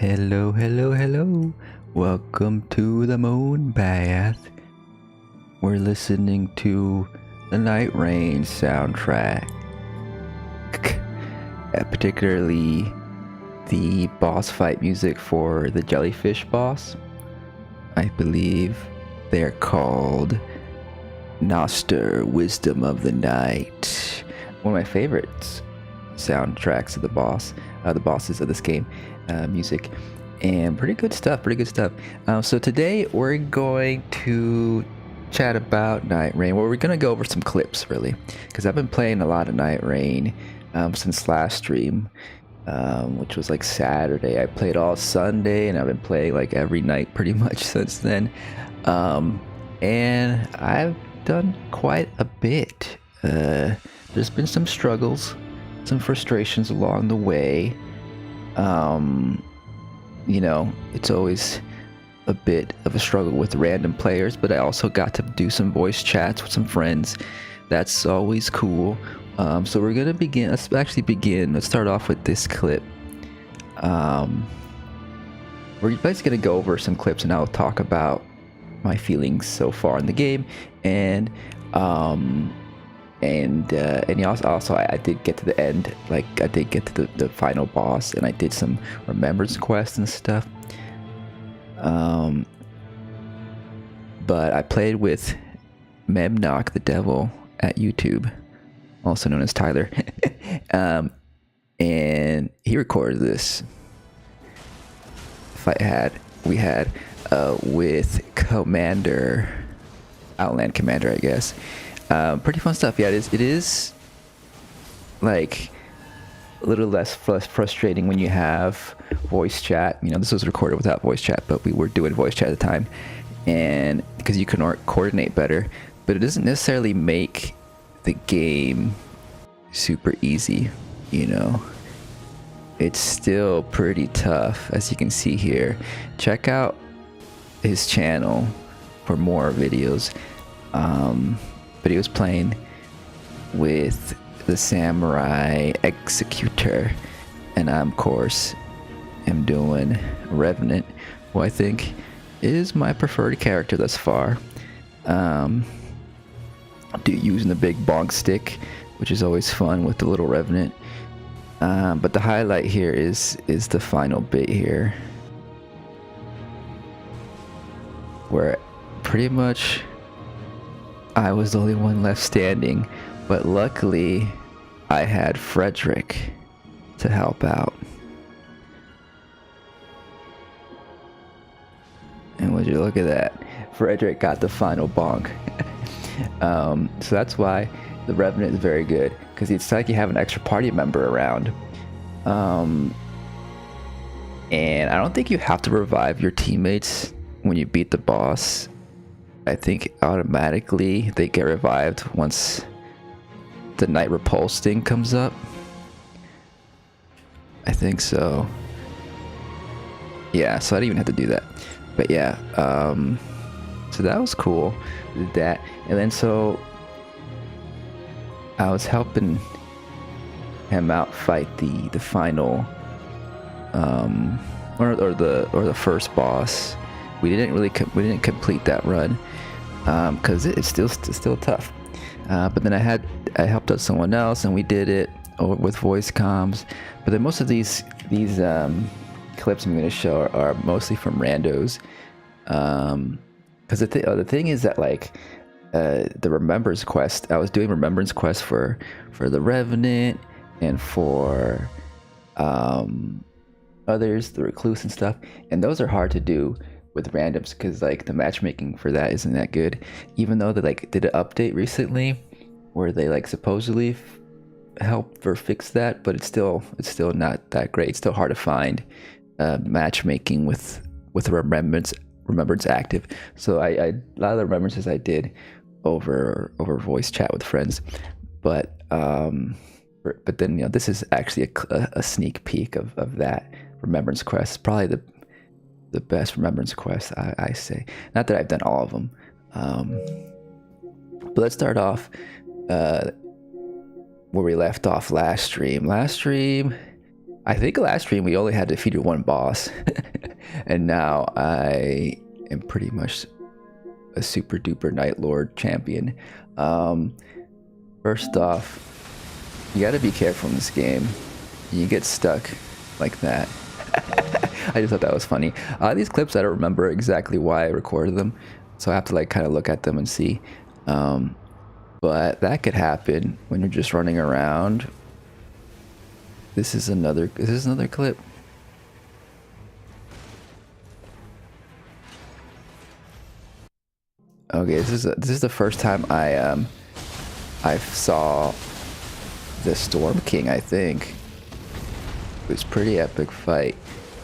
Hello, hello, hello. Welcome to the moon bath. We're listening to the Nightreign soundtrack. Particularly the boss fight music for the jellyfish boss. I believe they're called Noster, Wisdom of the Night. One of my favorites soundtracks of the bosses of this game, music, and pretty good stuff. So today we're going to chat about Nightreign. Well, we're gonna go over some clips really, because I've been playing a lot of Nightreign since last stream, which was like Saturday. I played all Sunday, and I've been playing like every night pretty much since then. And I've done quite a bit. There's been some struggles, some frustrations along the way. You know, it's always a bit of a struggle with random players, but I also got to do some voice chats with some friends. That's always cool. So we're gonna begin. Let's start off with this clip. We're basically gonna go over some clips, and I'll talk about my feelings so far in the game, and also I did get to the end. Like, I did get to the final boss, and I did some remembrance quests and stuff. But I played with Memnock the Devil at YouTube, also known as Tyler. And he recorded this fight we had with Commander, Outland Commander, I guess. Pretty fun stuff. Yeah, it is like a little less frustrating when you have voice chat. You know, this was recorded without voice chat, but we were doing voice chat at the time, and because you can coordinate better. But it doesn't necessarily make the game super easy, you know. It's still pretty tough, as you can see here. Check out his channel for more videos. But he was playing with the Samurai Executor, and I, of course, am doing Revenant, who I think is my preferred character thus far. Using the big bonk stick, which is always fun with the little Revenant. But the highlight here is the final bit here, where pretty much I was the only one left standing, but luckily I had Frederick to help out. And would you look at that? Frederick got the final bonk. So that's why the Revenant is very good, because it's like you have an extra party member around. And I don't think you have to revive your teammates when you beat the boss. I think automatically they get revived once the Night Repulse thing comes up. I think so. Yeah, so I didn't even have to do that. But yeah, so that was cool. Did that, and then so I was helping him out fight the final, or the first boss. We didn't complete that run, because it's still tough. But then I helped out someone else, and we did it with voice comms. But then most of these clips I'm going to show are mostly from randos, because the thing is that, like, the Remembrance quest, I was doing Remembrance quests for the Revenant and for others, the Recluse and stuff, and those are hard to do with randoms, because like the matchmaking for that isn't that good. Even though they like did an update recently where they like supposedly help or fix that, but it's still not that great. It's still hard to find matchmaking with Remembrance active. So I a lot of the Remembrances I did over voice chat with friends, but then, you know, this is actually a sneak peek of that Remembrance quest. Probably the best Remembrance quest, I say. Not that I've done all of them, but let's start off where we left off last stream. I think last stream we only had defeated one boss, and now I am pretty much a super duper Nightlord champion. First off, you gotta be careful in this game. You get stuck like that. I just thought that was funny. These clips, I don't remember exactly why I recorded them, so I have to like kind of look at them and see. But that could happen when you're just running around. This is another clip. Okay, this is the first time I saw the Storm King, I think. It was a pretty epic fight.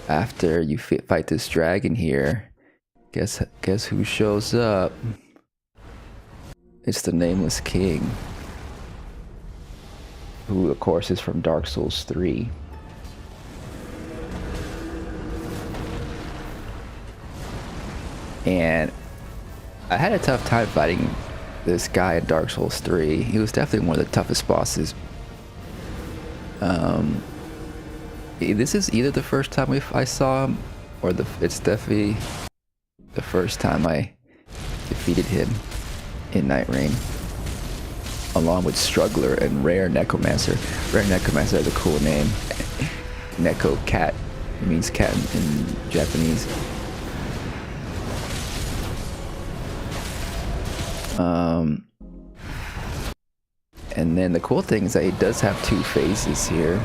After you fight this dragon here, guess who shows up? It's the Nameless King, who of course is from Dark Souls 3. And I had a tough time fighting this guy in Dark Souls 3. He was definitely one of the toughest bosses. This is either the first time I saw him, or it's definitely the first time I defeated him in Nightreign, along with Struggler and Rare Necromancer. Rare Necromancer has a cool name. Neko cat. It means cat in Japanese. And then the cool thing is that he does have 2 phases here.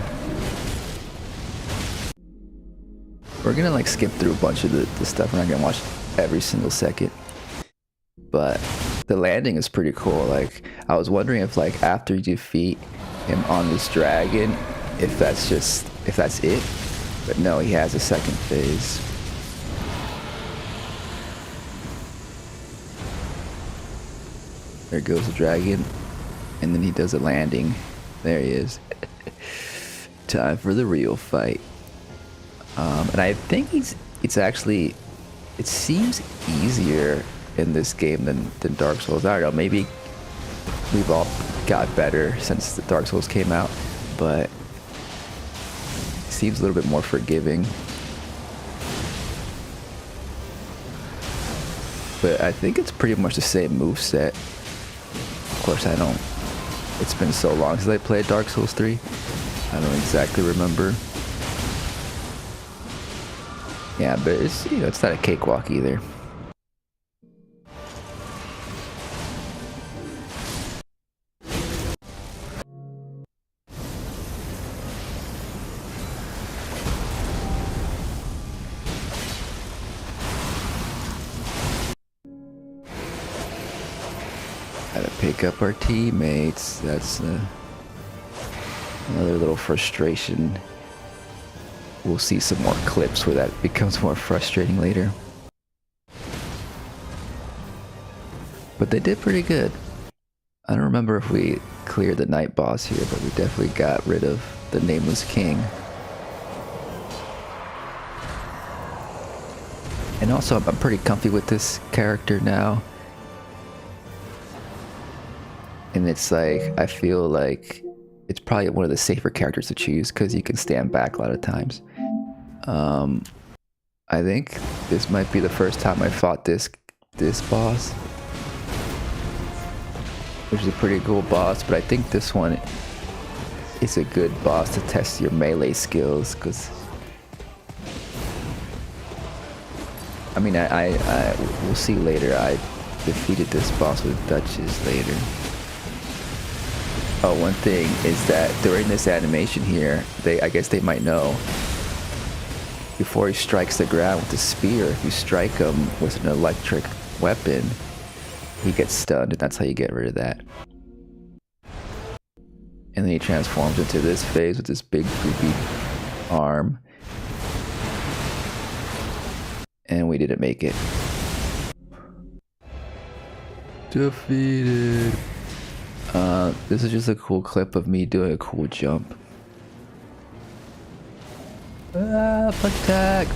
We're gonna like skip through a bunch of the stuff. We're not gonna watch every single second. But the landing is pretty cool. Like, I was wondering if like after you defeat him on this dragon, if that's it. But no, he has a second phase. There goes the dragon. And then he does a landing. There he is. Time for the real fight. And I think it seems easier in this game than Dark Souls. I don't know, maybe we've all got better since the Dark Souls came out, but it seems a little bit more forgiving. But I think it's pretty much the same moveset. Of course, it's been so long since I played Dark Souls 3. I don't exactly remember. Yeah, but it's, it's not a cakewalk either. Gotta pick up our teammates. That's another little frustration. We'll see some more clips where that becomes more frustrating later. But they did pretty good. I don't remember if we cleared the night boss here, but we definitely got rid of the Nameless King. And also, I'm pretty comfy with this character now. And it's like, I feel like it's probably one of the safer characters to choose because you can stand back a lot of times. I think this might be the first time I fought this boss, which is a pretty cool boss, but I think this one is a good boss to test your melee skills, because I mean, we'll see later. I defeated this boss with Duchess later. Oh, one thing is that during this animation here, I guess they might know, before he strikes the ground with the spear, if you strike him with an electric weapon, he gets stunned, and that's how you get rid of that. And then he transforms into this phase with this big goopy arm. And we didn't make it. Defeated. This is just a cool clip of me doing a cool jump. Attack!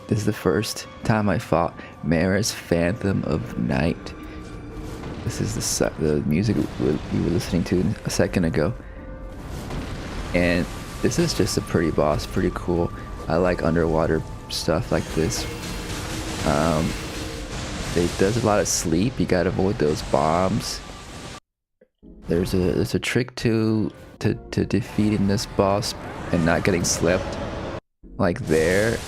This is the first time I fought Mara's Phantom of Night. This is the music we were listening to a second ago. And this is just a pretty boss, pretty cool. I like underwater stuff like this. It does a lot of sleep. You gotta avoid those bombs. There's a trick to defeating this boss and not getting slept. Like there,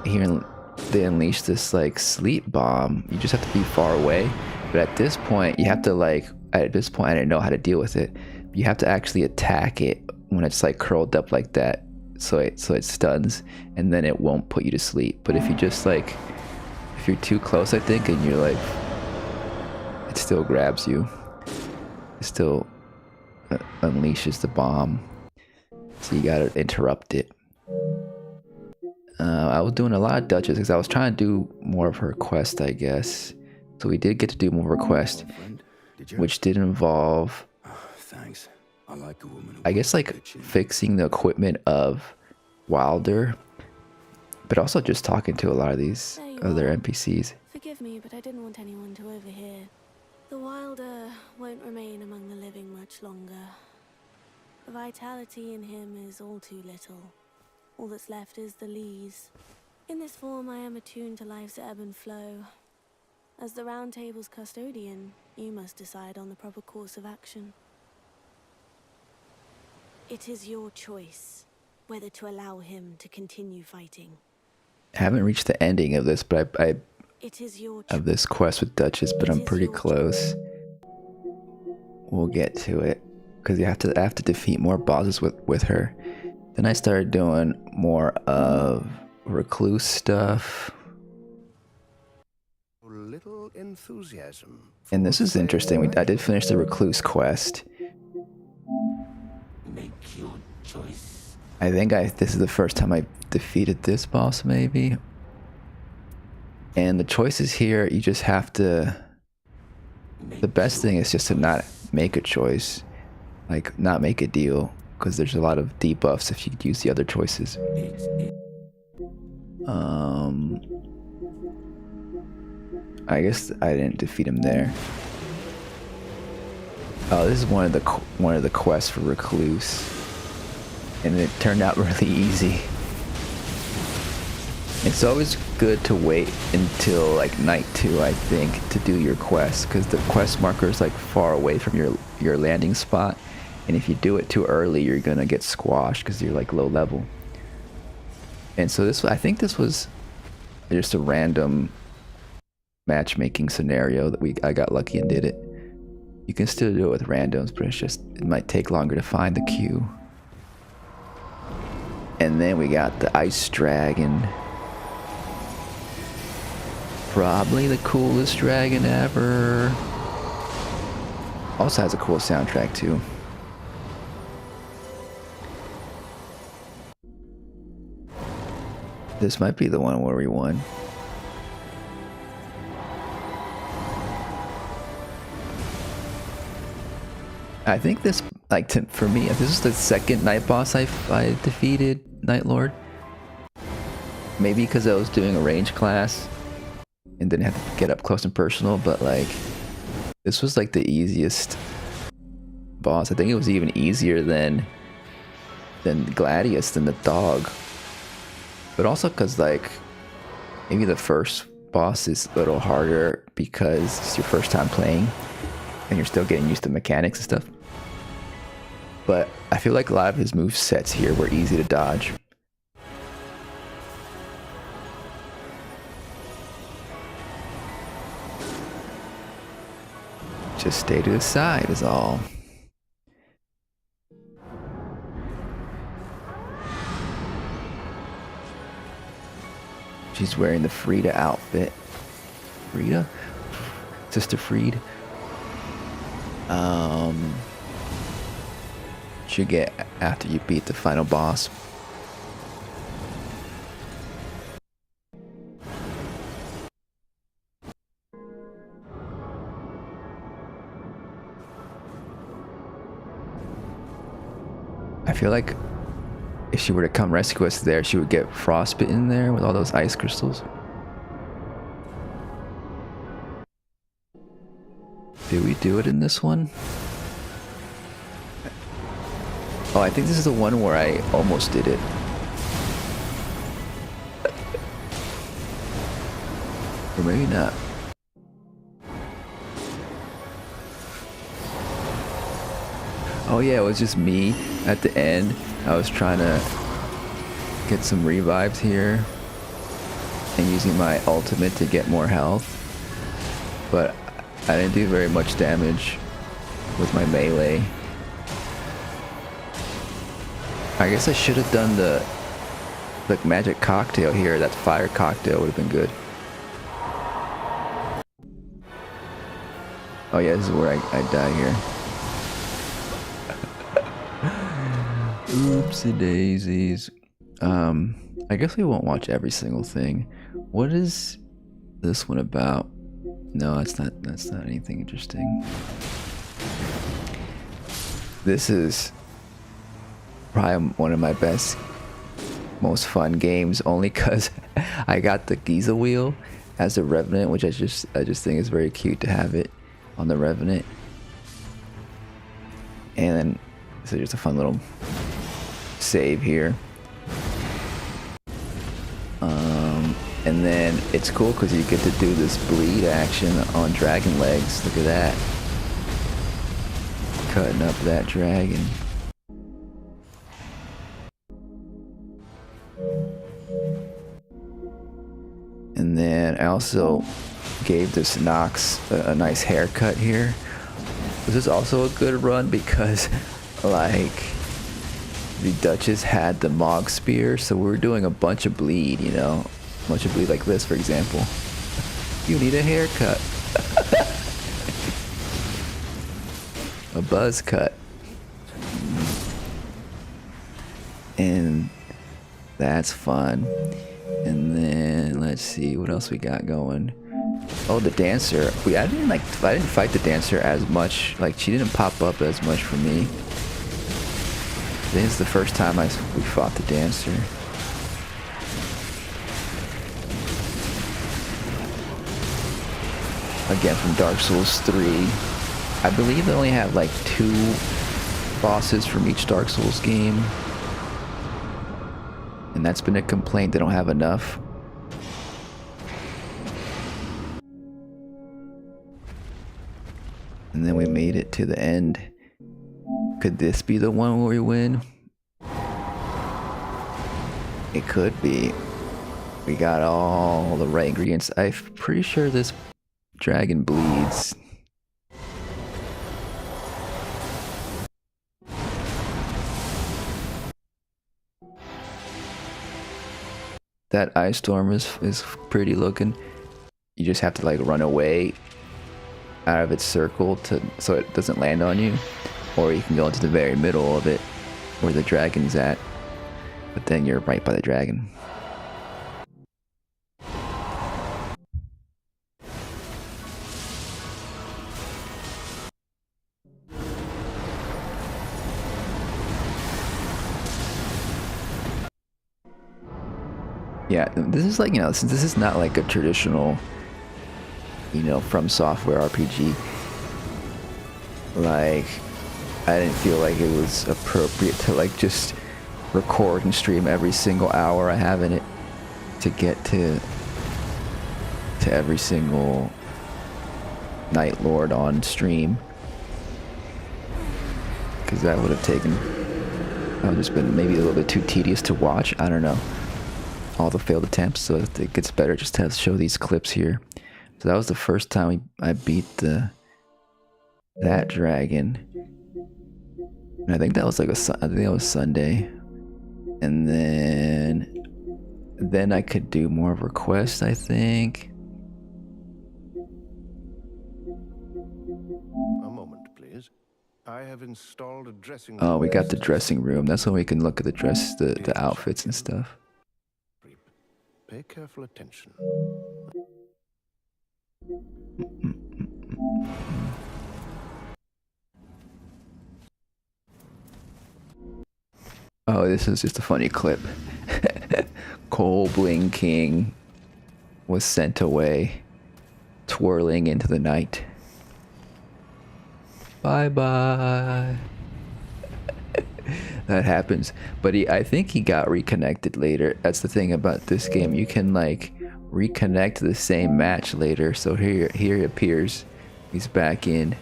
here they unleash this like sleep bomb. You just have to be far away. But at this point, you have to like. At this point, I didn't know how to deal with it. You have to actually attack it when it's like curled up like that, so it stuns, and then it won't put you to sleep. But if you just like. If you're too close, I think, and you're like, it still grabs you. It still unleashes the bomb. So you gotta interrupt it. I was doing a lot of Duchess because I was trying to do more of her quest, I guess. So we did get to do more of her quest, which did involve, thanks. I like a woman. I guess, like fixing the equipment of Wilder, but also just talking to a lot of these other NPCs. Forgive me, but I didn't want anyone to overhear. The Wilder won't remain among the living much longer. The vitality in him is all too little. All that's left is the lees. In this form, I am attuned to life's ebb and flow. As the Round Table's custodian, you must decide on the proper course of action. It is your choice whether to allow him to continue fighting. I haven't reached the ending of this, but I have this quest with Duchess, but I'm pretty close. We'll get to it because I have to defeat more bosses with her. Then I started doing more of Recluse stuff. Little enthusiasm. And this is interesting. I did finish the Recluse quest. Make your choice. I think this is the first time I defeated this boss, maybe. And the choices here, you just have to. The best thing is just to not make a choice, like not make a deal, because there's a lot of debuffs if you use the other choices. I guess I didn't defeat him there. Oh, this is one of the quests for Recluse, and it turned out really easy. It's always good to wait until like night 2, I think, to do your quest, because the quest marker is like far away from your landing spot, and if you do it too early, you're gonna get squashed because you're like low level. And so I think this was just a random matchmaking scenario that I got lucky and did it. You can still do it with randoms, but it might take longer to find the queue. And then we got the Ice Dragon. Probably the coolest dragon ever. Also has a cool soundtrack too. This might be the one where we won. I think this, like, for me, this is the second night boss I defeated, Nightlord. Maybe because I was doing a range class and didn't have to get up close and personal, but like, this was like the easiest boss. I think it was even easier than Gladius, than the dog. But also because like, maybe the first boss is a little harder because it's your first time playing and you're still getting used to mechanics and stuff. But I feel like a lot of his move sets here were easy to dodge. Just stay to the side is all. She's wearing the Frida outfit. Frida? Sister Freed. You get after you beat the final boss. I feel like if she were to come rescue us there, she would get frostbitten there with all those ice crystals. Did we do it in this one? Oh, I think this is the one where I almost did it. Or maybe not. Oh yeah, it was just me at the end. I was trying to get some revives here and using my ultimate to get more health. But I didn't do very much damage with my melee. I guess I should have done the magic cocktail here. That fire cocktail would have been good. Oh yeah, this is where I die here. Oopsie daisies. I guess we won't watch every single thing. What is this one about? No, that's not anything interesting. This is probably one of my best, most fun games, only because I got the Giza wheel as a Revenant, which I just think is very cute to have it on the Revenant. And so just a fun little save here. And then it's cool because you get to do this bleed action on dragon legs. Look at that. Cutting up that dragon. And then I also gave this Nox a nice haircut here. This is also a good run because, like, the Duchess had the Mog Spear, so we were doing a bunch of bleed, you know? A bunch of bleed like this, for example. You need a haircut. A buzz cut. And that's fun. And then let's see what else we got going. Oh, the dancer. I didn't fight the dancer as much. Like, she didn't pop up as much for me. This is the first time we fought the dancer. Again, from Dark Souls 3. I believe they only have like 2 bosses from each Dark Souls game. And that's been a complaint, they don't have enough. And then we made it to the end. Could this be the one where we win? It could be. We got all the right ingredients. I'm pretty sure this dragon bleeds. That ice storm is pretty looking. You just have to like run away out of its circle so it doesn't land on you. Or you can go into the very middle of it where the dragon's at. But then you're right by the dragon. Yeah, this is like, you know, since this is not like a traditional, you know, From Software RPG, like, I didn't feel like it was appropriate to like just record and stream every single hour I have in it to get to every single Nightlord on stream, because that would have just been maybe a little bit too tedious to watch. I don't know. All the failed attempts, so it gets better just to show these clips here. So that was the first time I beat that dragon, and I think that was like Sunday, and then I could do more of a quest, I think. A moment, please. I have installed a dressing room. Oh, we got the dressing room. That's when we can look at the outfits and stuff. Pay careful attention. Oh, this is just a funny clip. Cole Bling King was sent away, twirling into the night. Bye bye. that happens. But I think he got reconnected later. That's the thing about this game. You can like reconnect to the same match later. So here he appears. He's back in.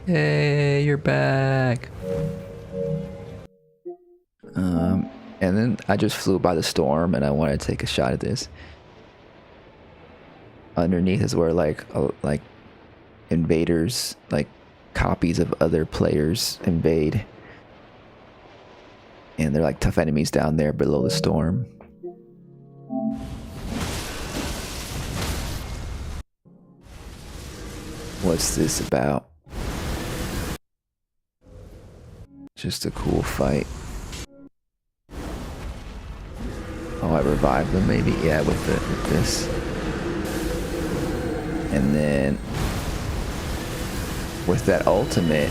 Hey, you're back. And then I just flew by the storm, and I wanted to take a shot at this. Underneath is where like invaders, like copies of other players, invade, and they're like tough enemies down there below the storm. What's this about? Just a cool fight. Oh, I revived them maybe? Yeah, with this. And then with that ultimate,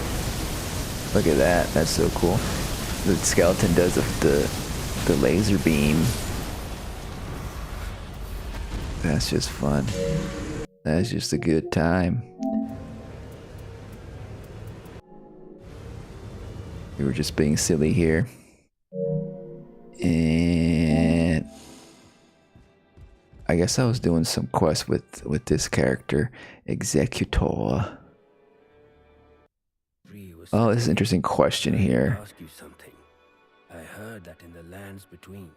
look at that, that's so cool. The skeleton does the laser beam. That's just fun. That's just a good time. We were just being silly here. And I guess I was doing some quests with this character, Executor. Oh, this is an interesting question here. Ask you something. I heard that in the lands between,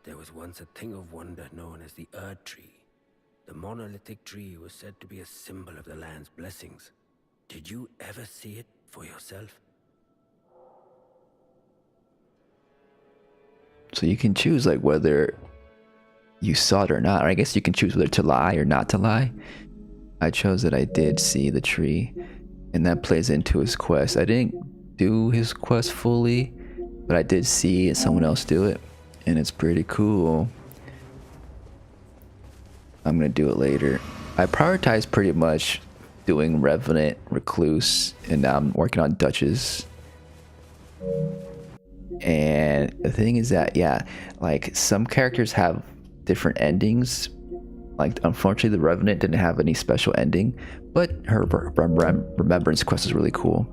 there was once a thing of wonder known as the Earth Tree. The monolithic tree was said to be a symbol of the land's blessings. Did you ever see it for yourself? So you can choose like whether you saw it or not. Or I guess you can choose whether to lie or not to lie. I chose that I did see the tree, and that plays into his quest. I didn't do his quest fully, but I did see someone else do it, and it's pretty cool. I'm gonna do it later. I prioritized pretty much doing Revenant, Recluse, and now I'm working on Duchess. And the thing is that, yeah, like some characters have different endings. Like, unfortunately, the Revenant didn't have any special ending, but her Remembrance quest is really cool.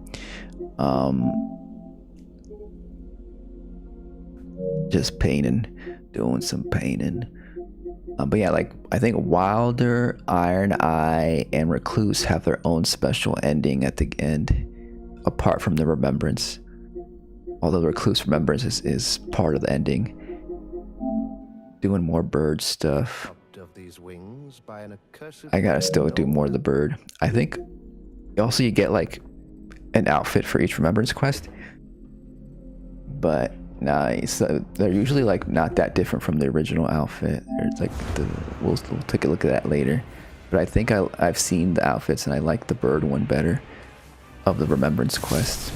Just painting, doing some painting. But yeah, like I think Wilder, Iron Eye, and Recluse have their own special ending at the end, apart from the Remembrance. Although the Recluse Remembrance is part of the ending. Doing more bird stuff. I gotta still do more of the bird. I think also you get like an outfit for each Remembrance quest. But nice. They're usually like not that different from the original outfit. It's like we'll take a look at that later. But I think I've seen the outfits and I like the bird one better of the Remembrance quest.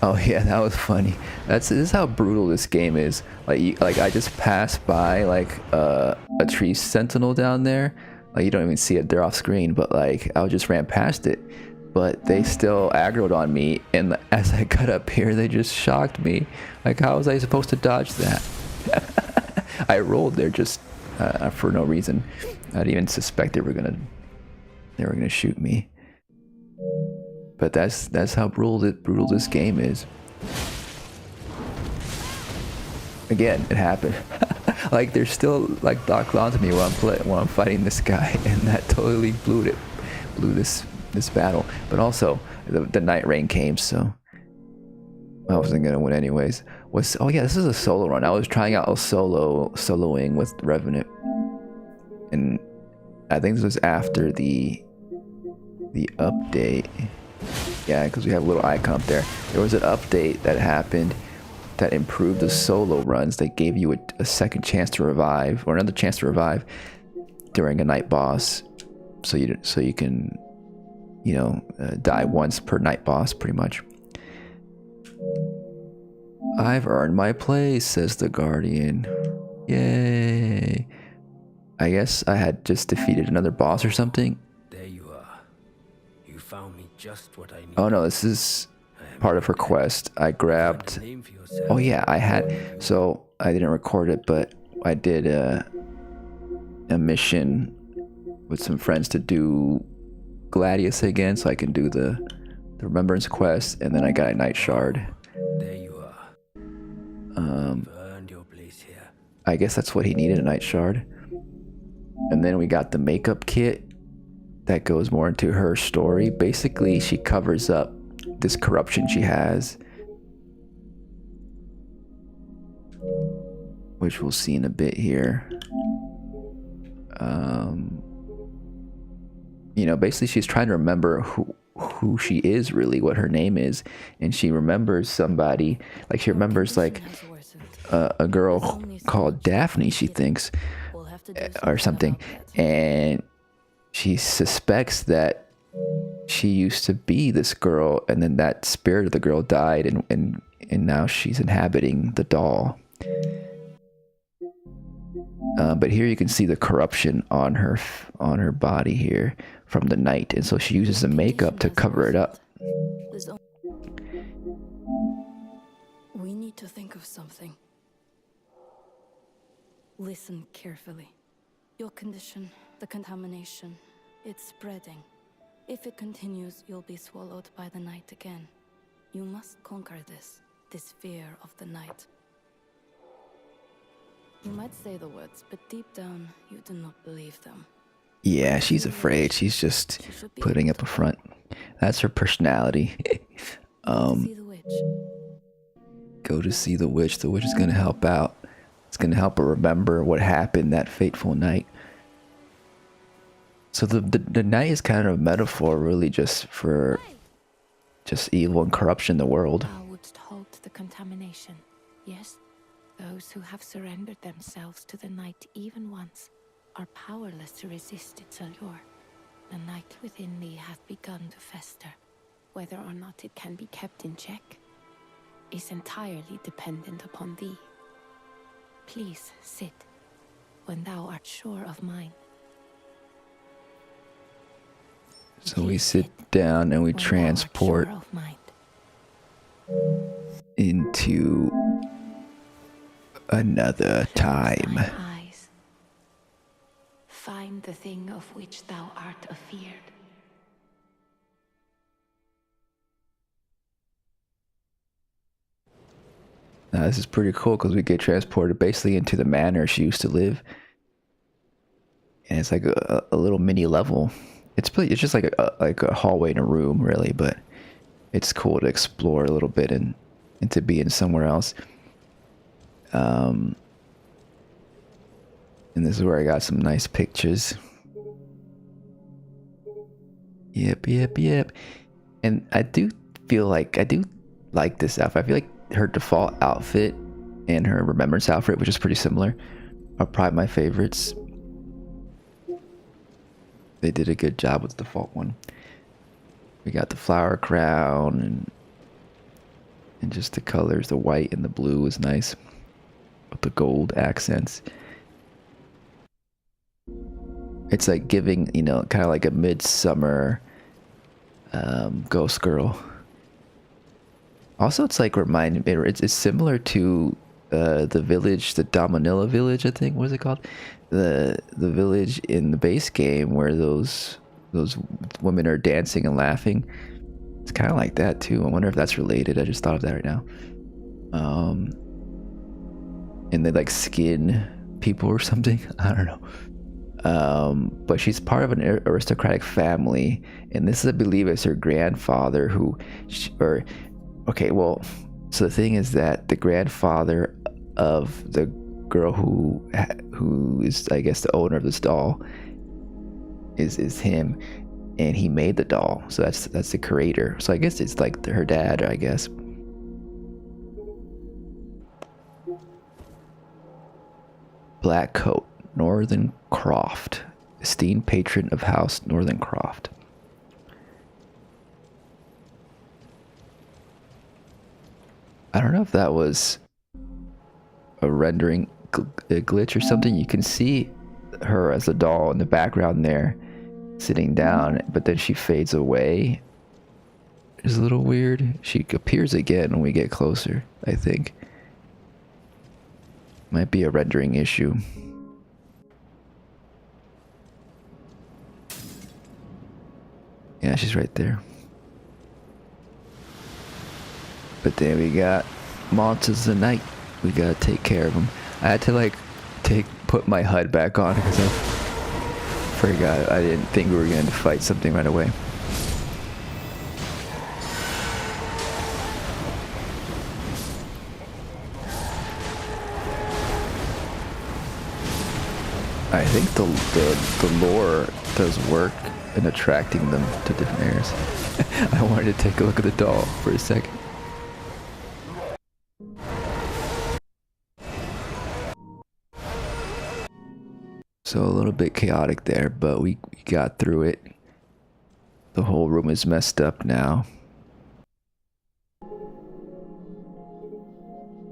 Oh yeah, that was funny. This is how brutal this game is. Like I just passed by like a tree sentinel down there. Like you don't even see it, they're off screen, but like I just ran past it. But they still aggroed on me, and as I got up here, they just shocked me. Like, how was I supposed to dodge that? I rolled there just for no reason. I didn't even suspect they were gonna shoot me. But that's how brutal this game is. Again, it happened. Like they're still like locked onto me while I'm fighting this guy, and that totally blew this battle. But also the Nightreign came, so I wasn't gonna win anyways. Oh yeah, this is a solo run. I was trying out a soloing with Revenant, and I think this was after the update. Yeah, because we have a little icon up there. There was an update that happened that improved the solo runs. They gave you a second chance to revive, or another chance to revive during a night boss, so you can, you know, die once per night boss, pretty much. I've earned my place, says the Guardian. Yay! I guess I had just defeated another boss or something. There you are. You found me just what I needed. Oh no, this is part of her quest. I grabbed. Oh yeah, I had. So I didn't record it, but I did a mission with some friends to do Gladius again so I can do the Remembrance quest, and then I got a Night Shard. There you are. You've earned your place here. I guess that's what he needed, a Night Shard. And then we got the makeup kit that goes more into her story. Basically, she covers up this corruption she has, which we'll see in a bit here. You know, basically she's trying to remember who she is really, what her name is, and she remembers somebody, like she remembers like a girl called Daphne, she thinks, or something, and she suspects that she used to be this girl, and then that spirit of the girl died, and now she's inhabiting the doll. But here you can see the corruption on her body here from the night, and so she uses the makeup to cover it up. We need to think of something. Listen carefully. Your condition, the contamination, it's spreading. If it continues, you'll be swallowed by the night again. You must conquer this fear of the night. You might say the words, but deep down, you do not believe them. Yeah, she's afraid. She's just putting up a front. That's her personality. See the witch. Go to see the witch. The witch is going to help out. It's going to help her remember what happened that fateful night. So the night is kind of a metaphor, really, just for just evil and corruption in the world. Thou wouldst halt the contamination, yes? Those who have surrendered themselves to the night even once are powerless to resist its allure. The night within thee hath begun to fester. Whether or not it can be kept in check is entirely dependent upon thee. Please sit when thou art sure of mine. So we sit down and we transport into another time. Eyes. Find the thing of which thou art afeared. Now this is pretty cool because we get transported basically into the manor she used to live, and it's like a little mini level. It's just like a hallway in a room, really, but it's cool to explore a little bit and to be in somewhere else. And this is where I got some nice pictures. Yep. And I do feel like I do like this outfit. I feel like her default outfit and her Remembrance outfit, which is pretty similar, are probably my favorites. They did a good job with the default one. We got the flower crown and just the colors. The white and the blue is nice with the gold accents. It's like giving, you know, kind of like a midsummer ghost girl. Also, it's like reminding me, it's similar to the village, the Dominilla village, I think. What is it called? The village in the base game where those women are dancing and laughing. It's kind of like that too. I wonder if that's related. I just thought of that right now. And they like skin people or something. I don't know. But she's part of an aristocratic family, and this is, I believe, is her grandfather so the thing is that the grandfather of the girl who is, I guess, the owner of this doll is him, and he made the doll, so that's the creator. So I guess it's like her dad, I guess. Black Coat, Northern Croft, esteemed patron of House Northern Croft. I don't know if that was a rendering glitch or something. You can see her as a doll in the background there, sitting down, but then she fades away. It's a little weird. She appears again when we get closer, I think. Might be a rendering issue. Yeah, she's right there. But then we got monsters of the night. We gotta take care of them. I had to like put my HUD back on because I forgot. I didn't think we were going to fight something right away. I think the lore does work in attracting them to different areas. I wanted to take a look at the doll for a second. So a little bit chaotic there, but we got through it. The whole room is messed up now.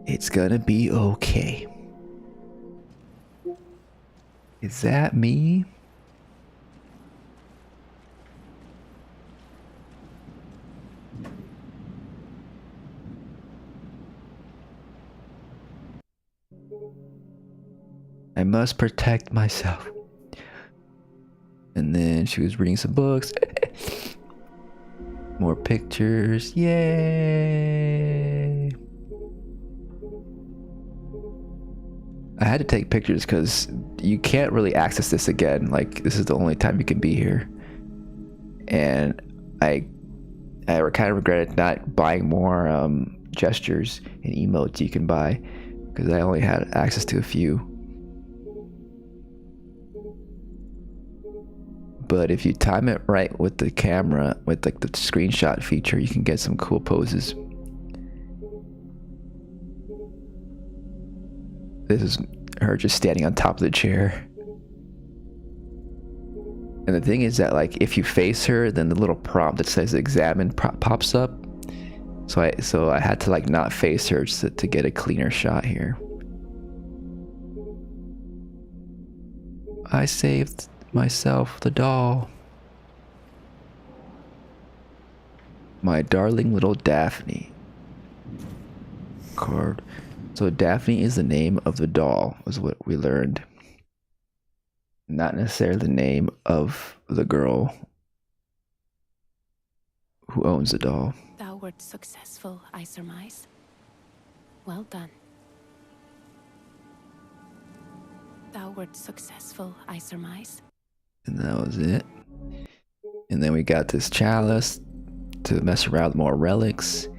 It's gonna be okay. Is that me? I must protect myself. And then she was reading some books. More pictures. Yay! I had to take pictures because you can't really access this again. Like, this is the only time you can be here. And I kind of regretted not buying more gestures and emotes you can buy because I only had access to a few. But if you time it right with the camera, with like the screenshot feature, you can get some cool poses. This is her just standing on top of the chair. And the thing is that like if you face her, then the little prompt that says examine pops up. So I had to like not face her to get a cleaner shot here. I saved myself the doll. My darling little Daphne. Card. So Daphne is the name of the doll, is what we learned. Not necessarily the name of the girl who owns the doll. Thou wert successful, I surmise. Well done. Thou wert successful, I surmise. And that was it. And then we got this chalice to mess around with more relics.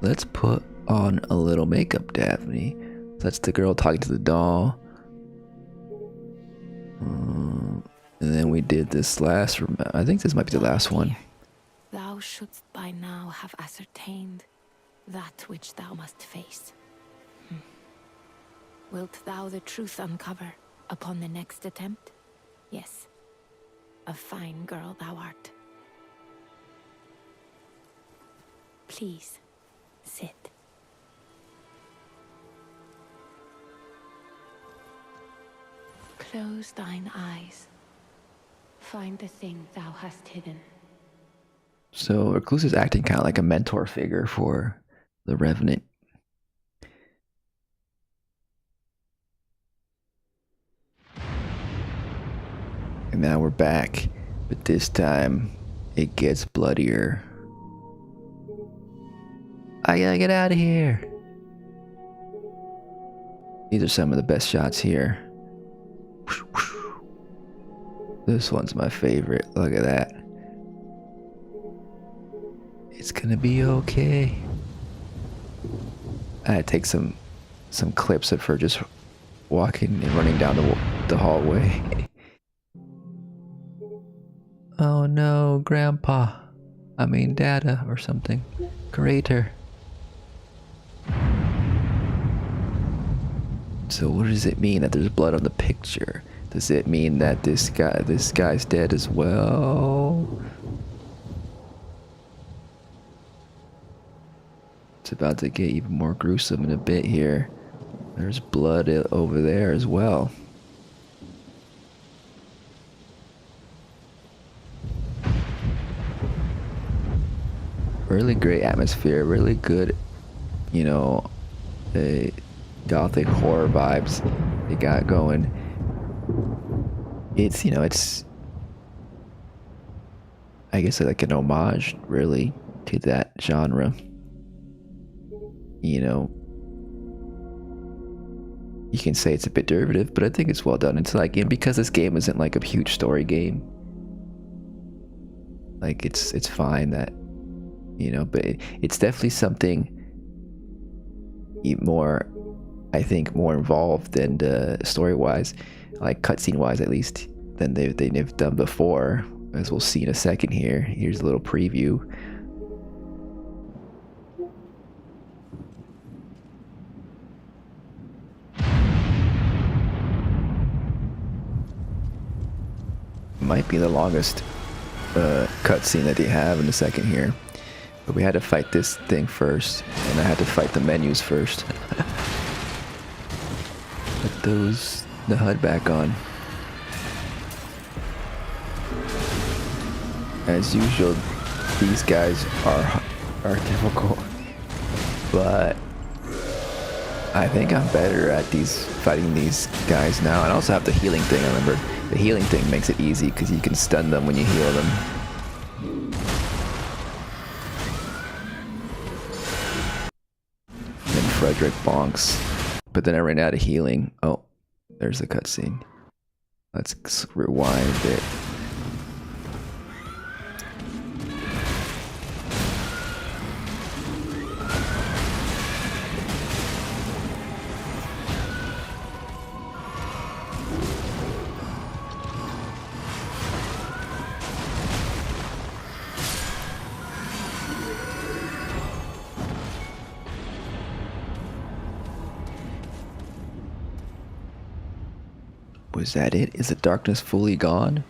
Let's put on a little makeup, Daphne. That's the girl talking to the doll. And then we did this last. I think this might be the last one. Thou shouldst by now have ascertained that which thou must face. Wilt thou the truth uncover upon the next attempt? Yes. A fine girl thou art. Please, sit. Close thine eyes. Find the thing thou hast hidden. So Recluse is acting kind of like a mentor figure for the Revenant. And now we're back, but this time it gets bloodier. I gotta get out of here. These are some of the best shots here. This one's my favorite. Look at that. It's gonna be okay. I had to take some clips of her just walking and running down the hallway. Oh no, Grandpa. I mean, Dada or something. Creator. So what does it mean that there's blood on the picture? Does it mean that this guy's dead as well? It's about to get even more gruesome in a bit here. There's blood over there as well. Really great atmosphere, really good, you know, gothic horror vibes they got going. It's, you know, it's I guess like an homage, really, to that genre. You know, you can say it's a bit derivative, but I think it's well done. It's like, and because this game isn't like a huge story game, like it's fine that, you know, but it's definitely something more, I think, more involved than story-wise, like cutscene-wise at least, than they've done before, as we'll see in a second here. Here's a little preview. Might be the longest cutscene that they have in a second here. But we had to fight this thing first, and I had to fight the menus first. Put the HUD back on. As usual, these guys are difficult, but I think I'm better at fighting these guys now. And I also have the healing thing. I remember the healing thing makes it easy because you can stun them when you heal them. And Frederick bonks, but then I ran out of healing. Oh, there's the cutscene. Let's rewind a bit. Was that it? Is the darkness fully gone?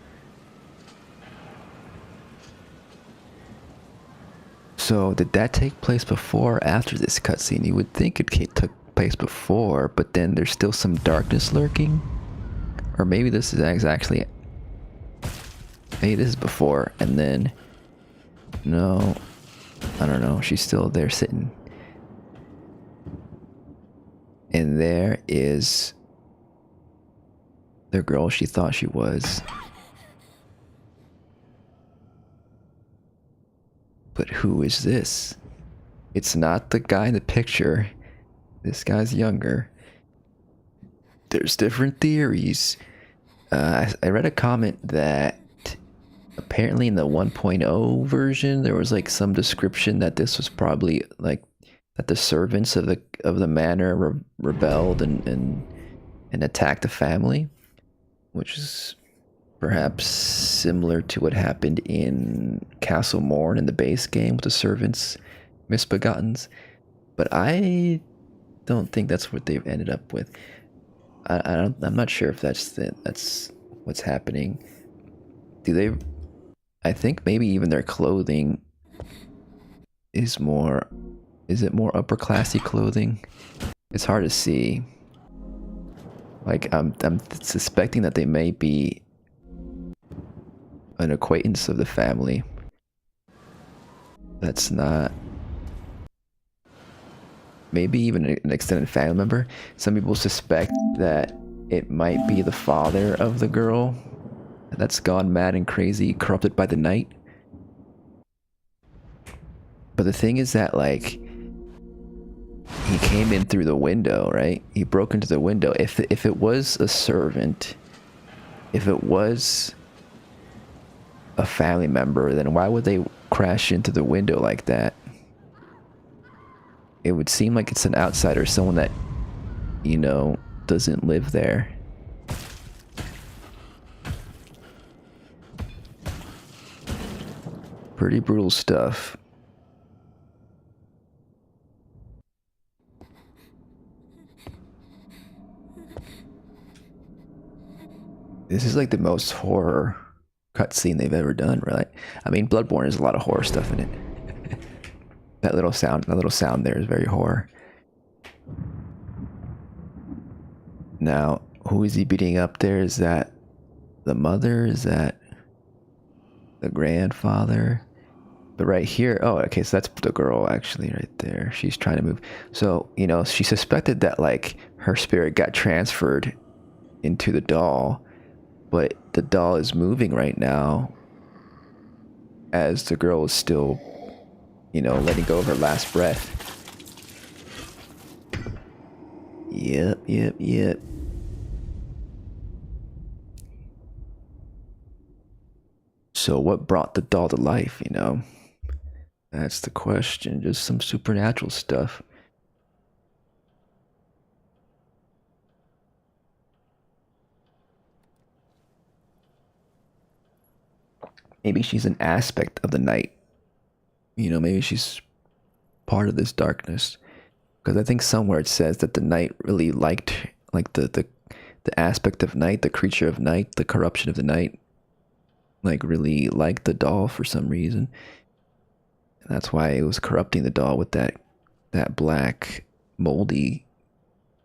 So did that take place before or after this cutscene? You would think it took place before, but then there's still some darkness lurking? Or maybe this is actually... Maybe this is before, and then... No. I don't know. She's still there sitting. And there is... the girl she thought she was. But who is this? It's not the guy in the picture. This guy's younger. There's different theories. I read a comment that apparently in the 1.0 version there was like some description that this was probably like that the servants of the manor rebelled and attacked the family, which is perhaps similar to what happened in Castle Morn in the base game with the servants, misbegottens. But I don't think that's what they've ended up with. I'm not sure if that's what's happening. I think maybe even their clothing is it more upper classy clothing? It's hard to see. Like I'm suspecting that they may be an acquaintance of the family. That's not... Maybe even an extended family member. Some people suspect that it might be the father of the girl that's gone mad and crazy, corrupted by the night. But the thing is that, like, he came in through the window, right? He broke into the window. If it was a servant, if it was a family member, then why would they crash into the window like that? It would seem like it's an outsider, someone that, you know, doesn't live there. Pretty brutal stuff. This is like the most horror cutscene they've ever done, right? I mean, Bloodborne has a lot of horror stuff in it. That little sound there is very horror. Now, who is he beating up there? Is that the mother? Is that the grandfather? But right here, oh, okay, so that's the girl actually right there. She's trying to move. So, you know, she suspected that like her spirit got transferred into the doll, but the doll is moving right now. as the girl is still, you know, letting go of her last breath. Yep. So what brought the doll to life, you know? That's the question. Just some supernatural stuff. Maybe she's an aspect of the night. You know, maybe she's part of this darkness. Because I think somewhere it says that the night really liked, like the aspect of night, the creature of night, the corruption of the night, like really liked the doll for some reason. And that's why it was corrupting the doll with that black moldy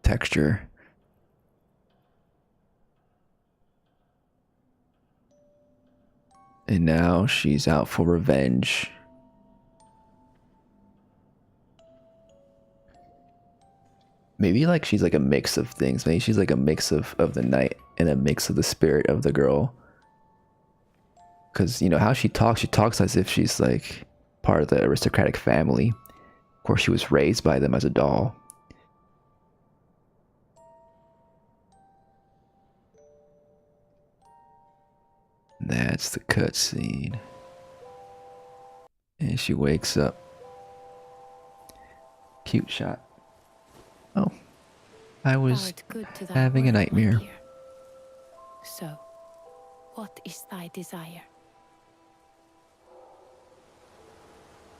texture. And now she's out for revenge. Maybe like she's like a mix of things. Maybe she's like a mix of the night and a mix of the spirit of the girl. Because, you know, how she talks as if she's like part of the aristocratic family. Of course, she was raised by them as a doll. That's the cutscene. And she wakes up. Cute shot. Oh, I was having a nightmare. So, what is thy desire?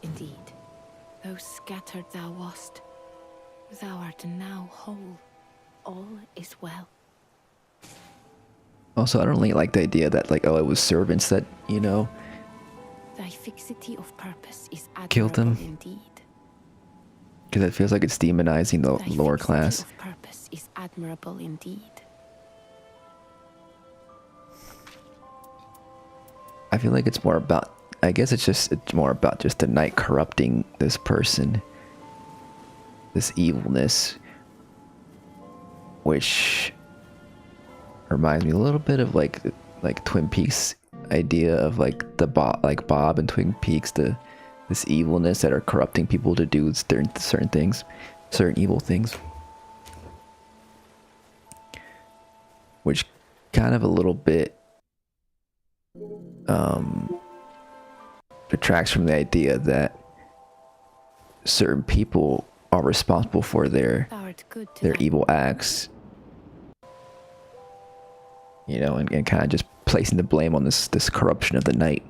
Indeed, though scattered thou wast, thou art now whole. All is well. Also, I don't really like the idea that, like, oh, it was servants that, you know, Thy fixity of purpose is killed them. admirable indeed. Because it feels like it's demonizing the Thy lower fixity class. of purpose is admirable indeed. I feel like it's more about, I guess it's more about just the night corrupting this person. This evilness. Which reminds me a little bit of like Twin Peaks idea of like Bob and Twin Peaks, this evilness that are corrupting people to do certain things, certain evil things. Which kind of a little bit detracts from the idea that certain people are responsible for their evil acts. You know, and kind of just placing the blame on this corruption of the night.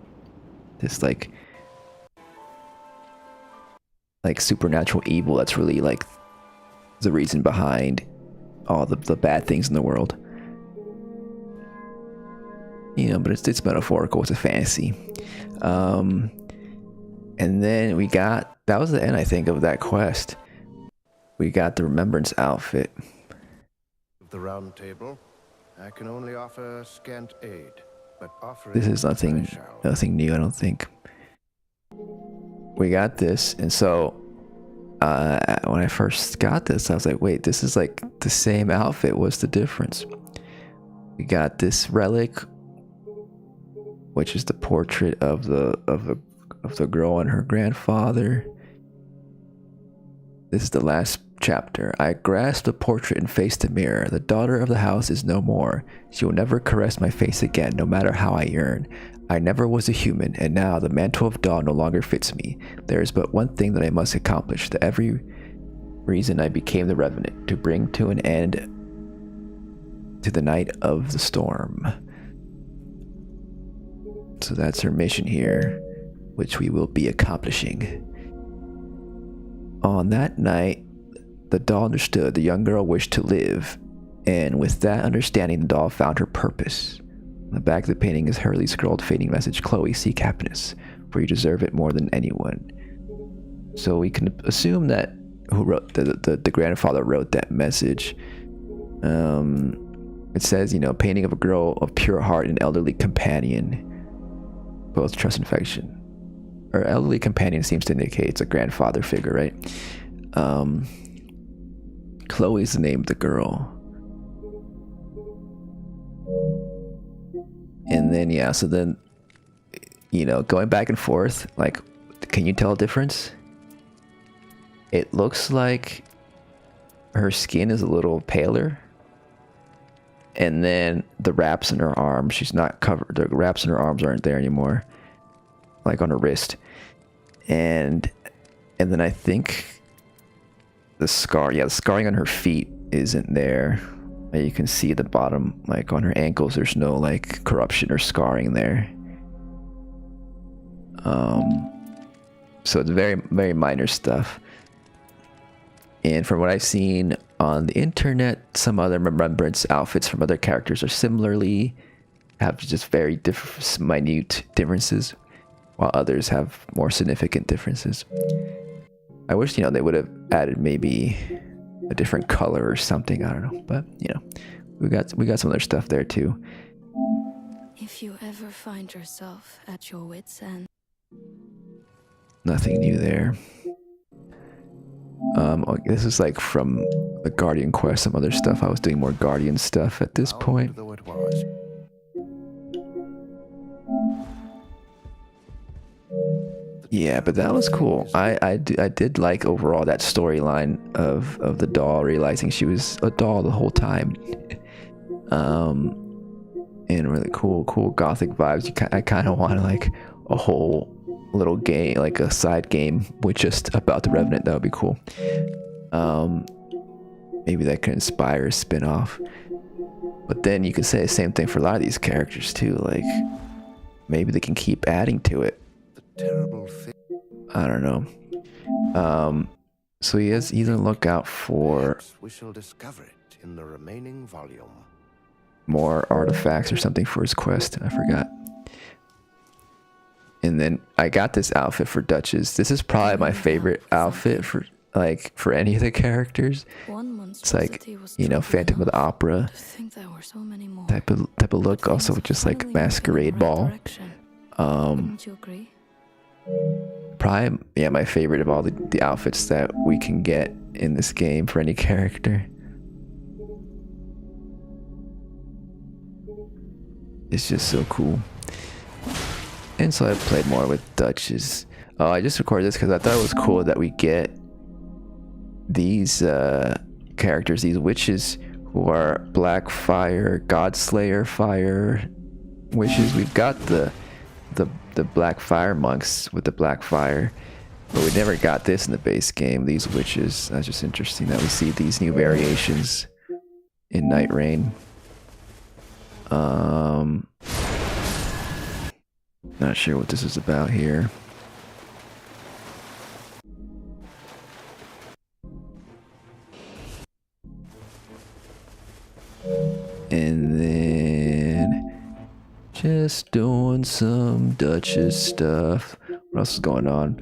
This like supernatural evil that's really like the reason behind all the bad things in the world. You know, but it's metaphorical, it's a fantasy. And then we got, that was the end, I think, of that quest. We got the Remembrance outfit. The round table, I can only offer scant aid, but offering This is I nothing shall. new, I don't think. We got this, and so when I first got this, I was like, wait, this is like the same outfit. What's the difference? We got this relic, which is the portrait of the girl and her grandfather. This is the last chapter. I grasped the portrait and faced the mirror. The daughter of the house is no more. She will never caress my face again, no matter how I yearn. I never was a human, and now the mantle of dawn no longer fits me. There is but one thing that I must accomplish, the every reason I became the Revenant, to bring to an end to the night of the storm. So that's her mission here, which we will be accomplishing. On that night, the doll understood the young girl wished to live, and with that understanding, the doll found her purpose. On the back of the painting is hurriedly scrawled fading message, Chloe, seek happiness, for you deserve it more than anyone. So we can assume that who wrote the grandfather wrote that message. It says, you know, painting of a girl of pure heart and elderly companion, both trust and affection. Or elderly companion seems to indicate it's a grandfather figure, right? Chloe's the name of the girl. And then, yeah, so then, you know, going back and forth, like, can you tell a difference? It looks like her skin is a little paler. And then the wraps in her arm, she's not covered. The wraps in her arms aren't there anymore. Like on her wrist. And then I think the scarring on her feet isn't there. And you can see the bottom, like on her ankles, there's no like corruption or scarring there. So it's very, very minor stuff. And from what I've seen on the internet, some other Remembrance outfits from other characters are similarly have just very minute differences, while others have more significant differences. I wish, you know, they would have added maybe a different color or something. I don't know, but you know, we got some other stuff there too. If you ever find yourself at your wit's end. Nothing new there. This is like from the Guardian quest, some other stuff. I was doing more Guardian stuff at this point. Though it was. Yeah, but that was cool. I did like overall that storyline of the doll realizing she was a doll the whole time. And really cool gothic vibes. I kind of want like a whole little game, like a side game with just about the Revenant. That would be cool. Maybe that could inspire a spin-off. But then you could say the same thing for a lot of these characters too. Like maybe they can keep adding to it. The terrible thing. I don't know. So he's on the lookout for We shall discover it in the remaining volume. more artifacts or something for his quest. I forgot. And then I got this outfit for Duchess. This is probably my favorite outfit for any of the characters. It's like, you know, Phantom of the Opera type of look. Also just like masquerade ball. Probably, yeah, my favorite of all the outfits that we can get in this game for any character. It's just so cool. And so I played more with Duchess. Oh, I just recorded this because I thought it was cool that we get these characters, these witches who are Black Fire, Godslayer Fire witches. We've got the Black Fire monks with the Black Fire, but we never got this in the base game, these witches. That's just interesting that we see these new variations in Nightreign. Not sure what this is about here. And then just doing some Duchess stuff. What else is going on?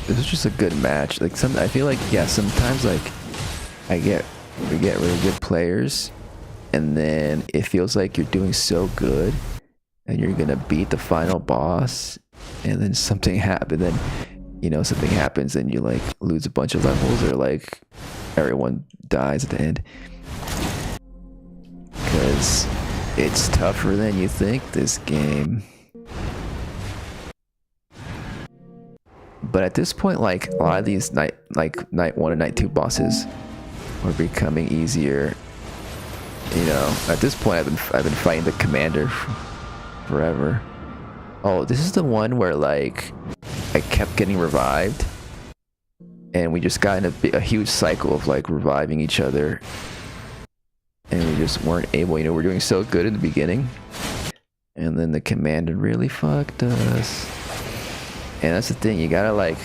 This is just a good match. Like I feel like, yeah, sometimes like we get really good players, and then it feels like you're doing so good and you're gonna beat the final boss, and then something happens. Then, you know, something happens and you like lose a bunch of levels, or like everyone dies at the end. Because it's tougher than you think, this game. But at this point, like a lot of these night 1 and night 2 bosses are becoming easier. You know, at this point I've been fighting the commander forever. Oh, this is the one where like I kept getting revived, and we just got in a huge cycle of like reviving each other, and we just weren't able. You know, we're doing so good in the beginning, and then the commander really fucked us. And that's the thing, you gotta like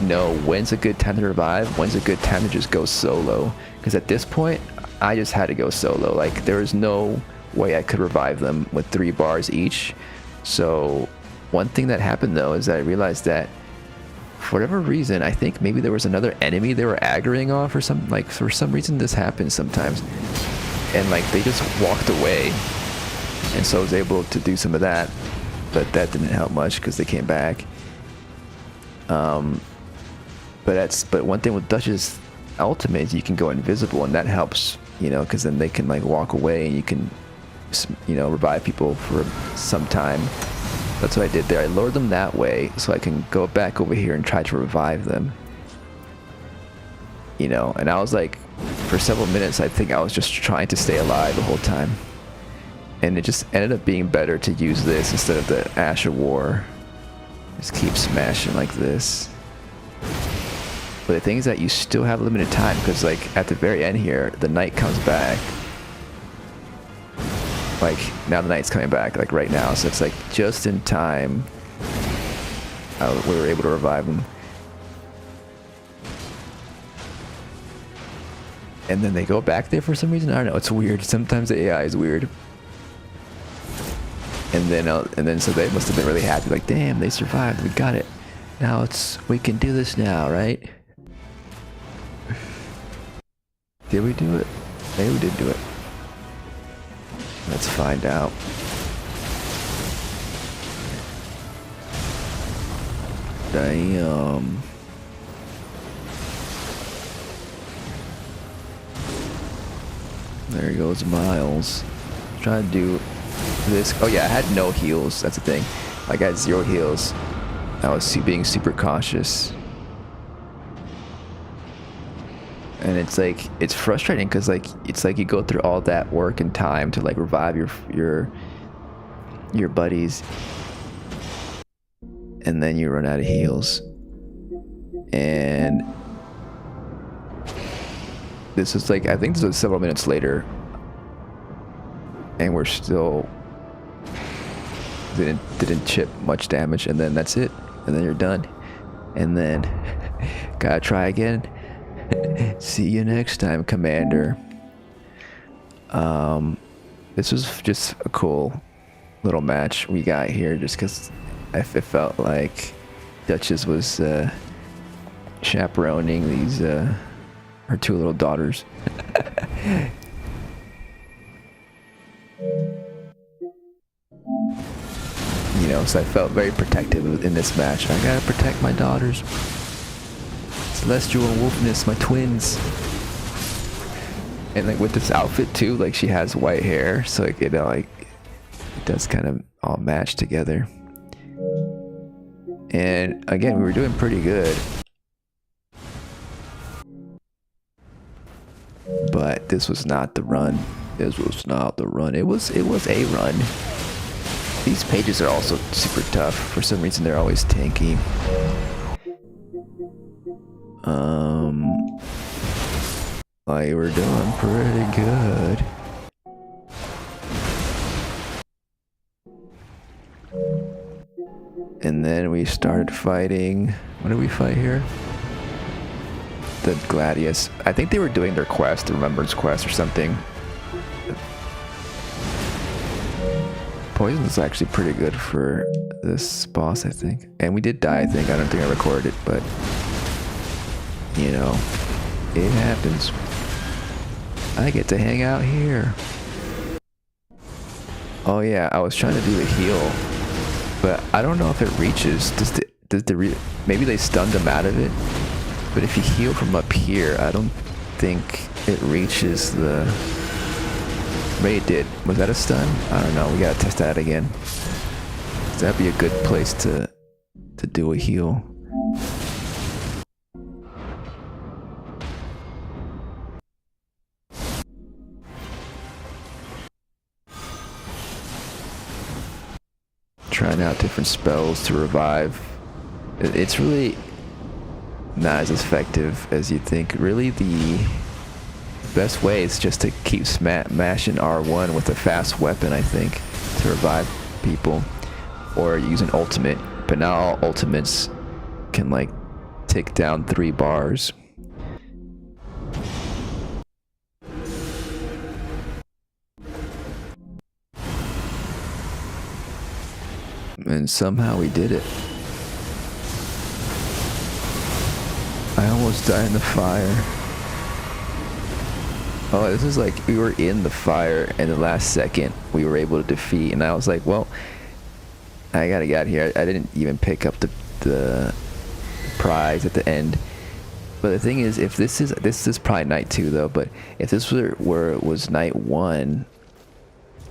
know when's a good time to revive, when's a good time to just go solo. Because at this point, I just had to go solo. Like there was no way I could revive them with 3 bars each. So one thing that happened though is that I realized that for whatever reason, I think maybe there was another enemy they were aggroing off or something. Like for some reason this happens sometimes, and like they just walked away, and so I was able to do some of that, but that didn't help much because they came back. But one thing with Duchess ultimate is you can go invisible, and that helps, you know, because then they can like walk away and you can you know, revive people for some time. That's what I did there. I lured them that way so I can go back over here and try to revive them. You know, and I was like, for several minutes, I think I was just trying to stay alive the whole time. And it just ended up being better to use this instead of the Ash of War. Just keep smashing like this. But the thing is that you still have limited time, because like at the very end here, the knight comes back. Like now the knight's coming back, like right now. So it's like just in time. We were able to revive him. And then they go back there for some reason. I don't know. It's weird. Sometimes the AI is weird. And then so they must have been really happy. Like, damn, they survived. We got it. Now we can do this now, right? Did we do it? Maybe we did do it. Let's find out. Damn. There goes Miles. Trying to do this. Oh yeah, I had no heals. That's the thing. Like I had 0 heals. I was being super cautious. And it's like, it's frustrating because like, it's like you go through all that work and time to like revive your buddies. And then you run out of heals. And this is like, I think this was several minutes later, and we're still didn't chip much damage, and then that's it, and then you're done, and then gotta try again. See you next time, Commander. This was just a cool little match we got here, just because it felt like Duchess was chaperoning these her 2 little daughters. You know, so I felt very protective in this match. I gotta protect my daughters. Celestial and Wolfness, my twins. And like with this outfit too, like she has white hair, so like, you know, like it does kind of all match together. And again, we were doing pretty good. But this was not the run. This was not the run. It was a run. These pages are also super tough. For some reason, they're always tanky. Like we're doing pretty good. And then we started fighting. What did we fight here? The Gladius. I think they were doing their quest, the Remembrance quest or something. Poison is actually pretty good for this boss, I think. And we did die, I think. I don't think I recorded it, but you know, it happens. I get to hang out here. Oh yeah, I was trying to do a heal, but I don't know if it reaches. Maybe they stunned him out of it. But if you heal from up here, I don't think it reaches the... Maybe it did. Was that a stun? I don't know. We gotta test that again. That'd be a good place to do a heal. Trying out different spells to revive. It's really not as effective as you think. Really, the best way is just to keep mashing R1 with a fast weapon, I think, to revive people, or use an ultimate. But now all ultimates can like take down 3 bars. And somehow we did it. I almost died in the fire. Oh, this is like we were in the fire and the last second we were able to defeat, and I was like, well, I gotta get out of here. I didn't even pick up the prize at the end. But the thing is, if this is probably night 2 though, but if this was night 1,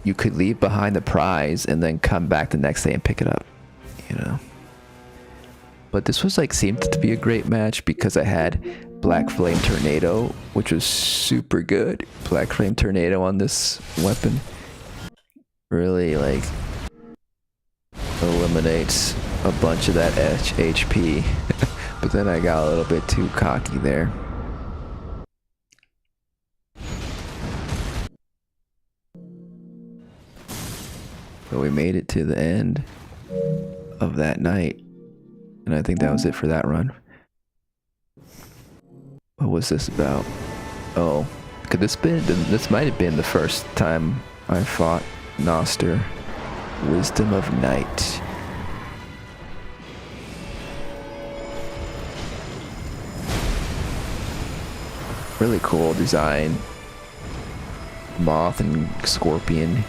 you could leave behind the prize and then come back the next day and pick it up, you know. But this was like seemed to be a great match because I had Black Flame Tornado, which was super good. Black Flame Tornado on this weapon really like eliminates a bunch of that HP. But then I got a little bit too cocky there. But we made it to the end of that night. And I think that was it for that run. What was this about? Oh, could this might have been the first time I fought Noster. Wisdom of Night. Really cool design. Moth and scorpion.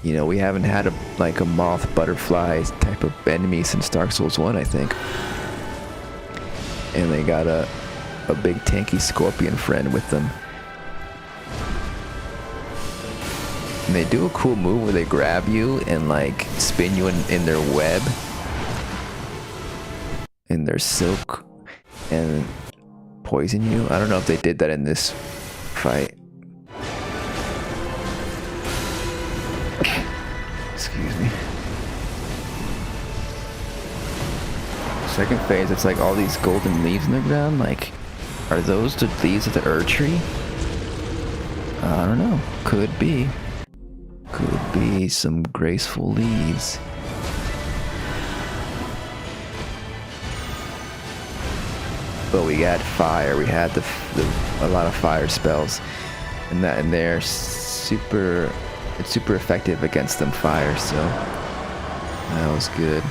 You know, we haven't had a moth butterfly type of enemy since Dark Souls 1, I think. And they got a big tanky scorpion friend with them. And they do a cool move where they grab you and like spin you in their web. In their silk. And poison you. I don't know if they did that in this fight. Excuse me. Second phase, it's like all these golden leaves in the ground. Like, are those the leaves of the Erd tree? I don't know. Could be. Could be some graceful leaves. But we got fire. We had a lot of fire spells, and they're super. It's super effective against them fire, so that was good.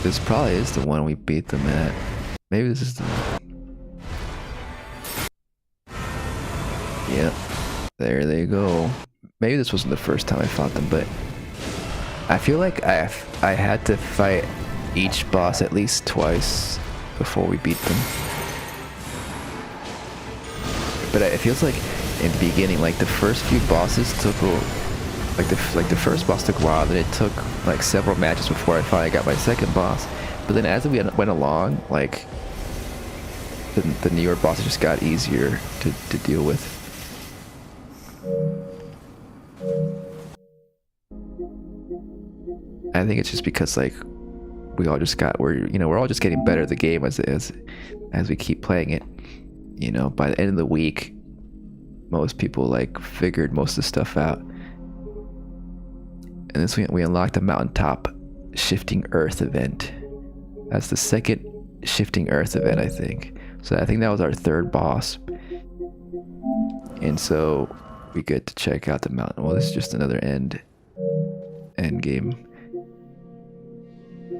This probably is the one we beat them at. Maybe this is the one. Yep. There they go. Maybe this wasn't the first time I fought them, but I feel like I had to fight each boss at least twice before we beat them. But it feels like in the beginning, like the first few bosses took like the first boss took a while, then it took like several matches before I finally got my second boss. But then as we went along, like the newer bosses just got easier to deal with. I think it's just because like we're all just getting better at the game as we keep playing it. You know, by the end of the week, most people like figured most of the stuff out. And this we unlocked a mountaintop shifting earth event. That's the second shifting earth event, I think. So I think that was our third boss. And so we get to check out the mountain. Well, this is just another end game.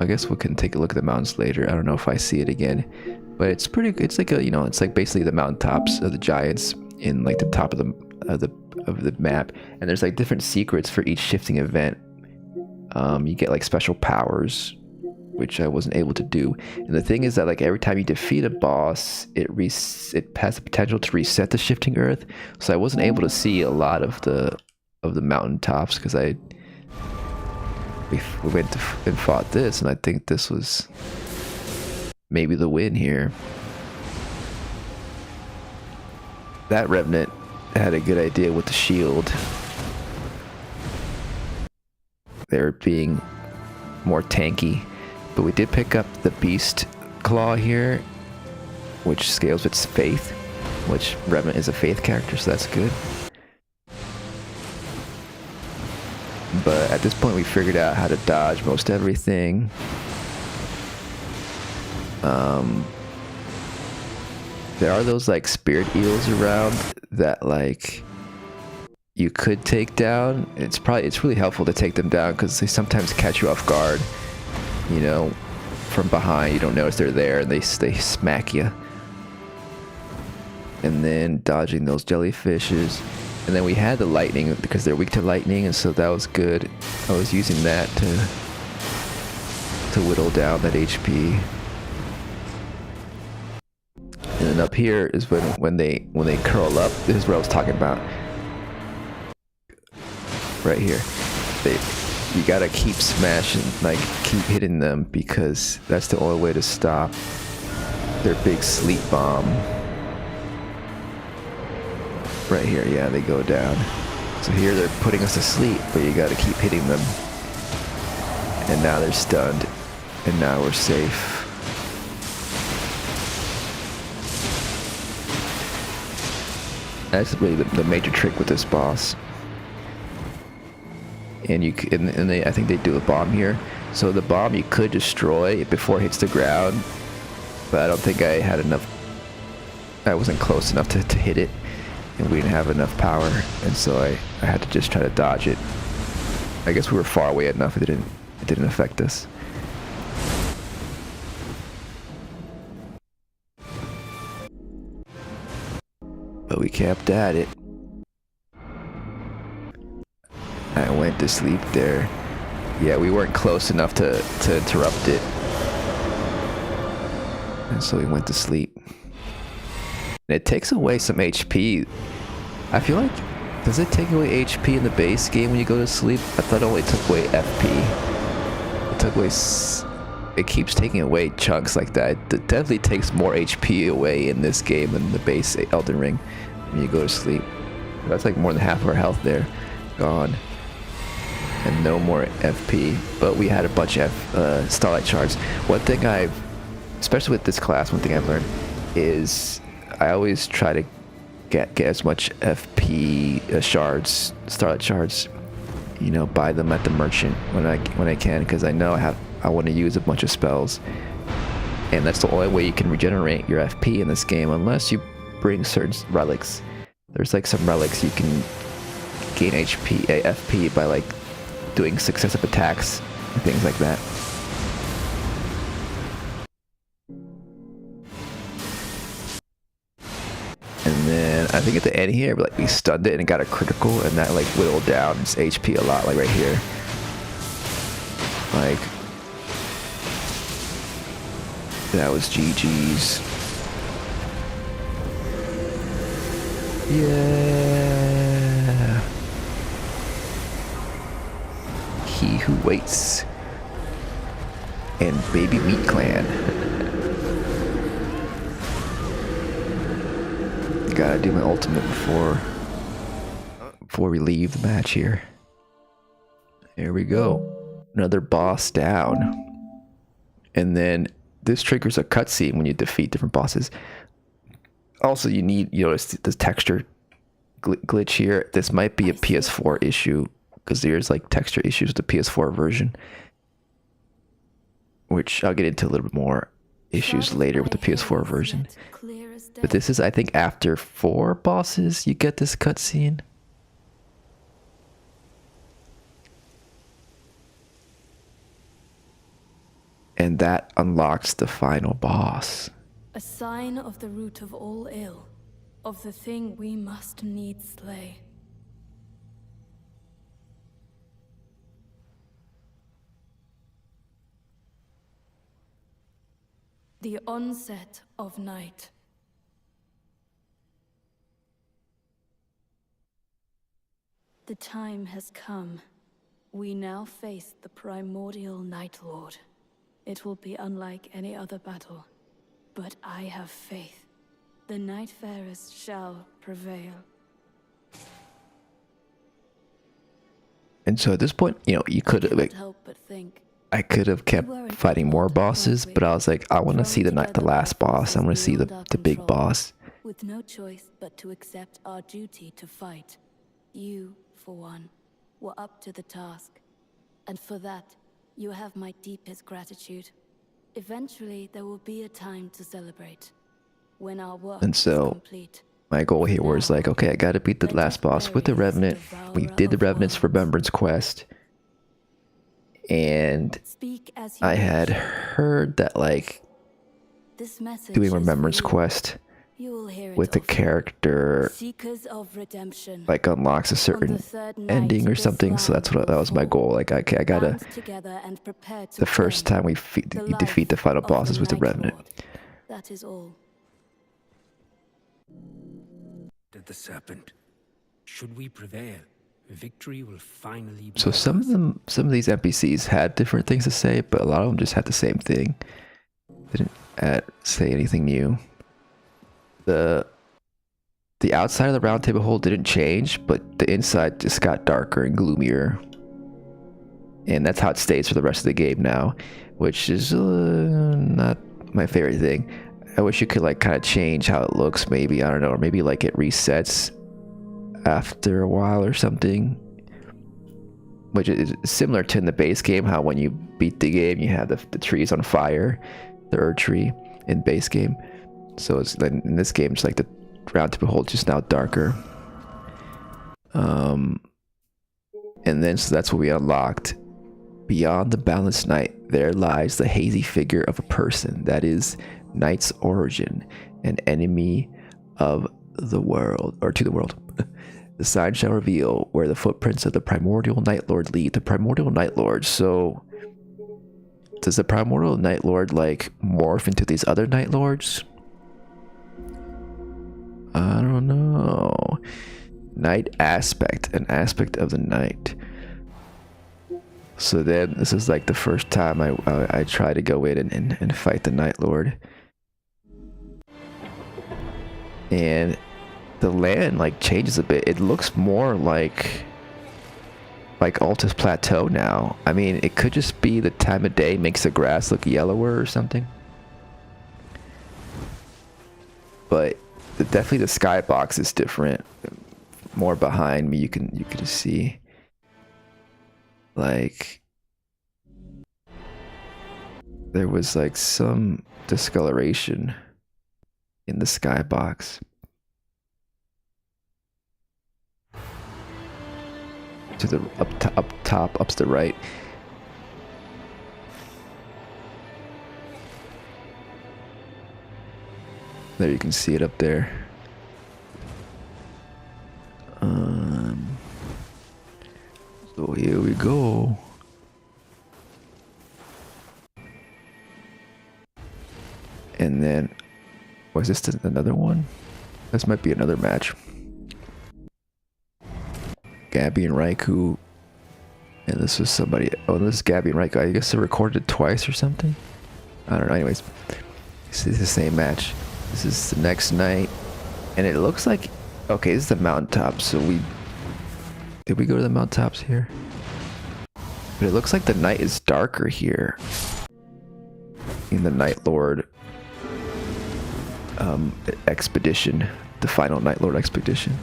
I guess we can take a look at the mountains later. I don't know if I see it again, but it's pretty. It's like it's like basically the mountaintops of the giants in like the top of the map, and there's like different secrets for each shifting event. You get like special powers, which I wasn't able to do. And the thing is that like every time you defeat a boss, it has the potential to reset the shifting earth. So I wasn't able to see a lot of the mountaintops because we went and fought this, and I think this was maybe the win here. That Revenant had a good idea with the shield. They were being more tanky, but we did pick up the Beast Claw here, which scales with faith, which Revenant is a faith character, so that's good. But at this point we figured out how to dodge most everything. There are those like spirit eels around that like you could take down. It's really helpful to take them down because they sometimes catch you off guard. You know, from behind, you don't notice they're there and they smack you. And then dodging those jellyfishes. And then we had the lightning because they're weak to lightning, and so that was good. I was using that to whittle down that HP. And then up here is when they curl up. This is what I was talking about. Right here. You gotta keep smashing, like keep hitting them, because that's the only way to stop their big sleep bomb. Right here, yeah, they go down. So here they're putting us to sleep, but you gotta keep hitting them. And now they're stunned. And now we're safe. That's really the major trick with this boss. And I think they do a bomb here. So the bomb you could destroy before it hits the ground, but I don't think I had enough. I wasn't close enough to hit it, and we didn't have enough power, and so I had to just try to dodge it. I guess we were far away enough; it didn't affect us. But we kept at it. I went to sleep there. Yeah, we weren't close enough to interrupt it. And so we went to sleep. And it takes away some HP. I feel like, does it take away HP in the base game when you go to sleep? I thought it only took away FP. It took away... It keeps taking away chunks like that. It definitely takes more HP away in this game than the base Elden Ring when you go to sleep. That's like more than half of our health there. Gone. And no more FP, but we had a bunch of Starlight Shards. One thing especially with this class, one thing I've learned is I always try to get as much FP shards, Starlight Shards, you know, buy them at the merchant when I can, because I know I want to use a bunch of spells, and that's the only way you can regenerate your FP in this game, unless you bring certain relics. There's like some relics you can gain FP by like doing successive attacks and things like that. And then I think at the end here, like we stunned it and got a critical, and that like whittled down its HP a lot, like right here. Like that was GG's. Yeah. He who waits. And Baby Meat Clan. Gotta do my ultimate before we leave the match here. Here we go. Another boss down. And then this triggers a cutscene when you defeat different bosses. Also, you need, you notice this texture glitch here. This might be a PS4 issue, because there's like texture issues with the PS4 version, which I'll get into a little bit more issues later with the PS4 version. But this is, I think, after 4 bosses you get this cutscene. And that unlocks the final boss. A sign of the root of all ill, of the thing we must needs slay. The onset of night. The time has come. We now face the primordial Nightlord. It will be unlike any other battle, but I have faith. The Nightfarers shall prevail. And so at this point, you know, you could have, like, I could have kept fighting more bosses, but I was like, I want to see the last boss. I want to see the big boss. With no choice but to accept our duty to fight. You, for one, were up to the task. And for that, you have my deepest gratitude. Eventually, there will be a time to celebrate. When our work is complete. My goal here was like, okay, I gotta beat the last boss with the Revenant. We did the Revenant's Remembrance quest. And I had heard that, like, doing Remembrance quest with the character, like, unlocks a certain ending or something. So that was my goal. Like, okay, I gotta, the first time you defeat the final bosses with the Revenant. That is all. Did the serpent. Should we prevail, victory will finally be So some of these NPCs had different things to say, but a lot of them just had the same thing. Didn't say anything new. The outside of the round table hole didn't change, but the inside just got darker and gloomier. And that's how it stays for the rest of the game now, which is not my favorite thing. I wish you could like kind of change how it looks, maybe, I don't know, or maybe like it resets after a while or something. Which is similar to in the base game, how when you beat the game, you have the trees on fire, the Erd tree in base game. So it's in this game, it's like the round table hole just now darker. And then so that's what we unlocked. Beyond the balanced night, there lies the hazy figure of a person that is night's origin, an enemy of the world, or to the world. The sign shall reveal where the footprints of the primordial Nightlord lead. The primordial Nightlord. So does the primordial Nightlord like morph into these other Nightlords? I don't know. Night aspect, an aspect of the night. So then this is like the first time I try to go in and fight the Nightlord. And the land like changes a bit. It looks more like Altus Plateau now. I mean, it could just be the time of day makes the grass look yellower or something. But definitely the skybox is different. More behind me, you can see like there was like some discoloration in the skybox. To the up to the right. There you can see it up there. So here we go. And then, was this another one? This might be another match. Gabby and Raikou. And this was somebody. Oh, this is Gabby and Raikou. I guess they recorded it twice or something. I don't know. Anyways, this is the same match. This is the next night. And it looks like. Okay, this is the mountaintop. So did we go to the mountaintops here? But it looks like the night is darker here. In the Nightlord expedition. The final Nightlord expedition.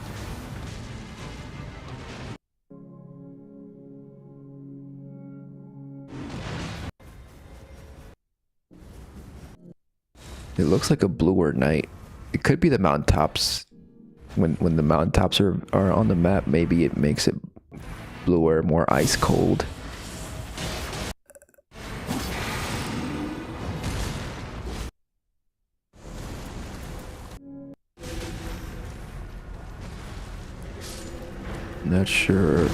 It looks like a bluer night. It could be the mountaintops. When the mountaintops are on the map, maybe it makes it bluer, more ice cold. Not sure.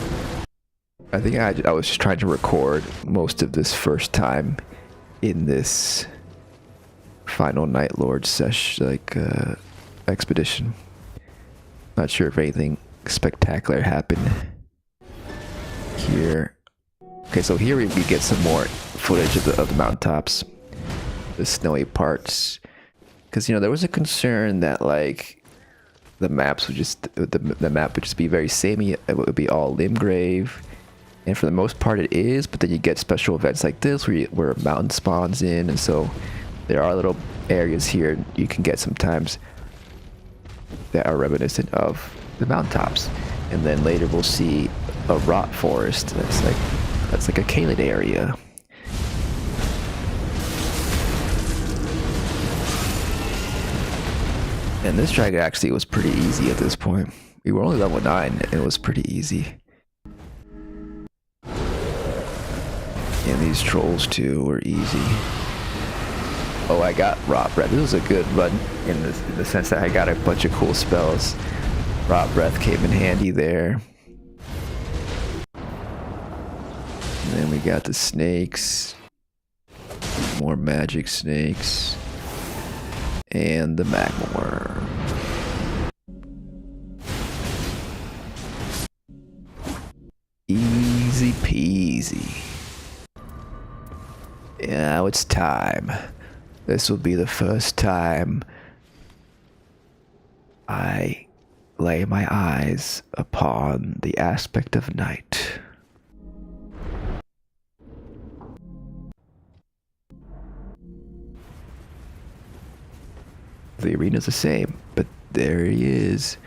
I think I was just trying to record most of this first time in this final Nightlord expedition. Not sure if anything spectacular happened here. Okay, so here we get some more footage of the mountaintops, the snowy parts, because there was a concern that like the map would just be very samey. It would be all Limgrave, and for the most part it is. But then you get special events like this where a mountain spawns in, and so there are little areas here you can get sometimes that are reminiscent of the mountaintops. And then later we'll see a rot forest that's like a Caelid area. And this dragon actually was pretty easy at this point. We were only level 9 and it was pretty easy. And these trolls too were easy. Oh, I got Rot Breath. This was a good run in the sense that I got a bunch of cool spells. Rot Breath came in handy there. And then we got the snakes. More magic snakes. And the magma worm. Now it's time. This will be the first time I lay my eyes upon the aspect of night. The arena's the same, but there he is.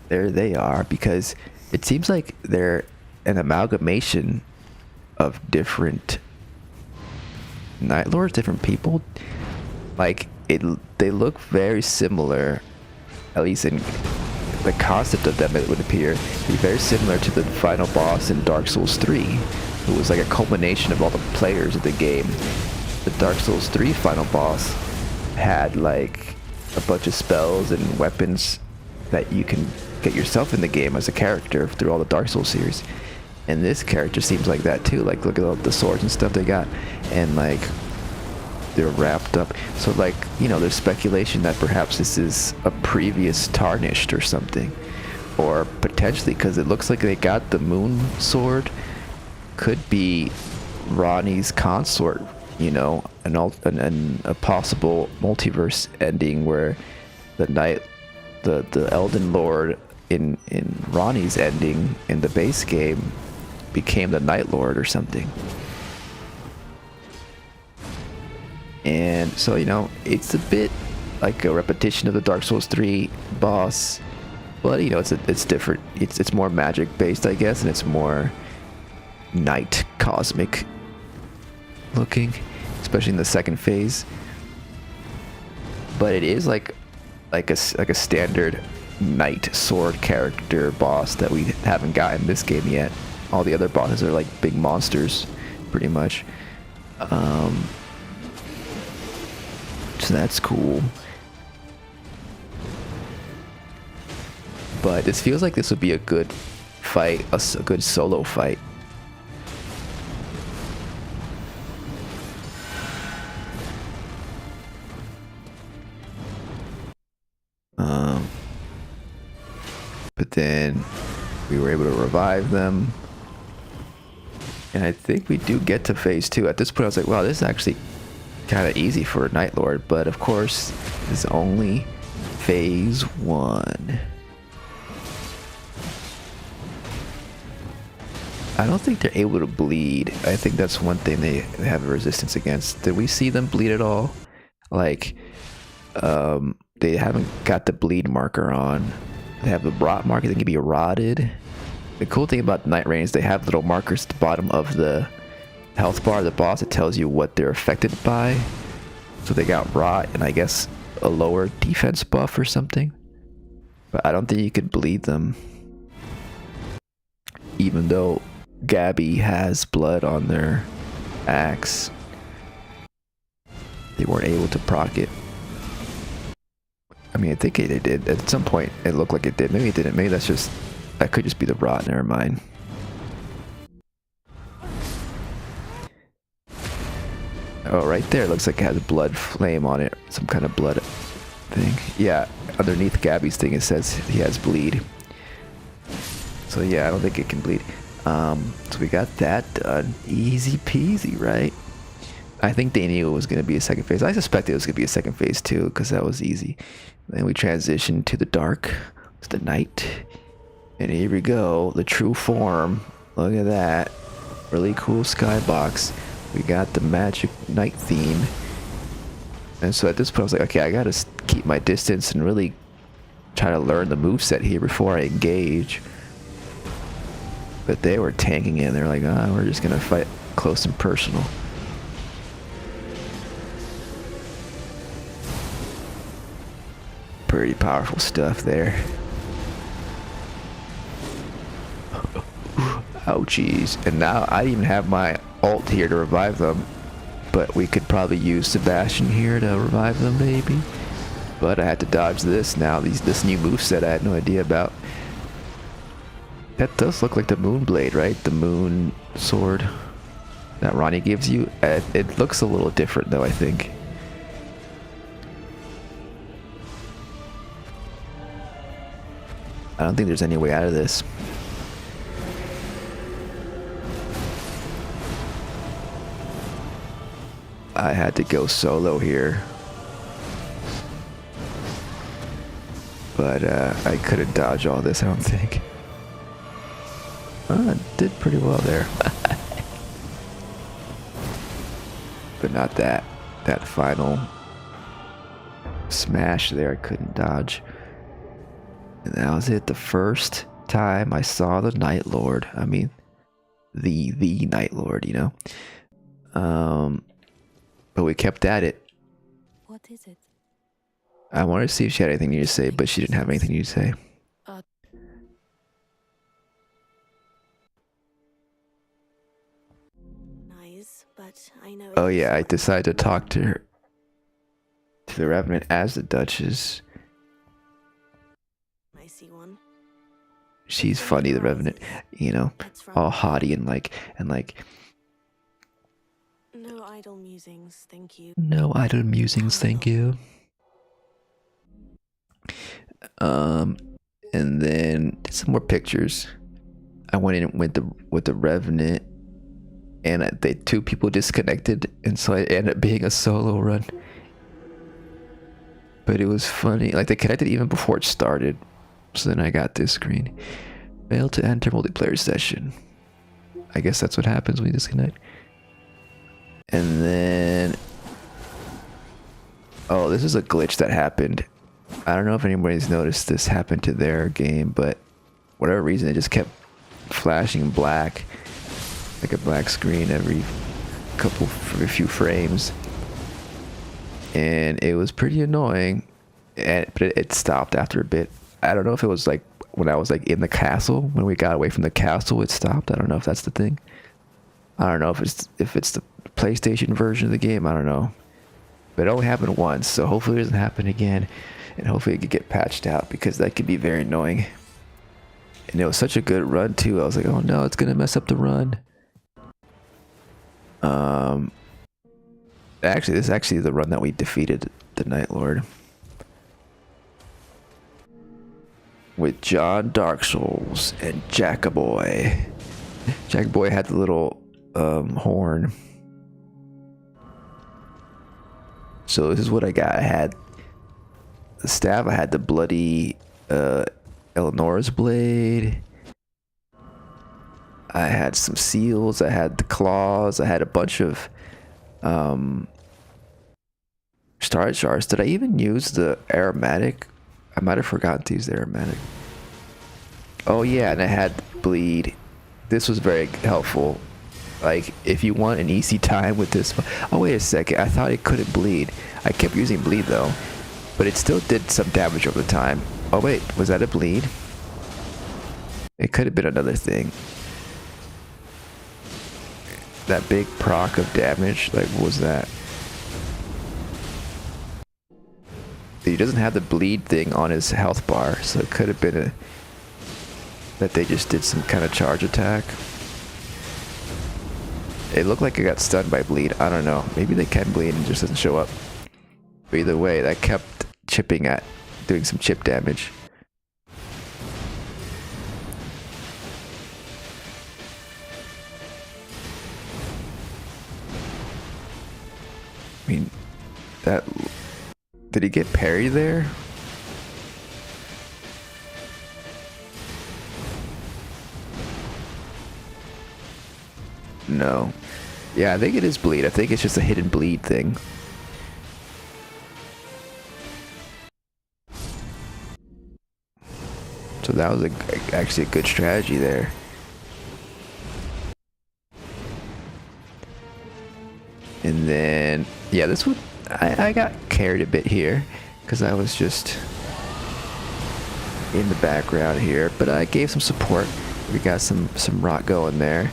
There they are, because it seems like they're an amalgamation of different Nightlords, different people. Like, they look very similar, at least in the concept of them. It would appear to be very similar to the final boss in Dark Souls 3, who was like a culmination of all the players of the game. The Dark Souls 3 final boss had like a bunch of spells and weapons that you can get yourself in the game as a character through all the Dark Souls series. And this character seems like that too. Like, look at all the swords and stuff they got, and like they're wrapped up. So like, you know, there's speculation that perhaps this is a previous Tarnished or something, or potentially, because it looks like they got the moon sword, could be Ronnie's consort. You know, a possible multiverse ending where the Elden Lord in Ronnie's ending in the base game became the Nightlord or something. And so, you know, it's a bit like a repetition of the Dark Souls 3 boss, but you know, it's different. It's more magic based, I guess, and it's more night cosmic looking, especially in the second phase. But it is like a standard knight sword character boss that we haven't gotten in this game yet. All the other bosses are like big monsters, pretty much. So that's cool. But this feels like this would be a good fight, a good solo fight. But then we were able to revive them. And I think we do get to phase 2. At this point I was like, wow, this is actually kind of easy for a Nightlord. But of course, this is only phase 1. I don't think they're able to bleed. I think that's one thing they have a resistance against. Did we see them bleed at all? Like, they haven't got the bleed marker on. They have the rot marker. They can be rotted. The cool thing about Nightreign is they have little markers at the bottom of the health bar of the boss that tells you what they're affected by. So they got rot and I guess a lower defense buff or something. But I don't think you could bleed them. Even though Gabby has blood on their axe, they weren't able to proc it. I mean, I think they did. At some point, it looked like it did. Maybe it didn't. Maybe that could just be the rot. Never mind. Oh, right there. It looks like it has a blood flame on it. Some kind of blood thing. Yeah, underneath Gabby's thing, it says he has bleed. So yeah, I don't think it can bleed. So we got that done. Easy peasy, right? I think they knew it was going to be a second phase. I suspected it was going to be a second phase too, because that was easy. Then we transitioned to the dark, to the night. And here we go, the true form. Look at that. Really cool skybox. We got the magic night theme. And so at this point I was like, okay, I gotta keep my distance and really try to learn the moveset here before I engage. But they were tanking in. They're like, we're just gonna fight close and personal. Pretty powerful stuff there. Ouchies. And now I even have my ult here to revive them. But we could probably use Sebastian here to revive them maybe. But I had to dodge this now. This new moveset I had no idea about. That does look like the moon blade, right? The moon sword that Ronnie gives you. It looks a little different though, I think. I don't think there's any way out of this. I had to go solo here. But I couldn't dodge all this, I don't think. I did pretty well there. But not that final smash there I couldn't dodge. And that was it. The first time I saw the Nightlord. I mean, the Nightlord, you know. But we kept at it. What is it? I wanted to see if she had anything new to say, but she didn't have anything new to say. Nice, but I know. Oh yeah, I decided to talk to her, to the Revenant as the Duchess. I see one. She's funny, the Revenant, you know, all haughty and like. No idle musings, thank you. No idle musings, thank you. And then did some more pictures. I went in with the Revenant, and they 2 people disconnected, and so it ended up being a solo run. But it was funny, like they connected even before it started. So then I got this screen. Failed to enter multiplayer session. I guess that's what happens when you disconnect. And then, oh, this is a glitch that happened. I don't know if anybody's noticed this happened to their game, but whatever reason, it just kept flashing black, like a black screen every few frames, and it was pretty annoying. But it stopped after a bit. I don't know if it was like when I was like in the castle, when we got away from the castle, it stopped. I don't know if that's the thing. I don't know if it's the PlayStation version of the game. I don't know. But it only happened once, so hopefully it doesn't happen again. And hopefully it could get patched out, because that could be very annoying. And it was such a good run too. I was like, oh no, it's gonna mess up the run. Actually, this is actually the run that we defeated the Nightlord. With John Dark Souls and Jackaboy. Jackaboy had the little horn. So this is what I got. I had the staff, I had the bloody Eleanor's blade. I had some seals, I had the claws, I had a bunch of star shards. Did I even use the aromatic? I might have forgotten to use the aromatic. Oh yeah, and I had bleed. This was very helpful. Like, if you want an easy time with this. Oh wait a second, I thought it couldn't bleed. I kept using bleed though, but it still did some damage over the time. Oh wait, was that a bleed? It could have been another thing. That big proc of damage, like what was that? He doesn't have the bleed thing on his health bar, so it could have been that they just did some kind of charge attack. It looked like it got stunned by bleed. I don't know. Maybe they can bleed and it just doesn't show up. But either way, that kept chipping at, doing some chip damage. I mean, that... Did he get parried there? No. Yeah, I think it is bleed. I think it's just a hidden bleed thing. So that was actually a good strategy there. And then, yeah, this one, I got carried a bit here because I was just in the background here, but I gave some support. We got some rot going there.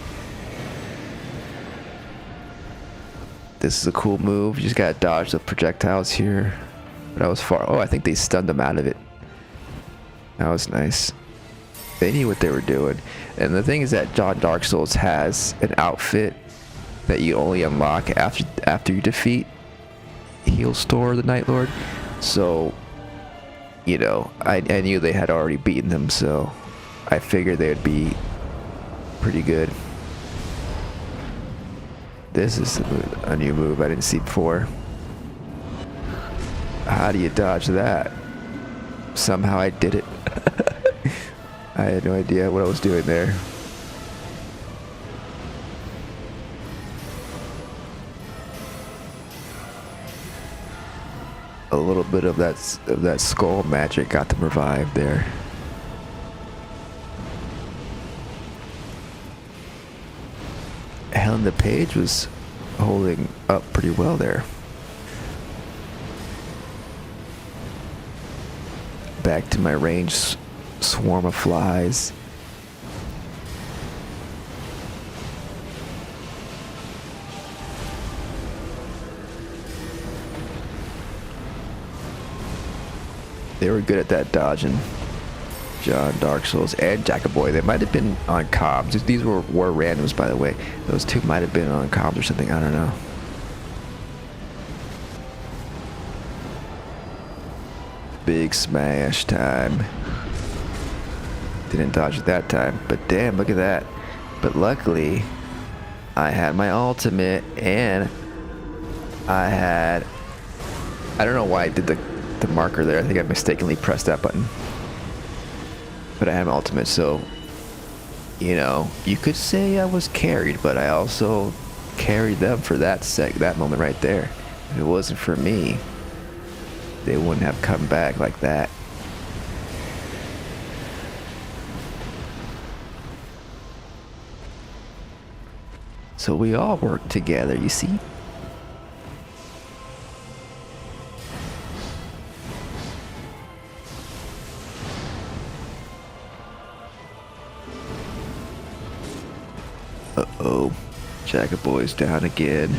This is a cool move. You just gotta dodge the projectiles here. But I was far. Oh, I think they stunned them out of it. That was nice. They knew what they were doing. And the thing is that John Dark Souls has an outfit that you only unlock after you defeat Healstore, the Nightlord. So, you know, I knew they had already beaten them, so I figured they would be pretty good. This is a new move I didn't see before. How do you dodge that? Somehow I did it. I had no idea what I was doing there. A little bit of that skull magic got them revived there. Helen the Page was holding up pretty well there. Back to my range swarm of flies. They were good at that dodging. John, Dark Souls, and Jackaboy. They might have been on comms. These were randoms, by the way. Those two might have been on comms or something. I don't know. Big smash time. Didn't dodge it that time, but damn, look at that. But luckily, I had my ultimate, and I don't know why I did the marker there. I think I mistakenly pressed that button. But I had my ultimate, so, you know, you could say I was carried, but I also carried them for that moment right there. If it wasn't for me, they wouldn't have come back like that. So we all work together, you see? Uh-oh. Jackaboy's down again.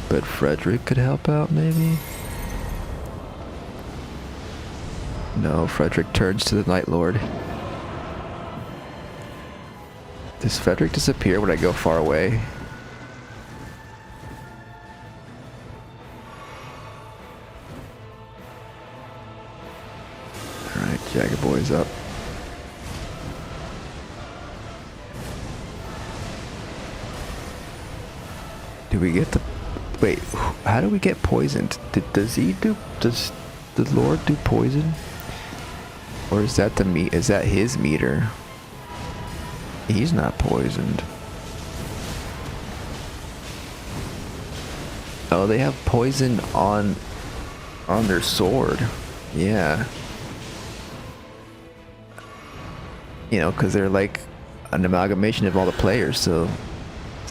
But Frederick could help out, maybe? No, Frederick turns to the Nightlord. Does Frederick disappear when I go far away? Alright, Jackaboy's up. Do we get the... Wait, how do we get poisoned? Does the Lord do poison? Or is that is that his meter? He's not poisoned. Oh, they have poison on their sword. Yeah. You know, because they're like an amalgamation of all the players, so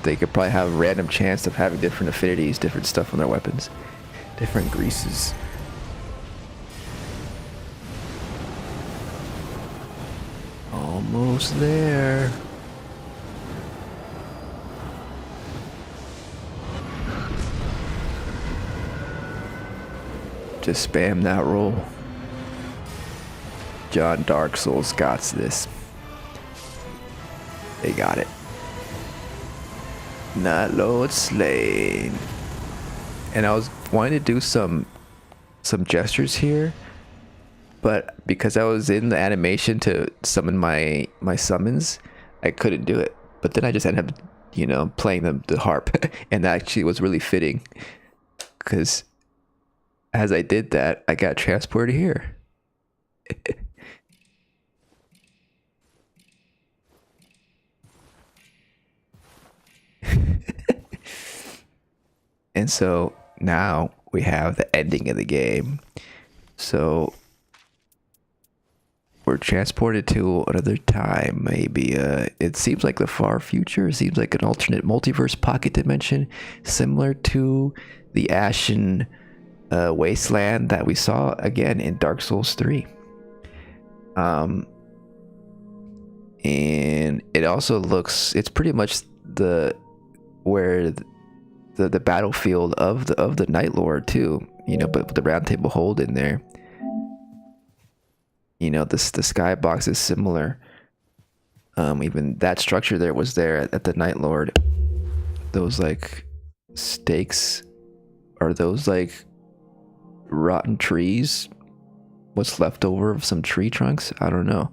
they could probably have a random chance of having different affinities, different stuff on their weapons, different greases. Almost there. Just spam that roll. John Dark Souls got this. They got it. Nightlord slain. And I was wanting to do some gestures here, but because I was in the animation to summon my summons, I couldn't do it. But then I just ended up, you know, playing the harp, and that actually was really fitting, because as I did that, I got transported here. And so now we have the ending of the game. So we're transported to another time, maybe. It seems like the far future. It seems like an alternate multiverse pocket dimension, similar to the Ashen wasteland that we saw again in Dark Souls 3. And it also looks, it's pretty much where the battlefield of the Nightlord too, you know, but with the round table hold in there. You know, the skybox is similar. Even that structure there was there at the Nightlord. Those like stakes, are those like rotten trees? What's left over of some tree trunks? I don't know.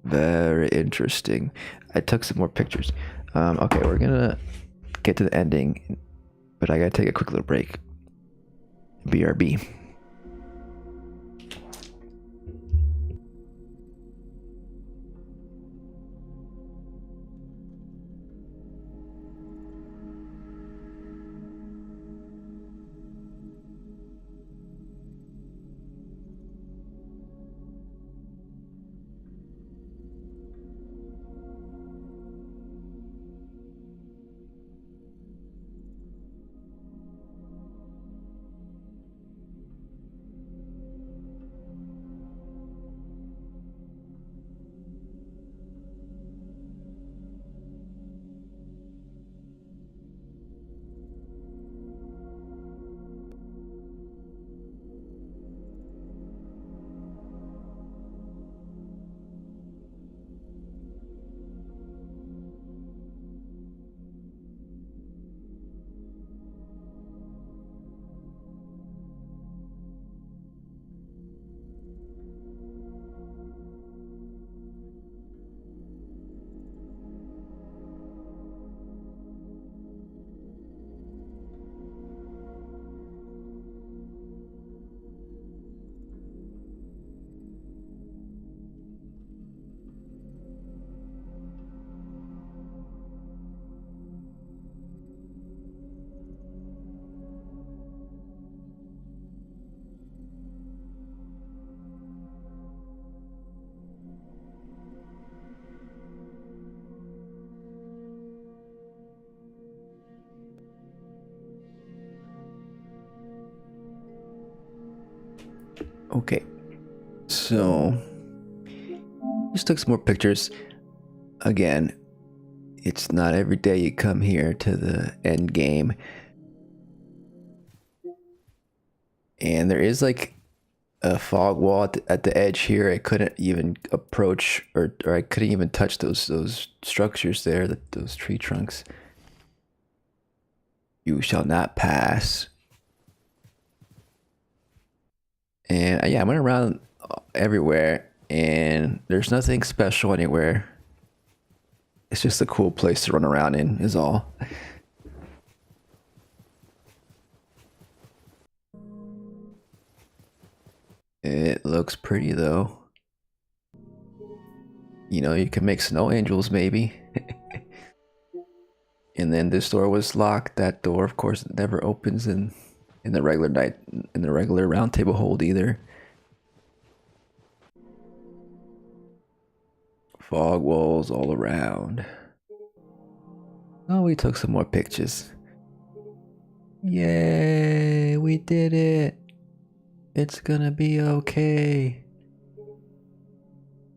Very interesting. I took some more pictures. Okay, we're gonna get to the ending, but I gotta take a quick little break. BRB. Okay, so just took some more pictures. Again, it's not every day you come here to the end game. And there is like a fog wall at the edge here. I couldn't even approach or I couldn't even touch those structures there, those tree trunks. You shall not pass. And yeah, I went around everywhere and there's nothing special anywhere. It's just a cool place to run around in is all. It looks pretty though. You know, you can make snow angels maybe. And then this door was locked. That door, of course, never opens in the regular round table hold either. Fog walls all around. Oh, we took some more pictures. Yay, we did it. It's gonna be okay.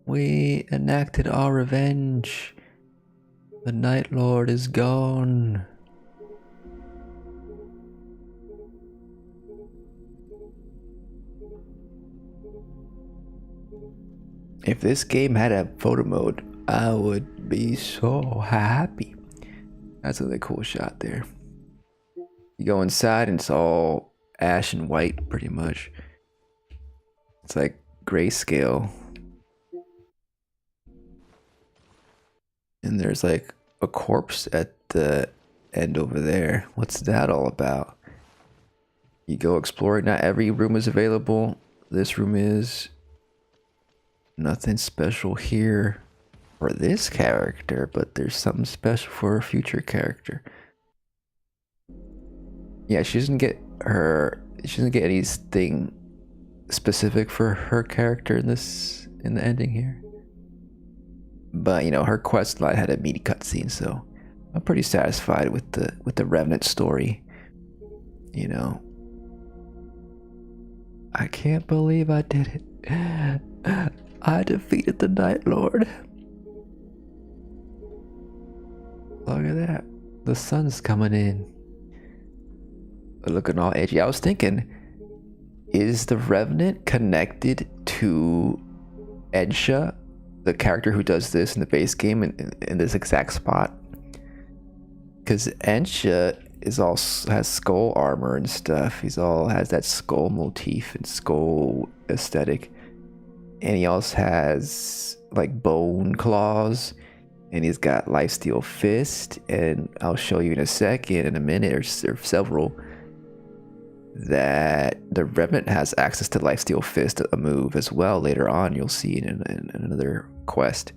We enacted our revenge. The Nightlord is gone. If this game had a photo mode, I would be so happy. That's a really cool shot there. You go inside and it's all ash and white pretty much. It's like grayscale. And there's like a corpse at the end over there. What's that all about? You go exploring. Not every room is available. This room is. Nothing special here for this character, but there's something special for a future character. Yeah, she doesn't get anything specific for her character in the ending here. But you know, her quest line had a meaty cutscene, so I'm pretty satisfied with the Revenant story. You know, I can't believe I did it. I defeated the Nightlord. Look at that. The sun's coming in. Looking all edgy. I was thinking, is the Revenant connected to Ensha, the character who does this in the base game in this exact spot? Because Ensha has skull armor and stuff. Has that skull motif and skull aesthetic. And he also has like bone claws, and he's got lifesteal fist, and I'll show you in a second, in a minute or several, that the Revenant has access to lifesteal fist, a move as well. Later on, you'll see in another quest.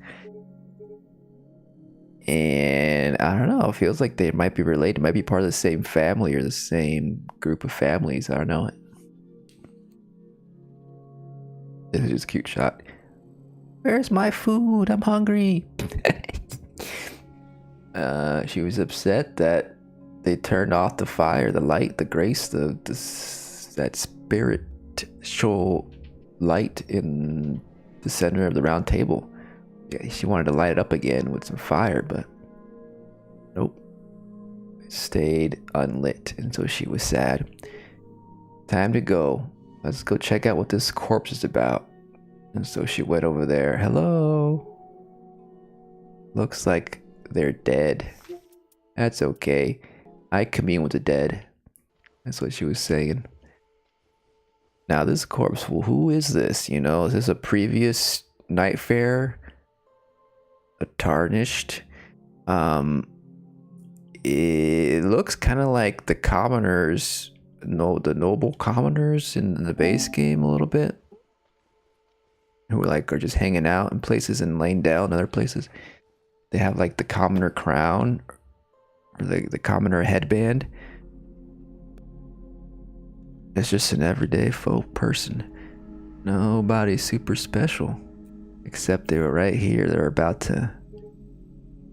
And I don't know, it feels like they might be related, might be part of the same family or the same group of families. I don't know. This is just a cute shot. Where's my food? I'm hungry. She was upset that they turned off the fire, the light, the grace, that spiritual light in the center of the round table. Yeah, she wanted to light it up again with some fire, but nope. It stayed unlit, and so she was sad. Time to go. Let's go check out what this corpse is about. And so she went over there. Hello. Looks like they're dead. That's okay. I commune with the dead. That's what she was saying. Now this corpse, well, who is this? You know, is this a previous night fair? A tarnished? It looks kind of like the commoners, the noble commoners in the base game a little bit. Who are just hanging out in places and laying down in other places. They have like the commoner crown or the commoner headband. It's just an everyday folk person. Nobody super special. Except they were right here. They're about to...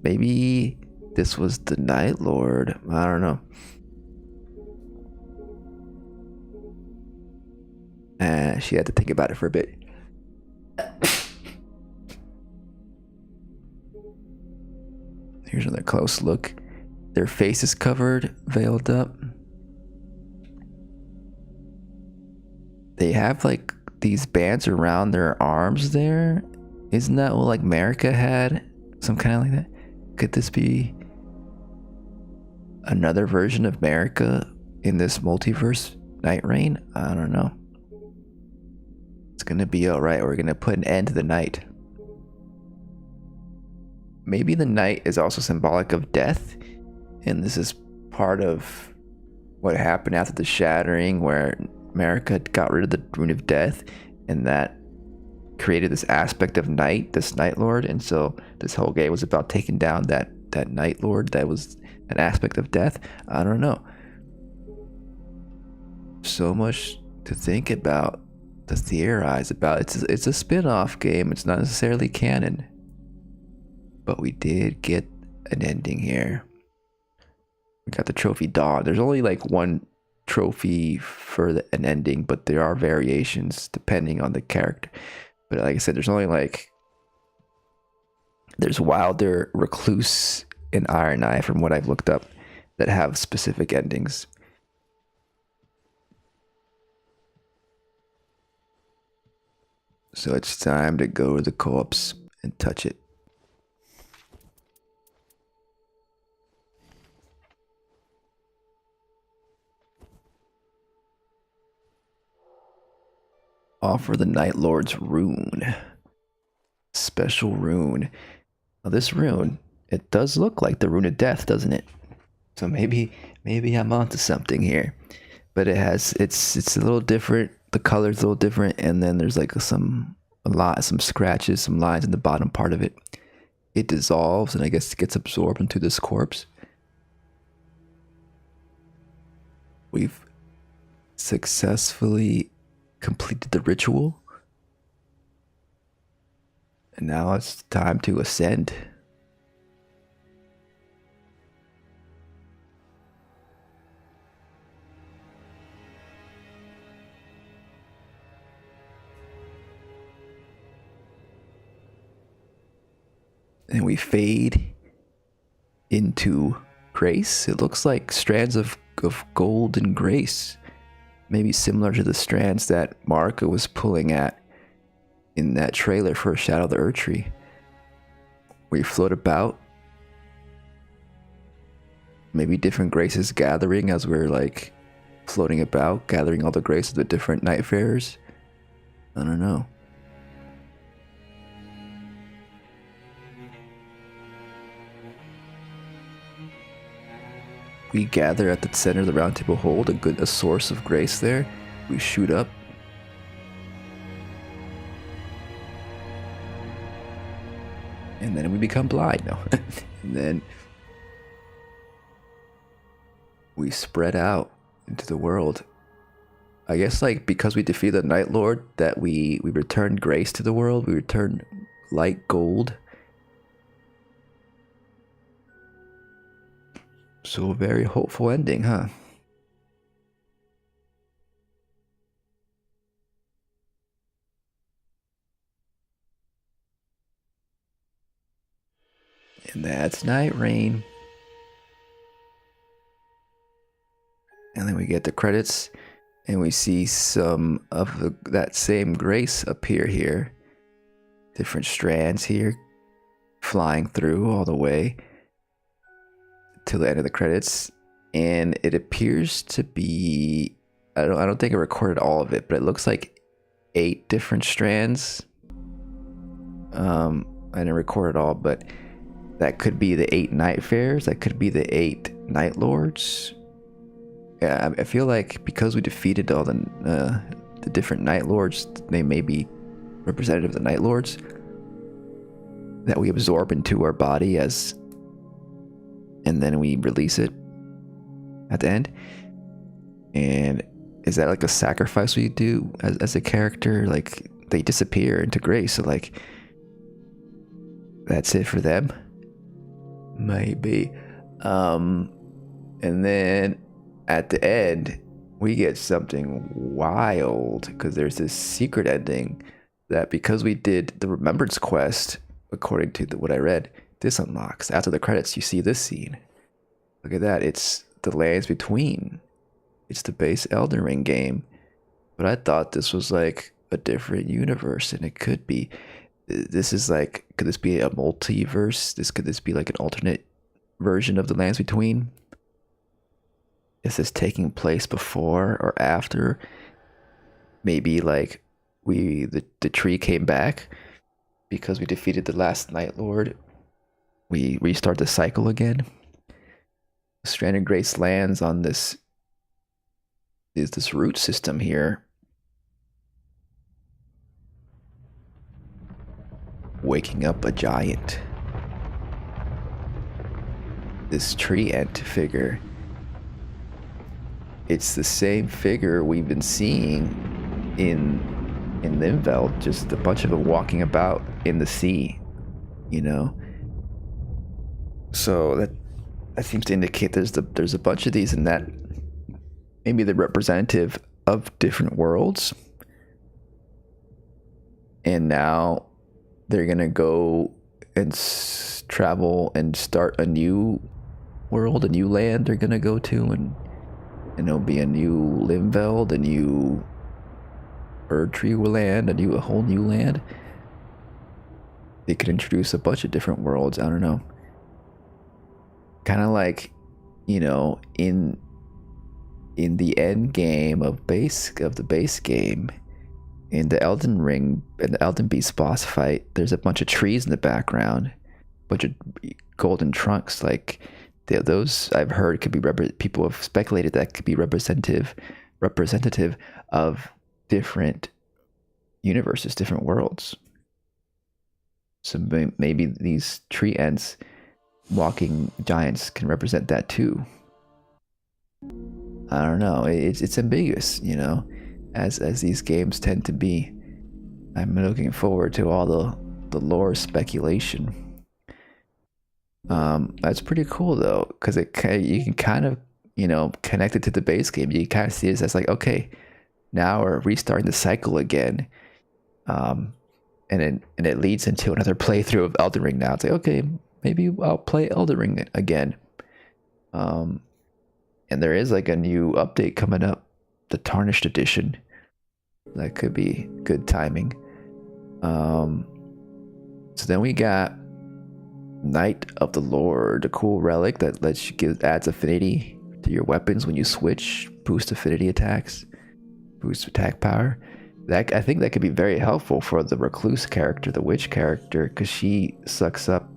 Maybe this was the Nightlord. I don't know. She had to think about it for a bit. Here's another close look. Their face is covered, veiled up. They have like these bands around their arms there. Isn't that what like America had? Some kind of like that? Could this be another version of America in this multiverse Nightreign? I don't know. It's gonna be alright. We're gonna put an end to the night. Maybe the night is also symbolic of death, and this is part of what happened after the shattering, where America got rid of the rune of death, and that created this aspect of night, this Nightlord. And so this whole game was about taking down that Nightlord that was an aspect of death. I don't know. So much to think about, to theorize about. It's a spin-off game. It's not necessarily canon. But we did get an ending here. We got the trophy Dawn. There's only like one trophy for an ending, but there are variations depending on the character. But like I said, there's only like... There's Wilder, Recluse, and Iron Eye from what I've looked up that have specific endings. So it's time to go to the corpse and touch it. Offer the Nightlord's rune. Special rune. Now this rune, it does look like the rune of death, doesn't it? So maybe I'm onto something here. But it's a little different. The color's a little different, and then there's like some scratches, some lines in the bottom part of it. It dissolves, and I guess it gets absorbed into this corpse. We've successfully completed the ritual, and now it's time to ascend. And we fade into grace. It looks like strands of gold and grace. Maybe similar to the strands that Marika was pulling at in that trailer for Shadow of the Erdtree. We float about. Maybe different graces gathering as we're like floating about, gathering all the grace of the different Nightfarers. I don't know. We gather at the center of the round table, hold a source of grace there. We shoot up. And then we become blind. No. And then we spread out into the world. I guess like because we defeated the Nightlord, that we returned grace to the world. We returned light gold. So a very hopeful ending, huh? And that's Nightreign. And then we get the credits, and we see some of that same grace appear here. Different strands here, flying through all the way till the end of the credits. And it appears to be, I don't think I recorded all of it, but it looks like 8 different strands. I didn't record it all, but that could be the 8 Nightfares. That could be the 8 Nightlords. Yeah, I feel like because we defeated all the different Nightlords, they may be representative of the Nightlords that we absorb into our body and then we release it at the end. And is that like a sacrifice we do as a character? Like they disappear into grace, so like that's it for them? Maybe. And then at the end, we get something wild because there's this secret ending that because we did the Remembrance quest, according to what I read, this unlocks. After the credits, you see this scene. Look at that. It's the lands between. It's the base Elden Ring game. But I thought this was like a different universe, and it could be. This is like, could this be a multiverse? Could this be like an alternate version of the lands between? Is this taking place before or after? Maybe like the tree came back because we defeated the last Nightlord. We restart the cycle again. Stranded Grace lands on this root system here. Waking up a giant. This tree ant figure. It's the same figure we've been seeing in Limveld, just a bunch of them walking about in the sea, you know. So that seems to indicate there's a bunch of these, and that maybe they're representative of different worlds. And now they're gonna go and travel and start a new world, a new land they're gonna go to, and it'll be a new Limveld, a new Erdtree land, a whole new land. They could introduce a bunch of different worlds. I don't know. Kind of like, you know, in the end game of the base game, in the Elden Ring and the Elden Beast boss fight, there's a bunch of trees in the background, a bunch of golden trunks. Like those, I've heard, could be people have speculated that could be representative of different universes, different worlds. So maybe these tree ants, walking giants, can represent that too. I don't know. It's ambiguous, you know, as these games tend to be. I'm looking forward to all the lore speculation. That's pretty cool though, because you can kind of, you know, connect it to the base game. You kind of see it as like, okay, now we're restarting the cycle again. And it leads into another playthrough of Elden Ring now. It's like, okay, maybe I'll play Elden Ring again. And there is like a new update coming up, the Tarnished Edition. That could be good timing. So then we got Knight of the Lord, a cool relic that adds affinity to your weapons when you switch, boost affinity attacks, boost attack power. That, I think that could be very helpful for the Recluse character, the witch character, because she sucks up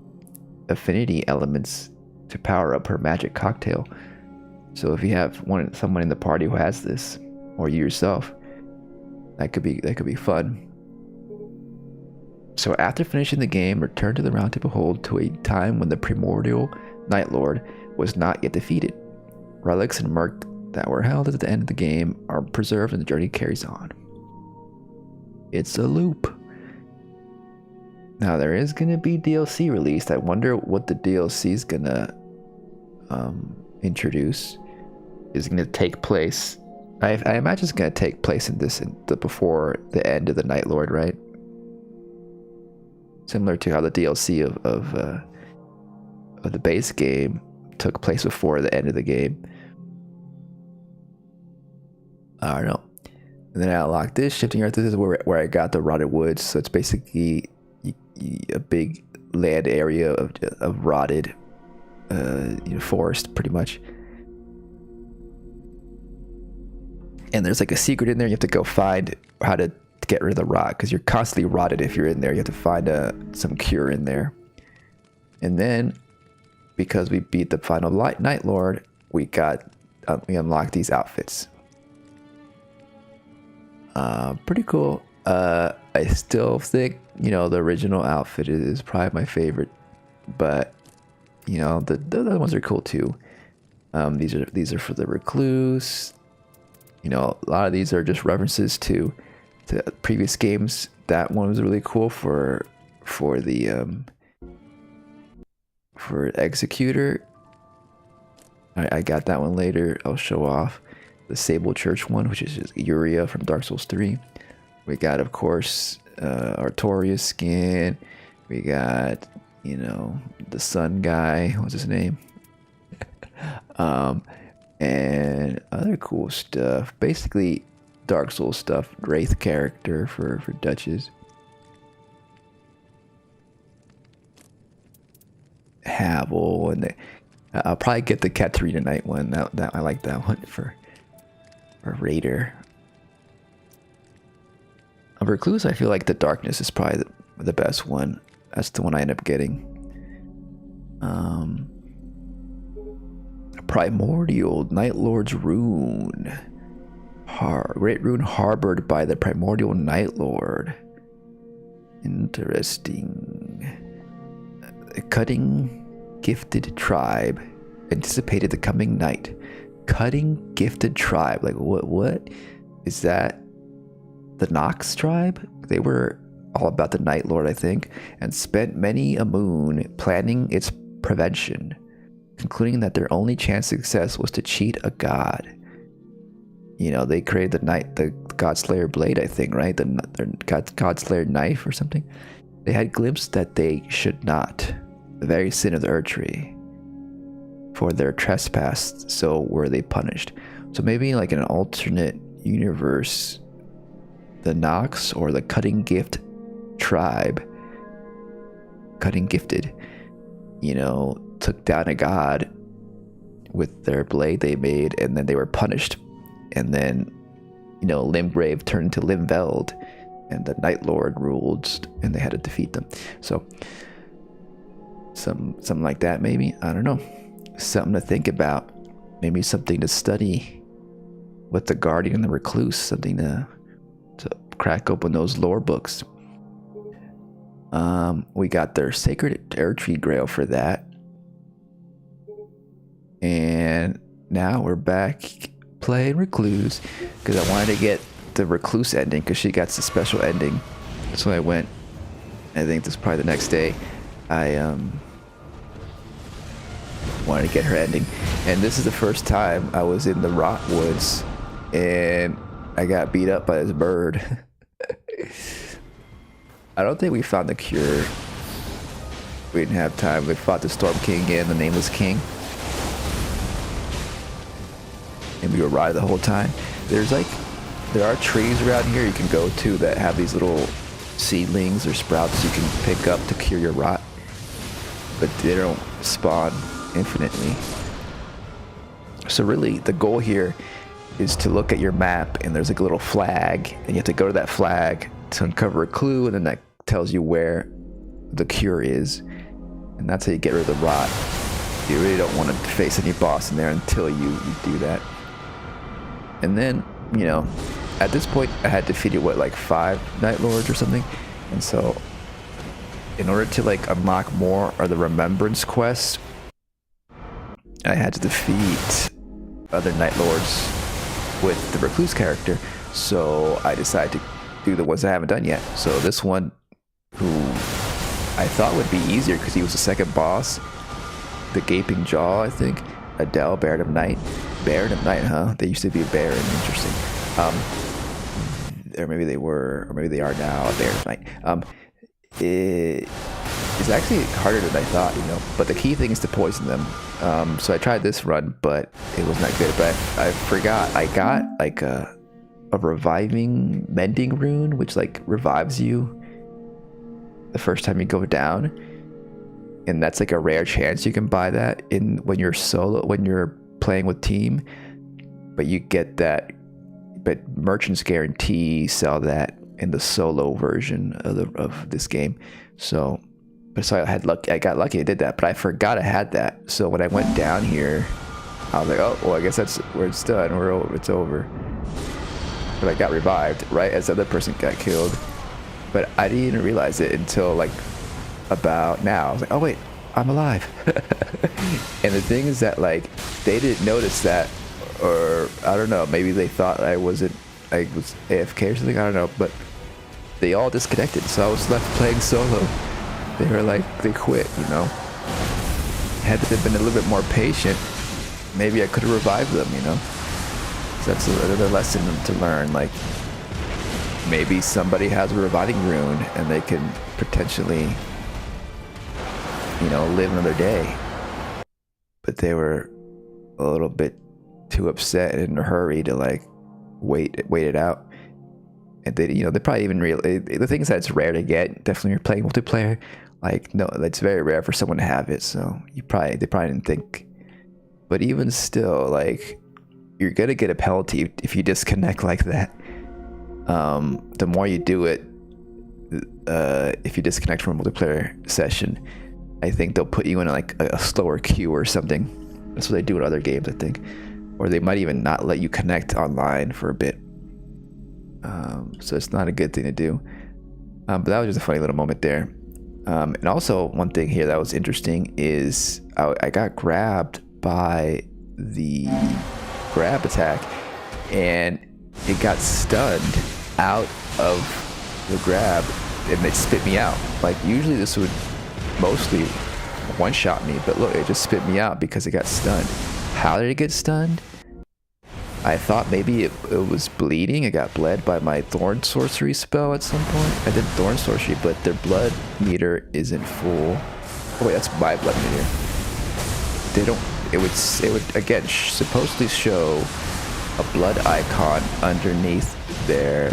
affinity elements to power up her magic cocktail. So if you have someone in the party who has this, or you yourself, that could be fun. So after finishing the game, return to the Round Table Hold to a time when the primordial Nightlord was not yet defeated. Relics and Merc that were held at the end of the game are preserved and the journey carries on. It's a loop. Now there is gonna be DLC released. I wonder what the DLC is gonna introduce. Is it gonna take place? I imagine it's gonna take place before the end of the Nightlord, right? Similar to how the DLC of the base game took place before the end of the game. I don't know. And then I unlocked this. Shifting Earth. This is where I got the Rotted Woods. So it's basically a big land area of rotted forest, pretty much. And there's like a secret in there. You have to go find how to get rid of the rot, because you're constantly rotted if you're in there. You have to find some cure in there. And then, because we beat the final Nightlord, we unlocked these outfits. Pretty cool. I still think, the original outfit is probably my favorite, but the other ones are cool too. These are for the Recluse. A lot of these are just references to previous games. That one was really cool for Executor. I got that one later. I'll show off the Sable Church one, which is just Uria from Dark Souls 3. We got, of course, Artorias skin. We got, the Sun guy. What's his name? And other cool stuff. Basically, Dark Souls stuff. Wraith character for Duchess. Havel, and I'll probably get the Katarina Knight one. That I like that one for Raider. A Recluse, I feel like the Darkness is probably the best one. That's the one I end up getting. Primordial Nightlord's Rune. Great rune harbored by the Primordial Nightlord. Interesting. A cutting gifted tribe anticipated the coming night. Cutting gifted tribe. Like what? Is that the Nox tribe? They were all about the Nightlord, I think, and spent many a moon planning its prevention, concluding that their only chance of success was to cheat a god. They created the Godslayer blade, I think, right? The Godslayer knife or something. They had glimpsed that they should not. The very sin of the Earth Tree. For their trespass, so were they punished. So maybe like in an alternate universe, the Nox or the Cutting Gift tribe, Cutting Gifted, took down a god with their blade they made, and then they were punished. And then, Limgrave turned into Limveld, and the Nightlord ruled, and they had to defeat them. So, something like that, maybe. I don't know. Something to think about. Maybe something to study with the Guardian and the Recluse. Something to crack open those lore books. We got their Sacred Airtree Grail for that. And now we're back playing Recluse, because I wanted to get the Recluse ending, because she got the special ending. So I went, I think this is probably the next day, I wanted to get her ending. And this is the first time I was in the Rot Woods and I got beat up by this bird. I don't think we found the cure. We didn't have time. We fought the Storm King again, the Nameless King. And we were riding the whole time. There are trees around here you can go to that have these little seedlings or sprouts you can pick up to cure your rot. But they don't spawn infinitely. So really, the goal here is to look at your map, and there's like a little flag, and you have to go to that flag to uncover a clue, and then that tells you where the cure is. And that's how you get rid of the rot. You really don't want to face any boss in there until you do that. And then, you know, at this point I had defeated what, like 5 Nightlords or something, and so in order to like unlock more of the Remembrance quests, I had to defeat other Nightlords with the Recluse character. So I decided to do the ones I haven't done yet. So this one, who I thought would be easier because he was the second boss, the Gaping Jaw, I think. Adele, Baron of Night. Baron of Night, huh? They used to be a Baron. Interesting. Or maybe they were, or maybe they are now a Baron of Night. It is actually harder than I thought, you know. But the key thing is to poison them. So I tried this run, but it was not good. But I forgot. I got like a reviving mending rune, which like revives you the first time you go down. And that's like a rare chance you can buy that in when you're solo, when you're playing with team. But you get that, but merchants guarantee sell that in the solo version of this game. So I had luck. I got lucky. I did that, but I forgot I had that. So when I went down here, I was like, oh, well, I guess that's where it's done. It's over. But I got revived right as the other person got killed. But I didn't even realize it until like about now. I was like, oh wait, I'm alive. And the thing is that like they didn't notice that, or I don't know, maybe they thought I was AFK or something, I don't know, but they all disconnected, so I was left playing solo. They were like, they quit, you know. Had they been a little bit more patient, maybe I could have revived them, you know. So that's another lesson to learn, like maybe somebody has a reviving rune and they can potentially, you know, live another day. But they were a little bit too upset and in a hurry to like wait it out. And they, you know, they probably even the thing is that it's rare to get. Definitely, you're playing multiplayer. Like, no, it's very rare for someone to have it. So they probably didn't think. But even still, like, you're gonna get a penalty if you disconnect like that. The more you do it, if you disconnect from a multiplayer session, I think they'll put you in like a slower queue or something. That's what they do in other games, I think. Or they might even not let you connect online for a bit. So it's not a good thing to do. But that was just a funny little moment there. And also one thing here that was interesting is I got grabbed by the grab attack and it got stunned out of the grab and it spit me out. Like usually this would mostly one-shot me, but look, it just spit me out because it got stunned. How did it get stunned? I thought maybe it was bleeding. It got bled by my Thorn Sorcery spell at some point. I did Thorn Sorcery, but their blood meter isn't full. Oh wait, that's my blood meter. They don't, it would again supposedly show a blood icon underneath their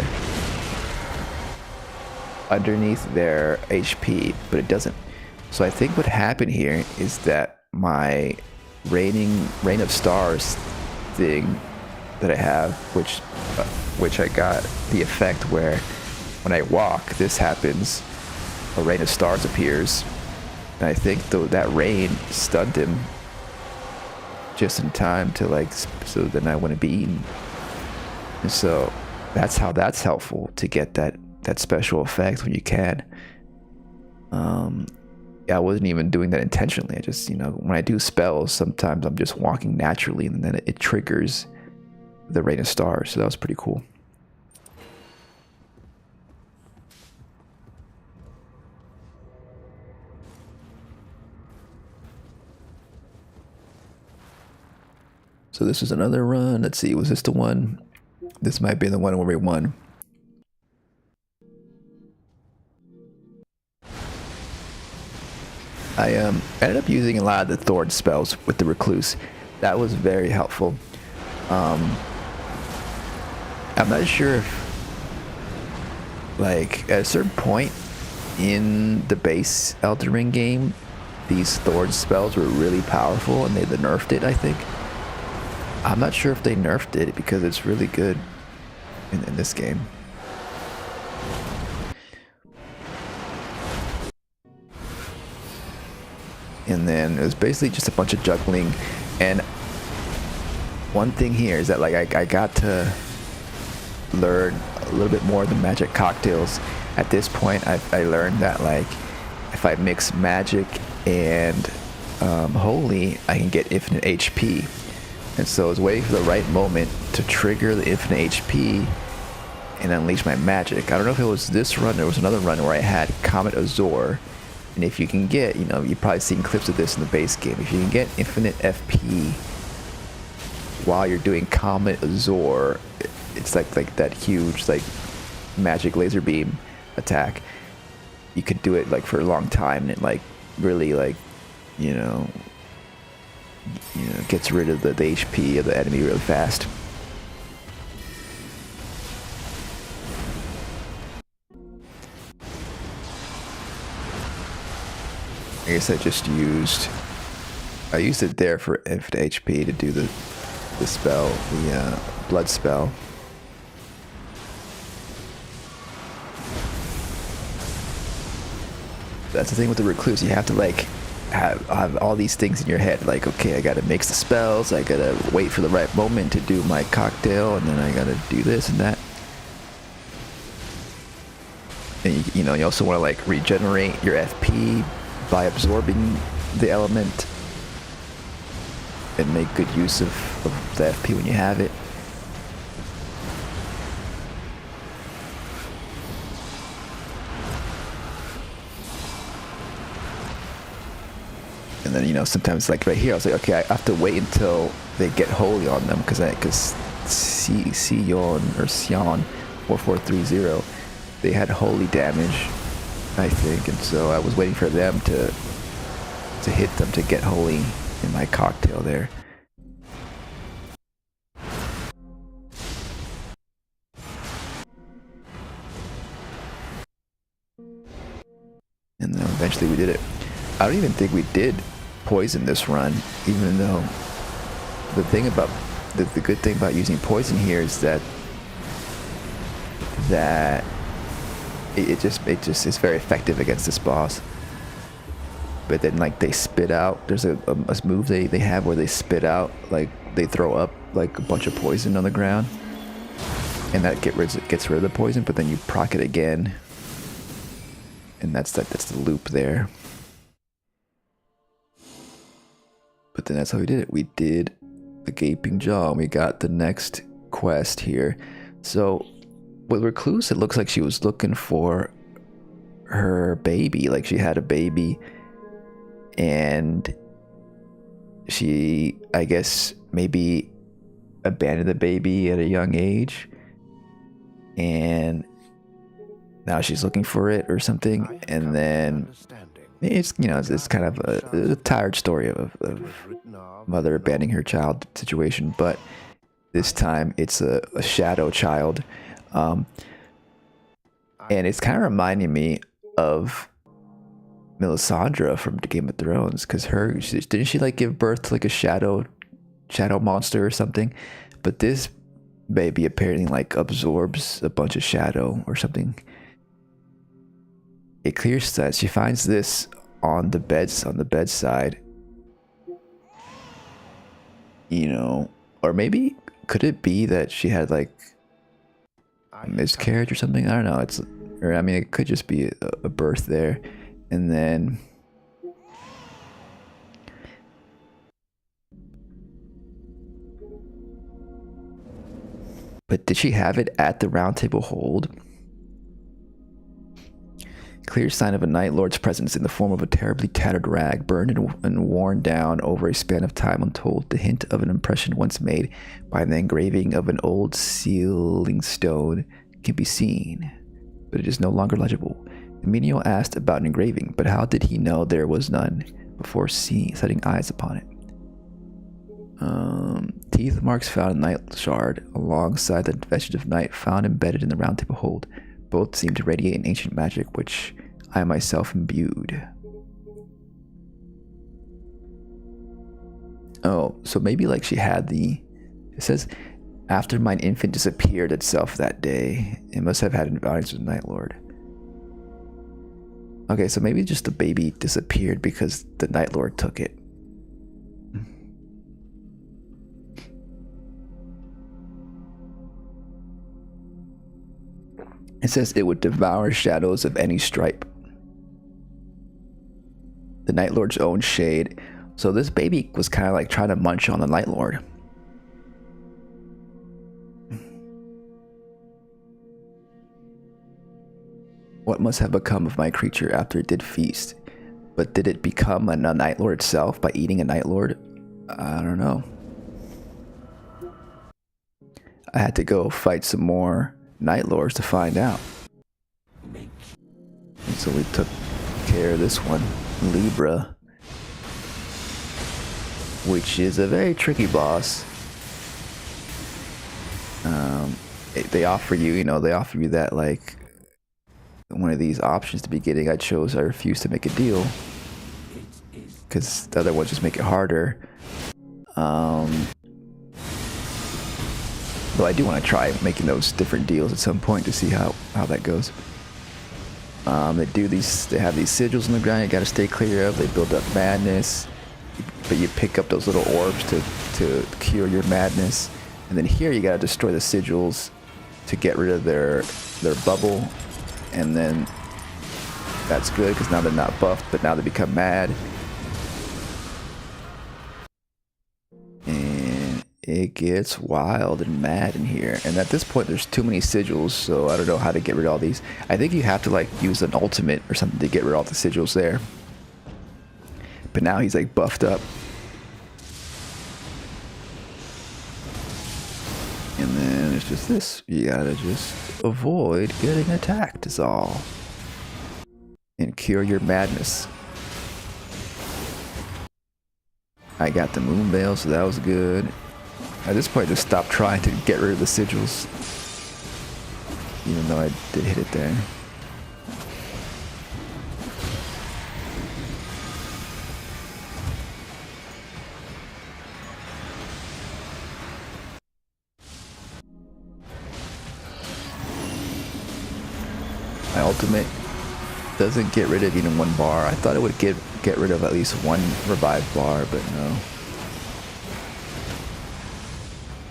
HP, but it doesn't. So I think what happened here is that my Reign of Stars thing that I have, which I got the effect where when I walk, this happens, a Reign of Stars appears, and I think that rain stunned him just in time to like, so then I wouldn't be eaten. And so that's how that's helpful to get that special effect when you can. Yeah, I wasn't even doing that intentionally. I just, you know, when I do spells, sometimes I'm just walking naturally and then it triggers the Reign of Stars. So that was pretty cool. So this was another run. Let's see, was this the one? This might be the one where we won. I ended up using a lot of the Thorn spells with the Recluse. That was very helpful. I'm not sure if, like, at a certain point in the base Elden Ring game, these Thorn spells were really powerful and they nerfed it, I think. I'm not sure if they nerfed it because it's really good in this game. And then it was basically just a bunch of juggling. And one thing here is that like I got to learn a little bit more of the magic cocktails. At this point, I learned that like if I mix magic and holy, I can get infinite HP. And so I was waiting for the right moment to trigger the infinite HP and unleash my magic. I don't know if it was this run or it was another run where I had Comet Azor. And if you can get, you know, you've probably seen clips of this in the base game. If you can get infinite FP while you're doing Comet Azor, it's like that huge like magic laser beam attack. You could do it like for a long time, and it like really like, you know, gets rid of the HP of the enemy really fast. I guess I used it there for infinite HP to do the spell, the blood spell. That's the thing with the Recluse. You have to like have all these things in your head. Like, okay, I gotta mix the spells. I gotta wait for the right moment to do my cocktail, and then I gotta do this and that. And you know, you also want to like regenerate your FP by absorbing the element and make good use of the FP when you have it. And then, you know, sometimes like right here, I was like, okay, I have to wait until they get holy on them because Sion 4430, they had holy damage, I think, and so I was waiting for them to hit them to get holy in my cocktail there. And then eventually we did it. I don't even think we did poison this run, even though the good thing about using poison here is that it just is very effective against this boss. But then like they spit out, there's a move they have where they spit out, like they throw up like a bunch of poison on the ground, and that gets rid of the poison, but then you proc it again, and that's the loop there. But then that's how we did it. We did the Gaping Jaw, and we got the next quest here. So with Recluse, it looks like she was looking for her baby, like she had a baby, and she, I guess, maybe abandoned the baby at a young age, and now she's looking for it or something. And then it's, you know, it's kind of a tired story of mother abandoning her child situation, but this time it's a shadow child, and it's kind of reminding me of Melisandre from Game of Thrones, because didn't she like give birth to like a shadow monster or something? But this baby apparently like absorbs a bunch of shadow or something. It clears that she finds this on the bedside, you know, or maybe could it be that she had like a miscarriage or something? I don't know. I mean, it could just be a birth there. And then but did she have it at the Round Table Hold? Clear sign of a Nightlord's presence in the form of a terribly tattered rag, burned and worn down over a span of time untold. The hint of an impression once made by the engraving of an old sealing stone can be seen, but it is no longer legible. The menial asked about an engraving, but how did he know there was none before setting eyes upon it? Teeth marks found in Night Shard, alongside the vestige of night found embedded in the Round Table Hold. Both seem to radiate an ancient magic, which I myself imbued. Oh, so maybe like she had it says, after mine infant disappeared itself that day, it must have had an alliance with Nightlord. Okay, so maybe just the baby disappeared because the Nightlord took it. It says it would devour shadows of any stripe. The Nightlord's own shade. So this baby was kind of like trying to munch on the Nightlord. What must have become of my creature after it did feast? But did it become a Nightlord itself by eating a Nightlord? I don't know. I had to go fight some more Nightlords to find out. And so we took care of this one, Libra, which is a very tricky boss. They offer you, you know, they offer you that, like, one of these options to be getting. I refused to make a deal because the other ones just make it harder. Though I do want to try making those different deals at some point to see how that goes. They have these sigils on the ground you gotta stay clear of. They build up madness, but you pick up those little orbs to cure your madness. And then here you gotta destroy the sigils to get rid of their bubble. And then that's good because now they're not buffed, but now they become mad. And it gets wild and mad in here. And at this point there's too many sigils, so I don't know how to get rid of all these. I think you have to like use an ultimate or something to get rid of all the sigils there. But now he's like buffed up. And then it's just this. You gotta just avoid getting attacked is all. And cure your madness. I got the moon veil, so that was good. At this point, just stop trying to get rid of the sigils. Even though I did hit it there. My ultimate doesn't get rid of even one bar. I thought it would get rid of at least one revive bar, but no.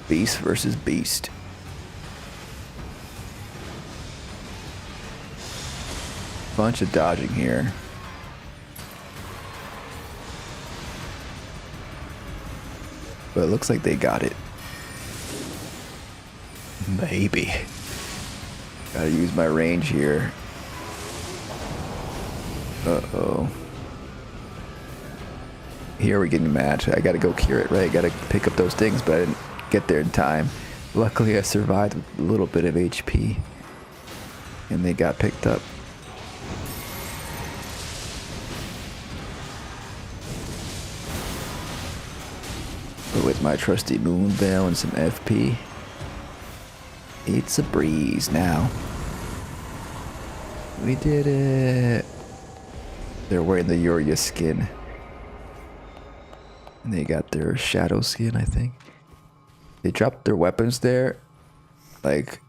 Beast versus beast. Bunch of dodging here. But it looks like they got it. Maybe. Gotta use my range here. Uh-oh. Here we're getting mad. I gotta go cure it, right? I gotta pick up those things, but I didn't get there in time. Luckily I survived with a little bit of HP. And they got picked up. But with my trusty moon veil and some FP, it's a breeze now. We did it. They're wearing the Yuria skin. And they got their shadow skin, I think. They dropped their weapons there. Like,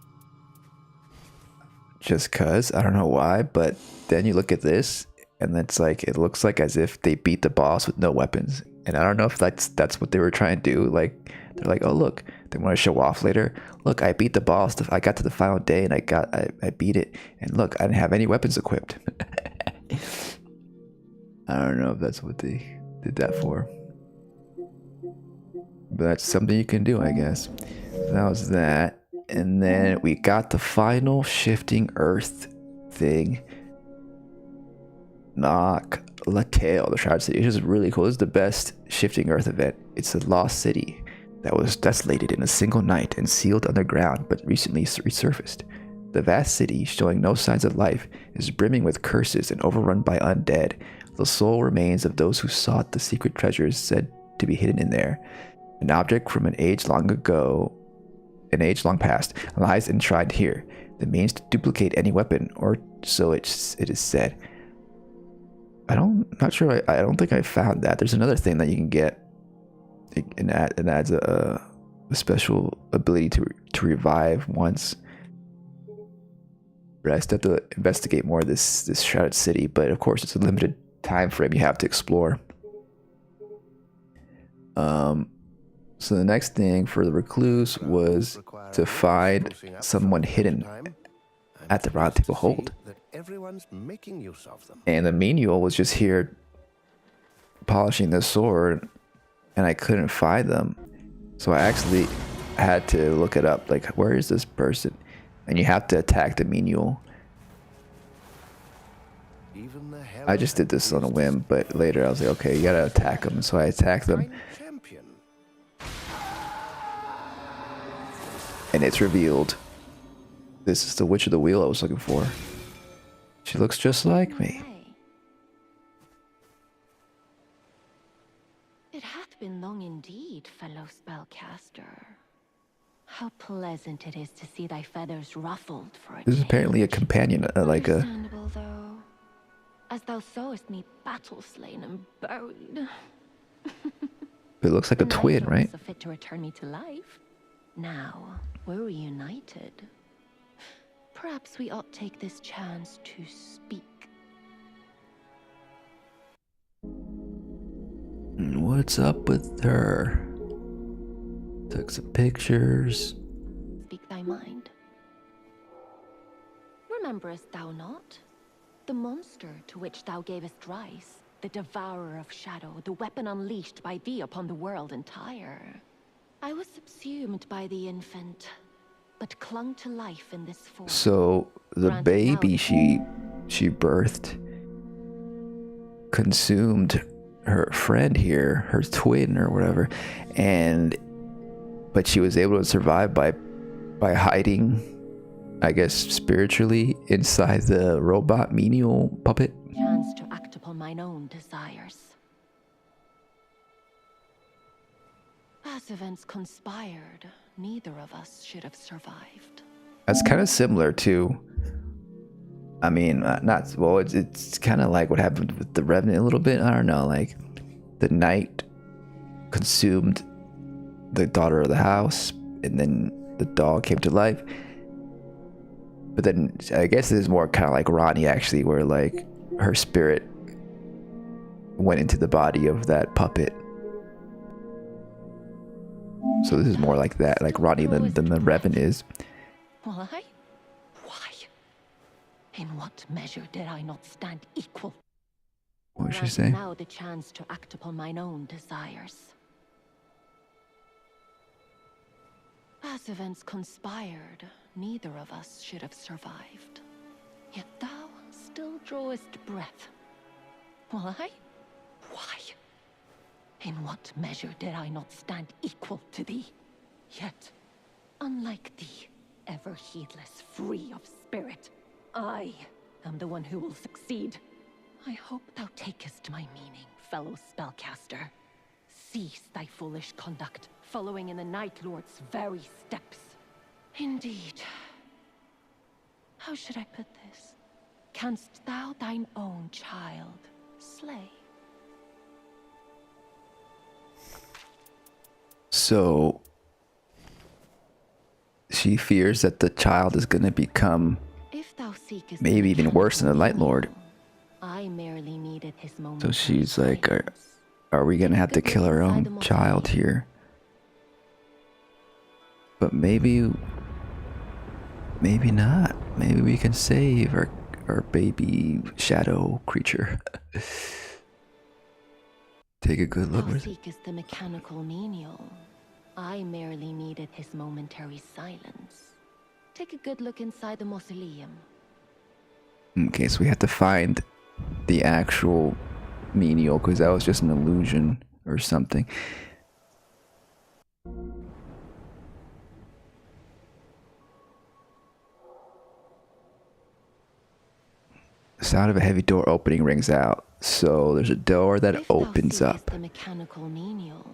just cuz. I don't know why. But then you look at this. And it's like, it looks like as if they beat the boss with no weapons. And I don't know if that's what they were trying to do. Like, they're like, oh look, they want to show off later. Look, I beat the boss. I got to the final day and I beat it. And look, I didn't have any weapons equipped. I don't know if that's what they did that for. But that's something you can do, I guess. So that was that. And then we got the final shifting earth thing. Nightlord, the Shroud City. It's just really cool. This is the best shifting earth event. It's a lost city that was desolated in a single night and sealed underground, but recently resurfaced. The vast city, showing no signs of life, is brimming with curses and overrun by undead. The sole remains of those who sought the secret treasures said to be hidden in there. An object from an age long past, lies enshrined here. The means to duplicate any weapon, or so it is said. Not sure. I don't think I found that. There's another thing that you can get. It adds a special ability to revive once. But I still have to investigate more of this shrouded city. But of course, it's a limited time frame you have to explore. So the next thing for the recluse was to find someone hidden at the round table hold. That everyone's making use of them. And the menial was just here polishing the sword, and I couldn't find them. So I actually had to look it up, like, where is this person? And you have to attack the menial. Even the I just did this on a whim, but later I was like, okay, you gotta attack them. So I attacked them, champion. and it's revealed. This is the Witch of the Wheel I was looking for. She looks just like me. It hath been long indeed, fellow spellcaster. How pleasant it is to see thy feathers ruffled for a This is change. apparently a companion, like a... Understandable, though. As thou sawest me battle slain and buried. It looks like a The twin, Nightlord right? saw fit to return me to life. Now, we're reunited. Perhaps we ought take this chance to speak. What's up with her? Took some pictures. Speak thy mind. Rememberest thou not? The monster to which thou gavest rise, the devourer of shadow, the weapon unleashed by thee upon the world entire. I was subsumed by the infant, but clung to life in this form. So the Granted baby now- she birthed consumed her friend here, her twin or whatever, but she was able to survive by hiding, I guess, spiritually inside the robot menial puppet. Chance to act upon mine own desires. As events conspired, neither of us should have survived. That's kind of similar to, I mean, not well. It's kind of like what happened with the Revenant a little bit. I don't know, like the night consumed the daughter of the house, and then the dog came to life. But then I guess this is more kind of like Ronnie, actually, where like her spirit went into the body of that puppet. So this is more like that, like Ronnie than the Revenant is. Why? Why? In what measure did I not stand equal? What was she Granted saying? now the chance to act upon mine own desires. As events conspired, neither of us should have survived. Yet thou still drawest breath. Why? Why? In what measure did I not stand equal to thee? Yet, unlike thee, ever heedless, free of spirit, I am the one who will succeed. I hope thou takest my meaning, fellow spellcaster. Cease thy foolish conduct, following in the Nightlord's very steps. Indeed. How should I put this? Canst thou thine own child slay? So she fears that the child is going to become If thou seekest maybe even worse than the Nightlord. I merely needed his moment. So she's like, are we going to have to kill our own child here? But maybe not. Maybe we can save our baby shadow creature. Take a good look. Thou seekest the mechanical menial. I merely needed his momentary silence. Take a good look inside the mausoleum. Okay, so we have to find the actual menial, because that was just an illusion or something. The sound of a heavy door opening rings out. So there's a door that If thou opens seekest up. the mechanical menial,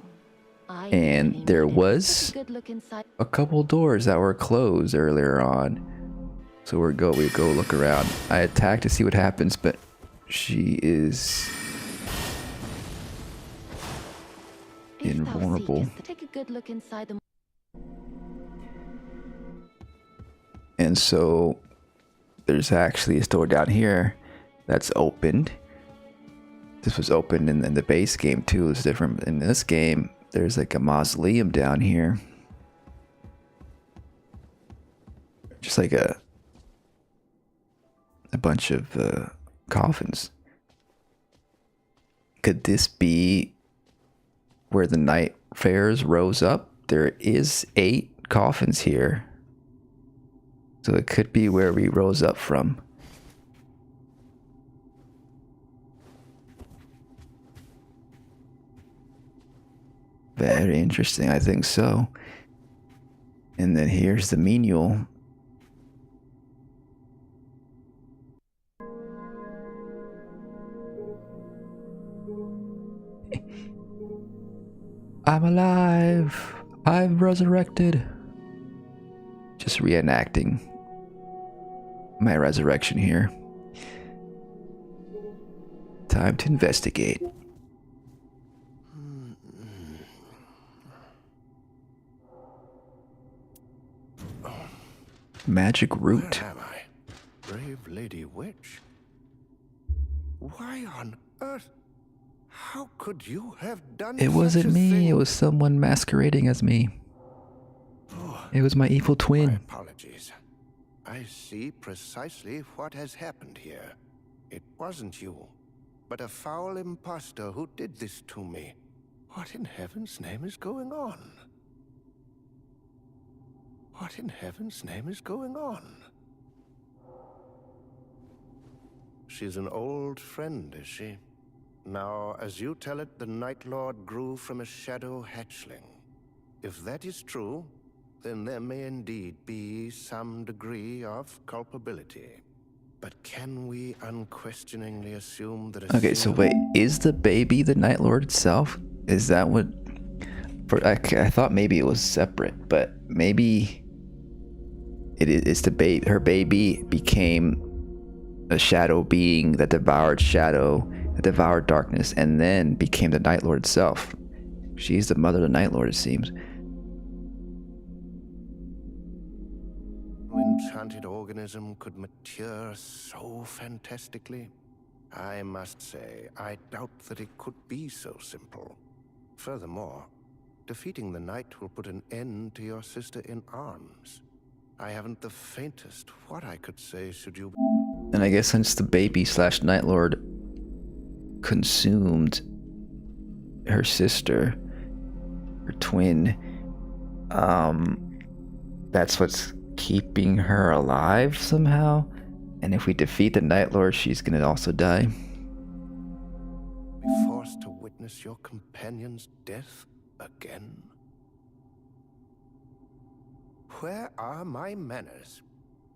I And merely there needed- was Take a good look inside. a couple doors that were closed earlier on. So we go look around. I attack to see what happens, but she is If thou invulnerable. seekest- Take a good look inside the. And so there's actually a door down here that's opened. This was opened in the base game too. It's different. In this game, there's like a mausoleum down here. Just like a bunch of coffins. Could this be where the night fares rose up? There is 8 coffins here. So it could be where we rose up from. Very interesting, I think so. And then here's the menial. I'm alive. I've resurrected. Just reenacting my resurrection here. Time to investigate. Magic root. Where am I? Brave Lady Witch? Why on earth? How could you have done It such wasn't a me. thing? It was someone masquerading as me. It was my evil My twin. apologies. I see precisely what has happened here. It wasn't you, but a foul impostor who did this to me. What in heaven's name is going on? What in heaven's name is going on? She's an old friend, is she? Now, as you tell it, the Nightlord grew from a shadow hatchling. If that is true, then there may indeed be some degree of culpability. But can we unquestioningly assume that a Okay, so single- wait, is the baby the Nightlord itself? Is that what? I thought maybe it was separate, but maybe it's the baby. Her baby became a shadow being that devoured shadow, that devoured darkness, and then became the Nightlord itself. She's the mother of the Nightlord, it seems. enchanted organism could mature so fantastically? I must say, I doubt that it could be so simple. Furthermore, defeating the Knight will put an end to your sister-in-arms. I haven't the faintest what I could say should you... And I guess since the baby slash Nightlord consumed her sister, her twin, that's what's keeping her alive somehow. And if we defeat the Nightlord, she's gonna also die. Be forced to witness your companion's death again? Where are my manners?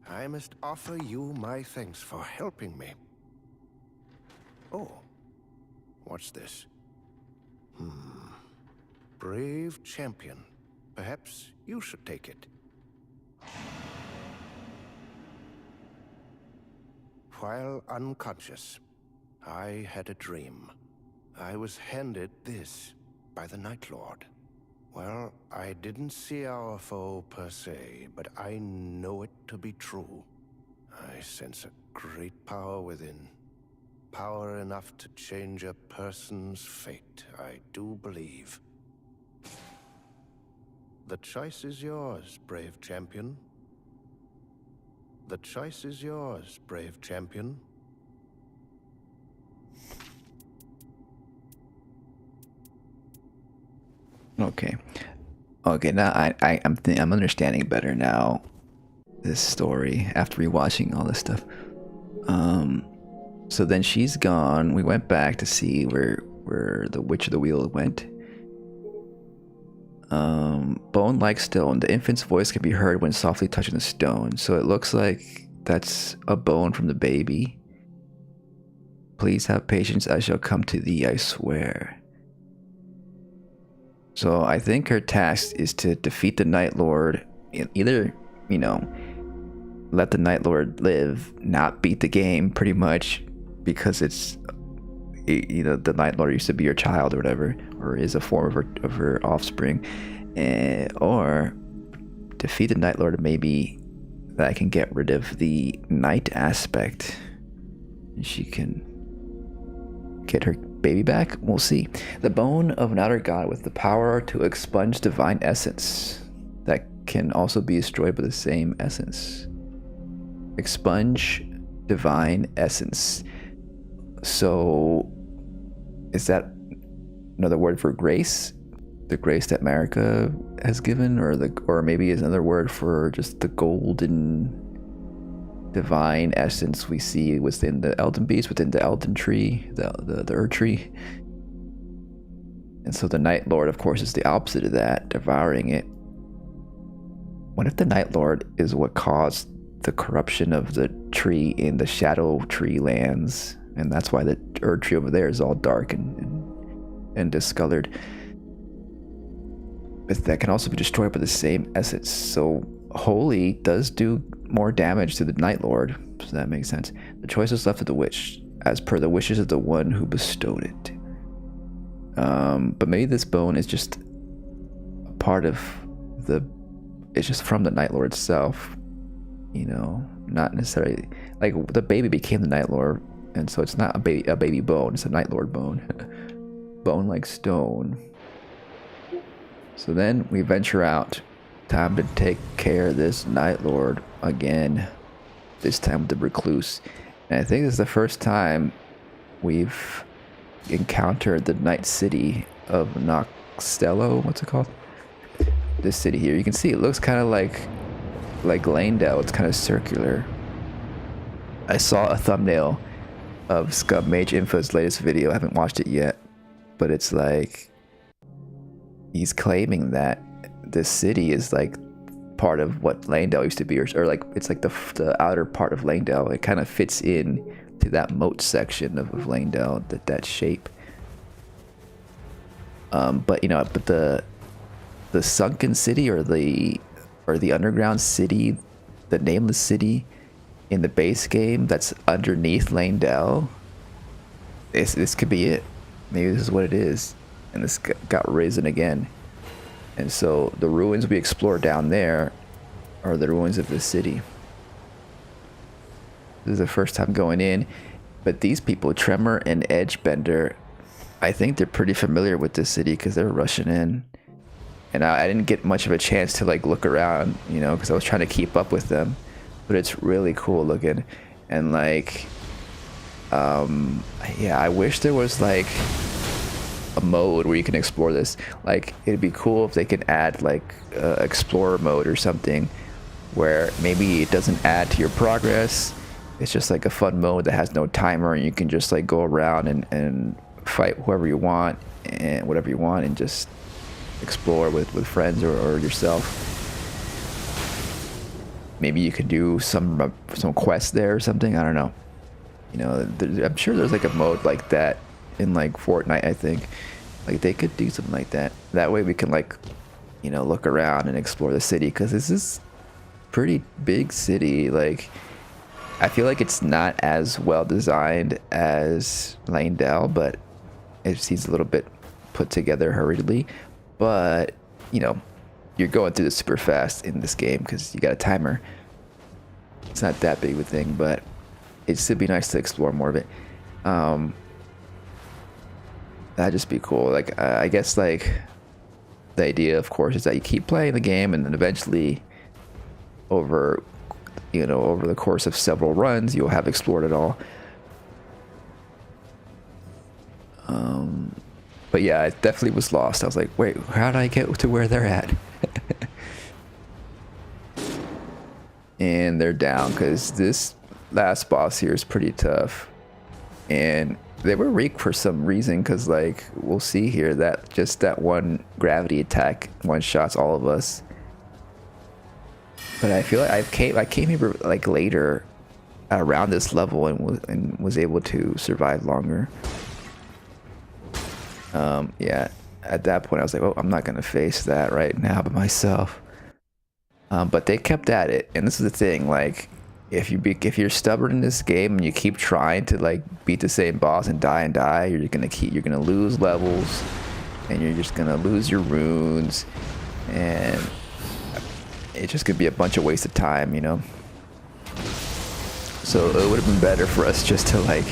I must offer you my thanks for helping me. Oh, what's this? Brave champion. Perhaps you should take it. While unconscious, I had a dream. I was handed this by the Nightlord. Well, I didn't see our foe per se, but I know it to be true. I sense a great power within. Power enough to change a person's fate, I do believe. The choice is yours, brave champion. The choice is yours, brave champion. Okay. Okay, now I'm understanding better now this story after rewatching all this stuff. So then she's gone. We went back to see where the Witch of the Wheel went. Bone like stone. The infant's voice can be heard when softly touching the stone. So it looks like that's a bone from the baby. Please have patience. I shall come to thee, I swear. So I think her task is to defeat the Nightlord. Either, you know, let the Nightlord live, not beat the game, pretty much, because it's, you know, the Nightlord used to be your child or whatever, or is a form of her offspring, or defeat the Nightlord and maybe that I can get rid of the night aspect. And she can get her baby back. We'll see. The bone of an outer god with the power to expunge divine essence that can also be destroyed by the same essence. Expunge divine essence. So is that another word for grace? The grace that Marika has given, or maybe is another word for just the golden divine essence we see within the Elden Beast, within the Elden Tree, the Erd Tree. And so the Nightlord, of course, is the opposite of that, devouring it. What if the Nightlord is what caused the corruption of the tree in the Shadow Tree lands, and that's why the Erd Tree over there is all dark and discolored? But that can also be destroyed by the same essence. So Holy does do more damage to the Nightlord, so that makes sense. The choice is left to the witch, as per the wishes of the one who bestowed it. But maybe this bone is just a part of it's just from the Nightlord itself, you know, not necessarily, like the baby became the Nightlord, and so it's not a baby bone, it's a Nightlord bone. Bone like stone. So then we venture out. Time to take care of this Nightlord again. This time with the Recluse. And I think this is the first time we've encountered the Night City of Noxtello. What's it called? This city here. You can see it looks kind of like Lanedale. It's kind of circular. I saw a thumbnail of Scum Mage Info's latest video. I haven't watched it yet. But it's like he's claiming that this city is like part of what Lanedale used to be, or like it's like the outer part of Lanedale. It kind of fits in to that moat section of Lanedale, that shape. But you know, but the sunken city or the underground city, the nameless city in the base game that's underneath Lanedale, this could be it. Maybe this is what it is, and this got risen again. And so the ruins we explore down there are the ruins of the city. This is the first time going in, but these people, Tremor and Edgebender, I think they're pretty familiar with this city because they're rushing in. And I didn't get much of a chance to like look around, you know, because I was trying to keep up with them. But it's really cool looking, and like, yeah, I wish there was like a mode where you can explore this. Like, it'd be cool if they could add like explorer mode or something, where maybe it doesn't add to your progress. It's just like a fun mode that has no timer, and you can just like go around and fight whoever you want and whatever you want, and just explore with friends or yourself. Maybe you could do some quests there or something. I don't know. You know, I'm sure there's like a mode like that in like Fortnite. I think like they could do something like that. That way we can like, you know, look around and explore the city, because this is pretty big city. Like, I feel like it's not as well designed as Lanedale, but it seems a little bit put together hurriedly. But you know, you're going through this super fast in this game because you got a timer. It's not that big of a thing, but it'd still be nice to explore more of it. That'd just be cool. Like, I guess like the idea, of course, is that you keep playing the game, and then eventually over the course of several runs, you'll have explored it all. But yeah, I definitely was lost. I was like, wait, how did I get to where they're at? And they're down, because this last boss here is pretty tough. And they were weak for some reason, because like we'll see here that just that one gravity attack one shots all of us. But I feel like I came here like later around this level and was able to survive longer. Yeah, at that point I was like, oh, I'm not gonna face that right now by myself. But they kept at it, and this is the thing, like if you're stubborn in this game and you keep trying to like beat the same boss and die, you're gonna lose levels, and you're just gonna lose your runes, and it's just gonna be a bunch of wasted time, you know. So it would have been better for us just to like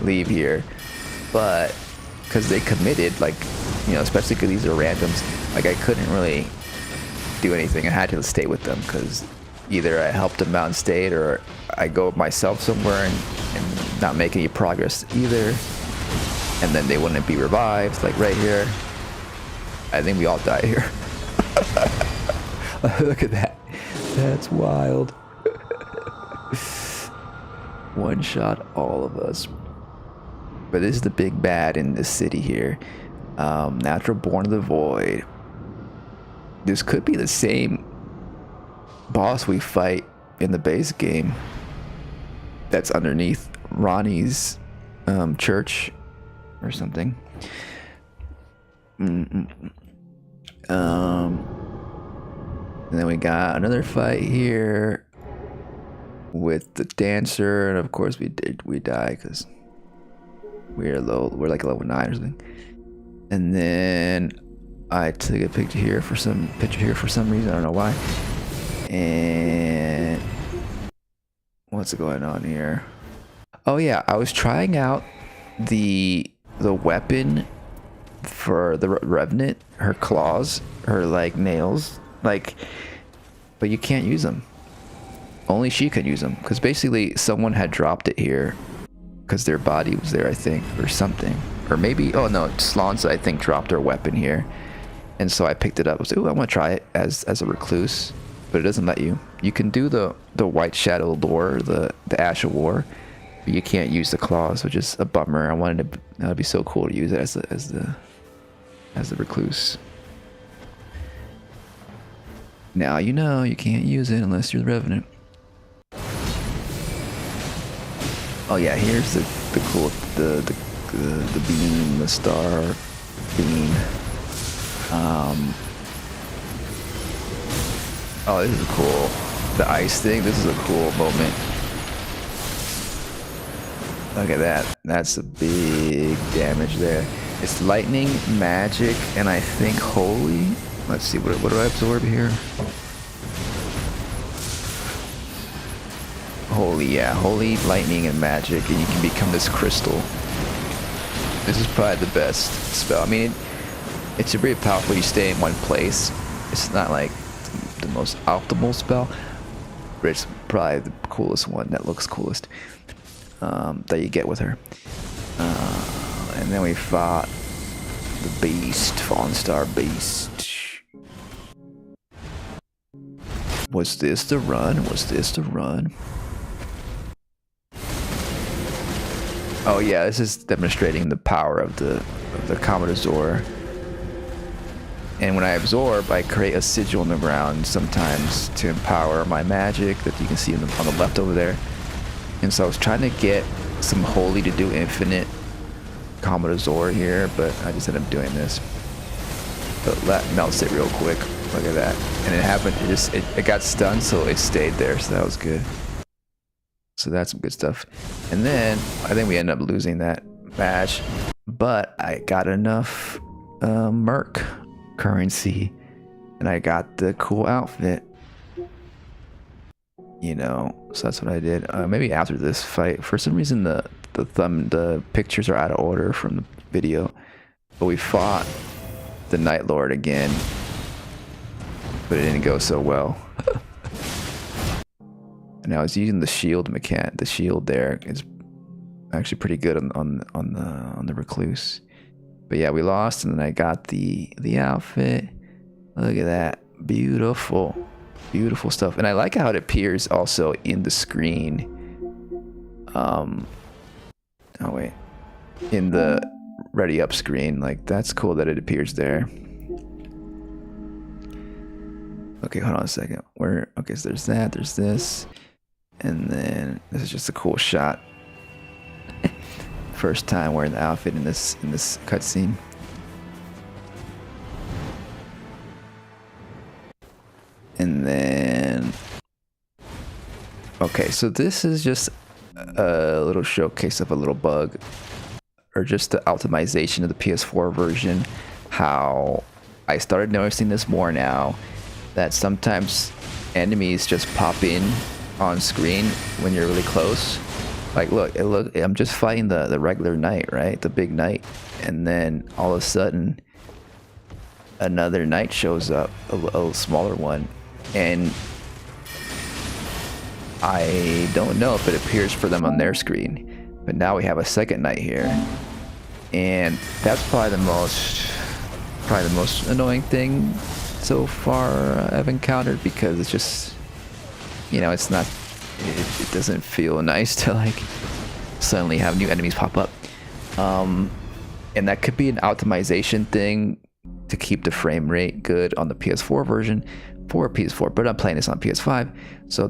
leave here. But because they committed, like, you know, especially because these are randoms, like I couldn't really do anything. I had to stay with them because either I helped them out and stayed, or I go myself somewhere and not make any progress either. And then they wouldn't be revived, like right here. I think we all die here. Look at that. That's wild. One shot all of us. But this is the big bad in this city here. Natural Born of the Void. This could be the same boss we fight in the base game. That's underneath Ronnie's church or something. And then we got another fight here with the dancer, and of course we die because we're like level 9 or something. And then I took a picture here for some reason. I don't know why. And what's going on here? Oh yeah, I was trying out the weapon for the Revenant, her claws, her like nails, like, but you can't use them. Only she could use them because basically someone had dropped it here because their body was there, I think, or something. Or maybe, oh no, Slonza, I think, dropped her weapon here. And so I picked it up. I was like, ooh, I want to try it as a recluse. But it doesn't let you. You can do the White Shadow lore, the Ash of War, but you can't use the claws, which is a bummer. I wanted to, that would be so cool to use it as the recluse. Now you know you can't use it unless you're the Revenant. Oh yeah, here's the cool, the beam, the star beam. Oh, this is cool. The ice thing, this is a cool moment. Look at that. That's a big damage there. It's lightning, magic, and I think holy. Let's see, what do I absorb here? Holy, yeah. Holy, lightning, and magic, and you can become this crystal. This is probably the best spell. I mean, it's very powerful. You stay in one place. It's not like the most optimal spell, but it's probably the coolest one that looks coolest that you get with her. And then we fought the beast, Fallen Star Beast. Was this the run? Was this the run? Oh yeah, this is demonstrating the power of the Commodore. And when I absorb, I create a sigil in the ground sometimes to empower my magic that you can see on the left over there. And so I was trying to get some holy to do infinite Commodore here, but I just ended up doing this. But that melts it real quick. Look at that. And it happened, it got stunned, so it stayed there, so that was good. So that's some good stuff. And then I think we ended up losing that match, but I got enough Merc currency and I got the cool outfit, you know, so that's what I did. Maybe after this fight, for some reason the pictures are out of order from the video, but we fought the Nightlord again, but it didn't go so well. And I was using the shield mechanic. The shield there is actually pretty good on the recluse. But yeah, we lost, and then I got the outfit. Look at that, beautiful, beautiful stuff. And I like how it appears also in the screen. Oh wait, in the ready up screen. Like, that's cool that it appears there. Okay, hold on a second. Okay, so there's that, there's this, and then this is just a cool shot. First time wearing the outfit in this cutscene. And then, okay, so this is just a little showcase of a little bug, or just the optimization of the PS4 version. How I started noticing this more now, that sometimes enemies just pop in on screen when you're really close. Like, look, I'm just fighting the regular knight, right? The big knight, and then all of a sudden, another knight shows up, a smaller one, and I don't know if it appears for them on their screen, but now we have a second knight here, and that's probably the most annoying thing so far I've encountered, because it's just, you know, it's not, it doesn't feel nice to like suddenly have new enemies pop up, and that could be an optimization thing to keep the frame rate good on the PS4 version for PS4, but I'm playing this on PS5, so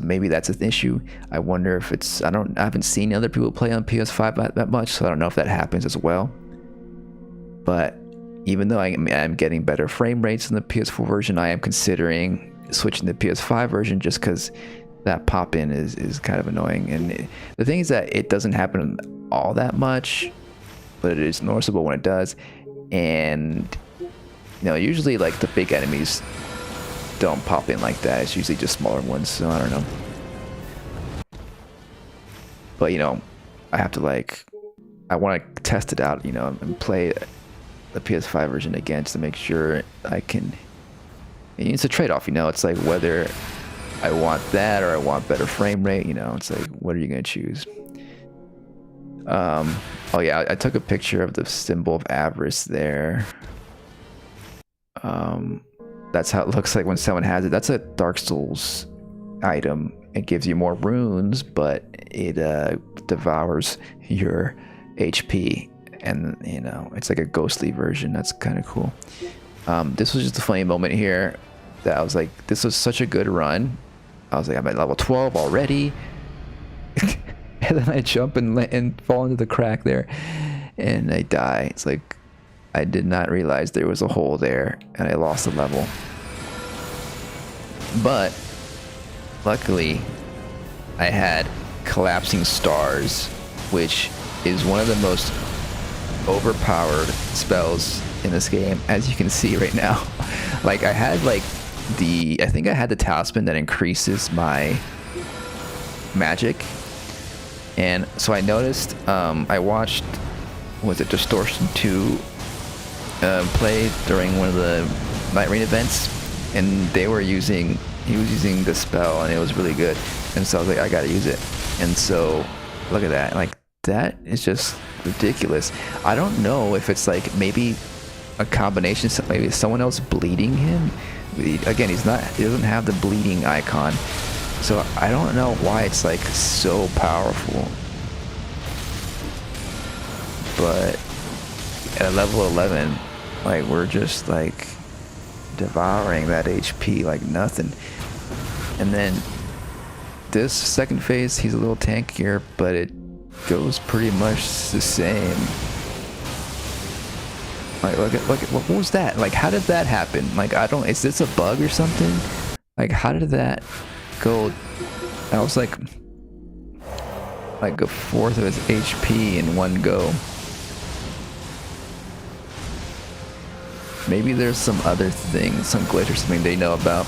maybe that's an issue. I wonder if it's, I haven't seen other people play on PS5 that much, so I don't know if that happens as well. But even though I'm getting better frame rates in the PS4 version, I am considering switching to the PS5 version just because that pop-in is kind of annoying. And the thing is that it doesn't happen all that much, but it is noticeable when it does. And you know, usually like the big enemies don't pop in like that. It's usually just smaller ones, so I don't know. But you know, I have to I want to test it out, you know, and play the PS5 version again just to make sure I can. It's a trade-off, you know. It's like whether I want that or I want better frame rate, you know. It's like, what are you gonna choose? Oh yeah, I took a picture of the symbol of avarice there. That's how it looks like when someone has it. That's a Dark Souls item. It gives you more runes, but it devours your HP, and you know, it's like a ghostly version. That's kind of cool. This was just a funny moment here that I was like, this was such a good run. I was like, I'm at level 12 already. And then I jump and fall into the crack there, and I die. It's like, I did not realize there was a hole there, and I lost a level. But luckily, I had collapsing stars, which is one of the most overpowered spells in this game, as you can see right now. Like, I had I think I had the talisman that increases my magic. And so I noticed, I watched, was it Distortion 2 play during one of the Nightreign events, and he was using the spell, and it was really good. And so I was like, I gotta use it. And so, look at that. Like, that is just ridiculous. I don't know if it's like maybe a combination, maybe someone else bleeding him. Again, he doesn't have the bleeding icon. So I don't know why it's like so powerful. But at level 11, like, we're just like devouring that HP like nothing. And then this second phase, he's a little tankier, but it goes pretty much the same. Like, look at what was that? Like, how did that happen? Like, is this a bug or something? Like, how did that go? That was like a fourth of his HP in one go. Maybe there's some other thing, some glitch or something they know about.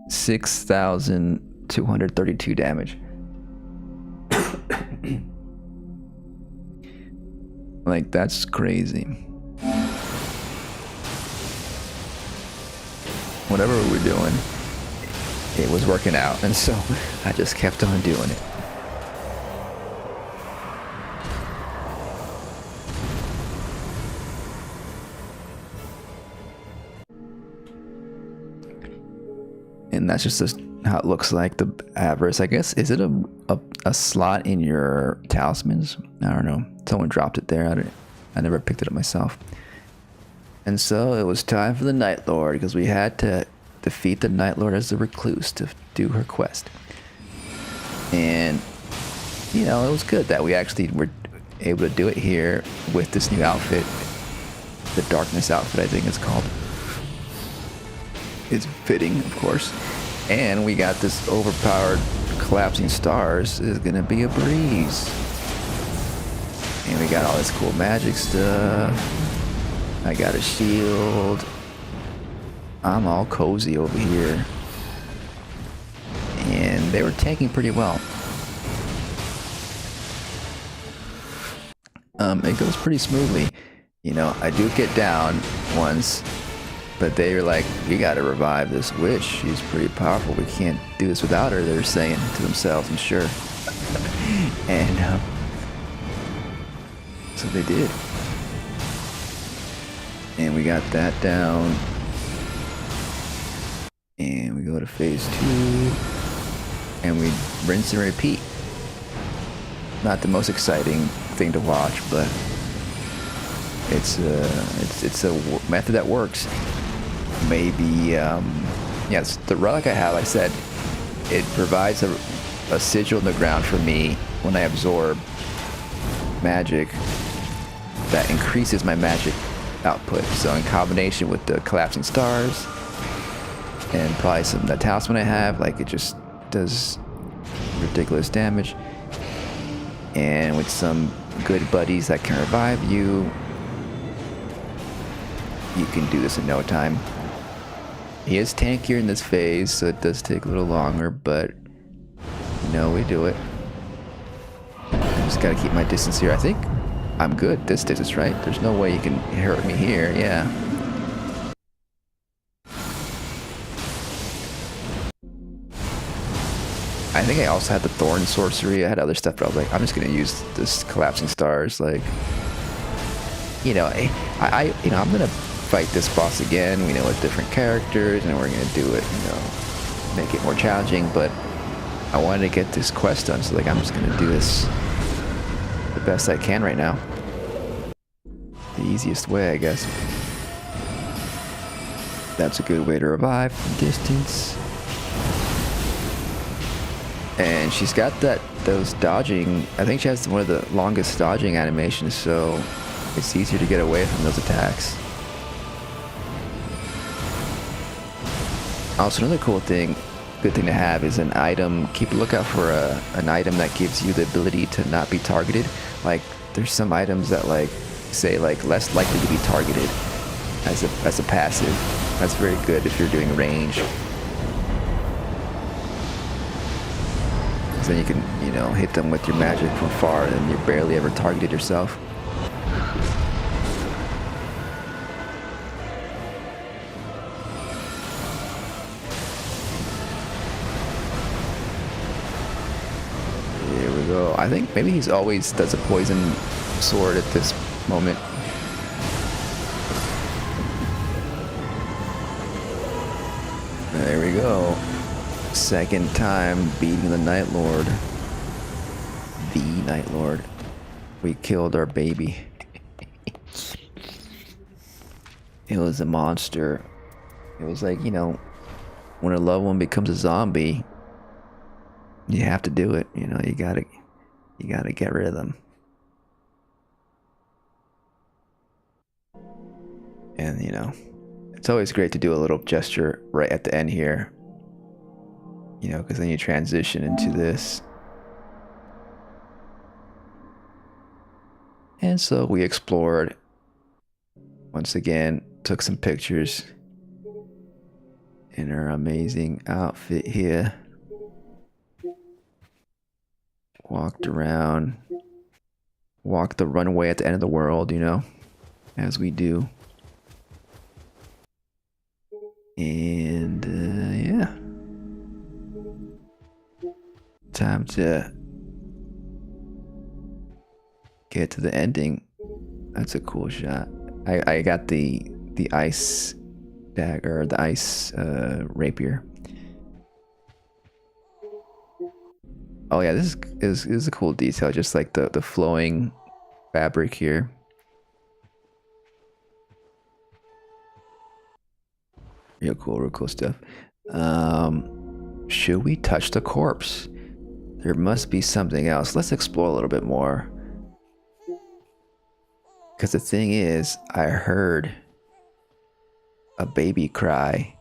6,232 damage. Like, that's crazy. Whatever we were doing, it was working out, and so I just kept on doing it. And that's just how it looks like, the avarice. I guess, is it a slot in your talismans? I don't know. Someone dropped it there. I never picked it up myself. And so it was time for the Nightlord, because we had to defeat the Nightlord as the Recluse to do her quest. And, you know, it was good that we actually were able to do it here with this new outfit. The Darkness outfit, I think it's called. It's fitting, of course. And we got this overpowered collapsing stars. Is gonna be a breeze. And we got all this cool magic stuff. I got a shield. I'm all cozy over here. they were tanking pretty well. It goes pretty smoothly. You know, I do get down once, but they were like, we gotta revive this witch. She's pretty powerful. We can't do this without her, they're saying to themselves, I'm sure. And so they did. And we got that down. And we go to phase 2. And we rinse and repeat. Not the most exciting thing to watch, but it's a method that works. Maybe yes, the relic I have, I said, it provides a sigil in the ground for me when I absorb magic that increases my magic output. So in combination with the collapsing stars and probably the talisman I have, like, it just does ridiculous damage. And with some good buddies that can revive you, you can do this in no time. He is tankier in this phase, so it does take a little longer, but you know, we do it. I just gotta keep my distance here. I think I'm good this distance, right? There's no way you can hurt me here, yeah. I think I also had the Thorn sorcery. I had other stuff, but I was like, I'm just gonna use this collapsing stars. Like, you know, I'm gonna fight this boss again. We know, with different characters, and we're gonna do it. You know, make it more challenging. But I wanted to get this quest done, so like, I'm just gonna do this the best I can right now. The easiest way, I guess. That's a good way to revive from distance. And she's got those dodging. I think she has one of the longest dodging animations, so it's easier to get away from those attacks. Also, another cool thing, good thing to have, is an item. Keep a lookout for an item that gives you the ability to not be targeted. Like, there's some items that, like, say, like, less likely to be targeted as a passive. That's very good if you're doing range. Then you can, you know, hit them with your magic from far, and you're barely ever targeted yourself. Here we go. I think maybe he's always does a poison sword at this moment. There we go. Second time beating the Nightlord. The Nightlord. We killed our baby. It was a monster. It was like, you know, when a loved one becomes a zombie, you have to do it. You know, you gotta get rid of them. And, you know, it's always great to do a little gesture right at the end here. You know, because then you transition into this. And so we explored. Once again, took some pictures in our amazing outfit here. Walked around. Walked the runway at the end of the world, you know, as we do. And, yeah. Time to get to the ending. That's a cool shot. I got the ice dagger, the ice rapier. Oh yeah, this is a cool detail, just like the flowing fabric here. Real cool stuff. Should we touch the corpse? There must be something else. Let's explore a little bit more. Because the thing is, I heard a baby cry.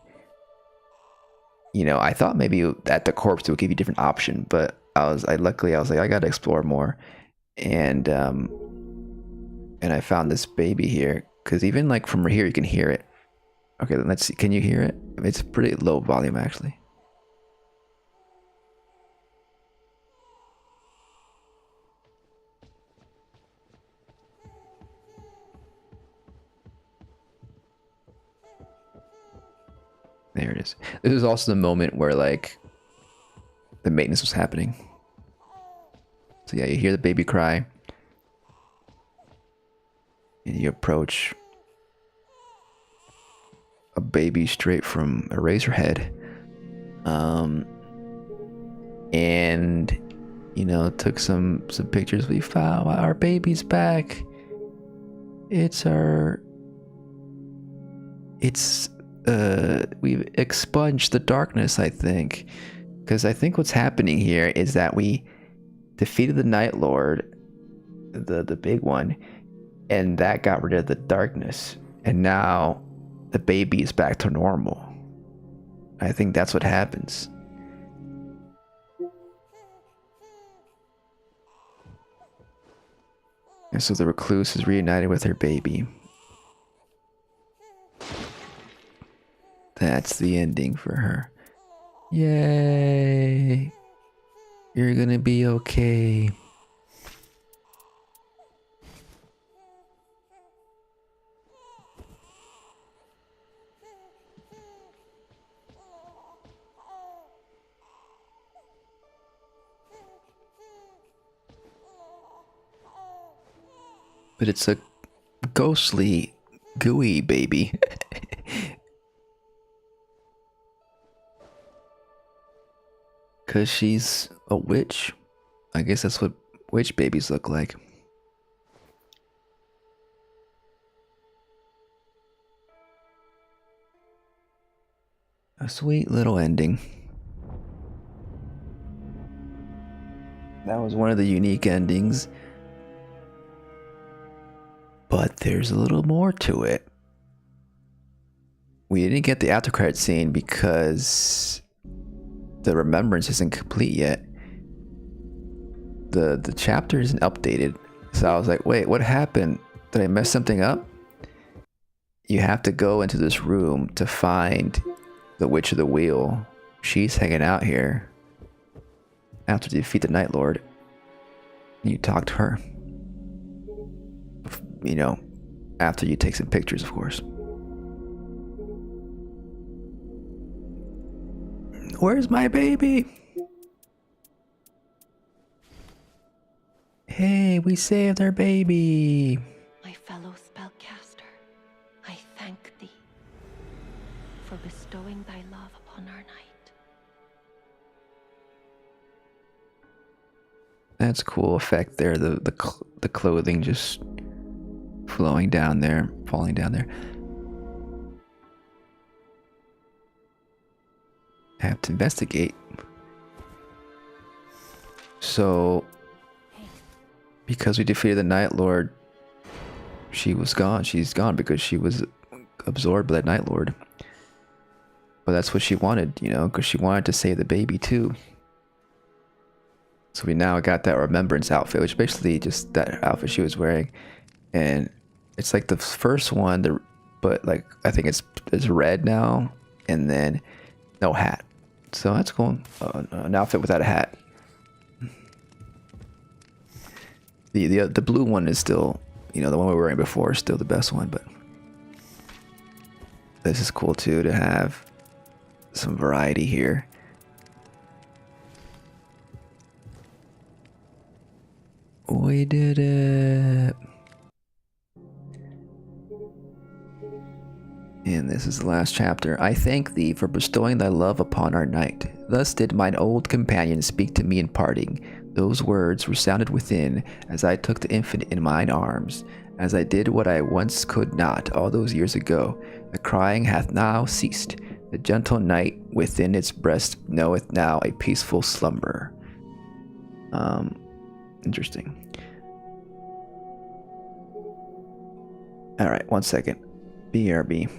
You know, I thought maybe at the corpse it would give you a different option, but luckily I was like, I gotta explore more. And I found this baby here. Because even like from here you can hear it. Okay, then let's see. Can you hear it? It's pretty low volume actually. There it is. This is also the moment where like the maintenance was happening. So yeah, you hear the baby cry. And you approach a baby straight from Eraserhead. And you know, took some pictures. We found our baby's back. We've expunged the darkness, I think. Because I think what's happening here is that we defeated the Nightlord, the big one, and that got rid of the darkness. And now the baby is back to normal. I think that's what happens. And so the recluse is reunited with her baby. That's the ending for her. Yay! You're gonna be okay. But it's a ghostly, gooey baby. Because she's a witch. I guess that's what witch babies look like. A sweet little ending. That was one of the unique endings. But there's a little more to it. We didn't get the after credit scene because the Remembrance isn't complete yet. The chapter isn't updated. So I was like, wait, what happened? Did I mess something up? You have to go into this room to find the Witch of the Wheel. She's hanging out here. After you defeat the Nightlord, you talk to her. You know, after you take some pictures, of course. Where's my baby? Hey, we saved our baby. My fellow spellcaster, I thank thee for bestowing thy love upon our night. That's a cool effect there. The clothing just flowing down there, falling down there. I have to investigate. So, because we defeated the Nightlord, she was gone. She's gone because she was absorbed by that Nightlord. But that's what she wanted, you know, because she wanted to save the baby too. So we now got that Remembrance outfit, which basically just that outfit she was wearing. And it's like the first one, but like I think it's red now, and then no hat. So that's cool. An outfit without a hat. The blue one is still, you know, the one we were wearing before is still the best one, but this is cool too to have some variety here. We did it. And this is the last chapter. I thank thee for bestowing thy love upon our night. Thus did mine old companion speak to me in parting. Those words resounded within as I took the infant in mine arms, as I did what I once could not all those years ago. The crying hath now ceased. The gentle night within its breast knoweth now a peaceful slumber. Interesting. All right, 1 second. BRB.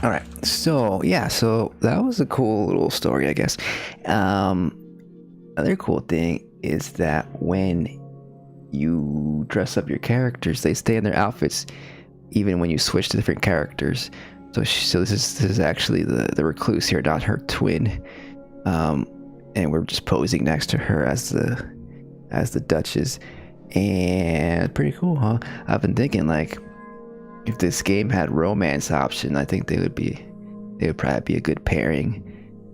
All right, so yeah, so that was a cool little story, I guess. Another cool thing is that when you dress up your characters, they stay in their outfits even when you switch to different characters. So this is actually the recluse here, not her twin. And we're just posing next to her as the Duchess, and pretty cool, huh? I've been thinking, like, if this game had romance option, I think they would probably be a good pairing,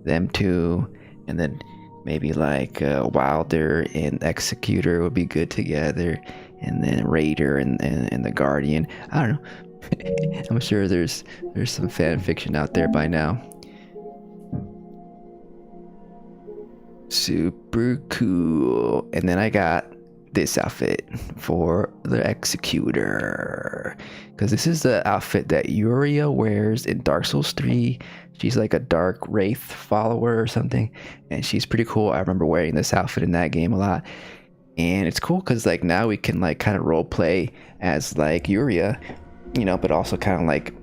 them two, and then maybe like Wilder and Executor would be good together, and then Raider and the Guardian. I don't know. I'm sure there's some fan fiction out there by now. Super cool. And then I got this outfit for the Executor, because this is the outfit that Yuria wears in Dark Souls 3. She's like a dark wraith follower or something, and she's pretty cool. I remember wearing this outfit in that game a lot, and it's cool because like now we can like kind of role play as like Yuria, you know, but also kind of like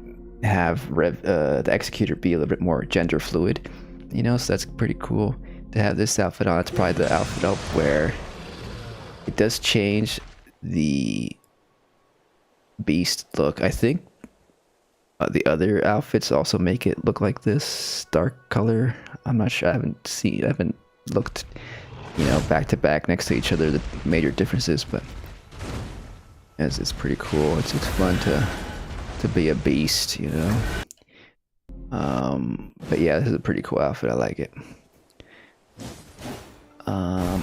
have the Executor be a little bit more gender fluid, you know. So that's pretty cool to have this outfit on. It's probably the outfit I'll wear. It does change the beast look. I think the other outfits also make it look like this dark color. I'm not sure. I haven't looked, you know, back to back next to each other, the major differences, but it's pretty cool. It's fun to be a beast, you know. But yeah, this is a pretty cool outfit. I like it.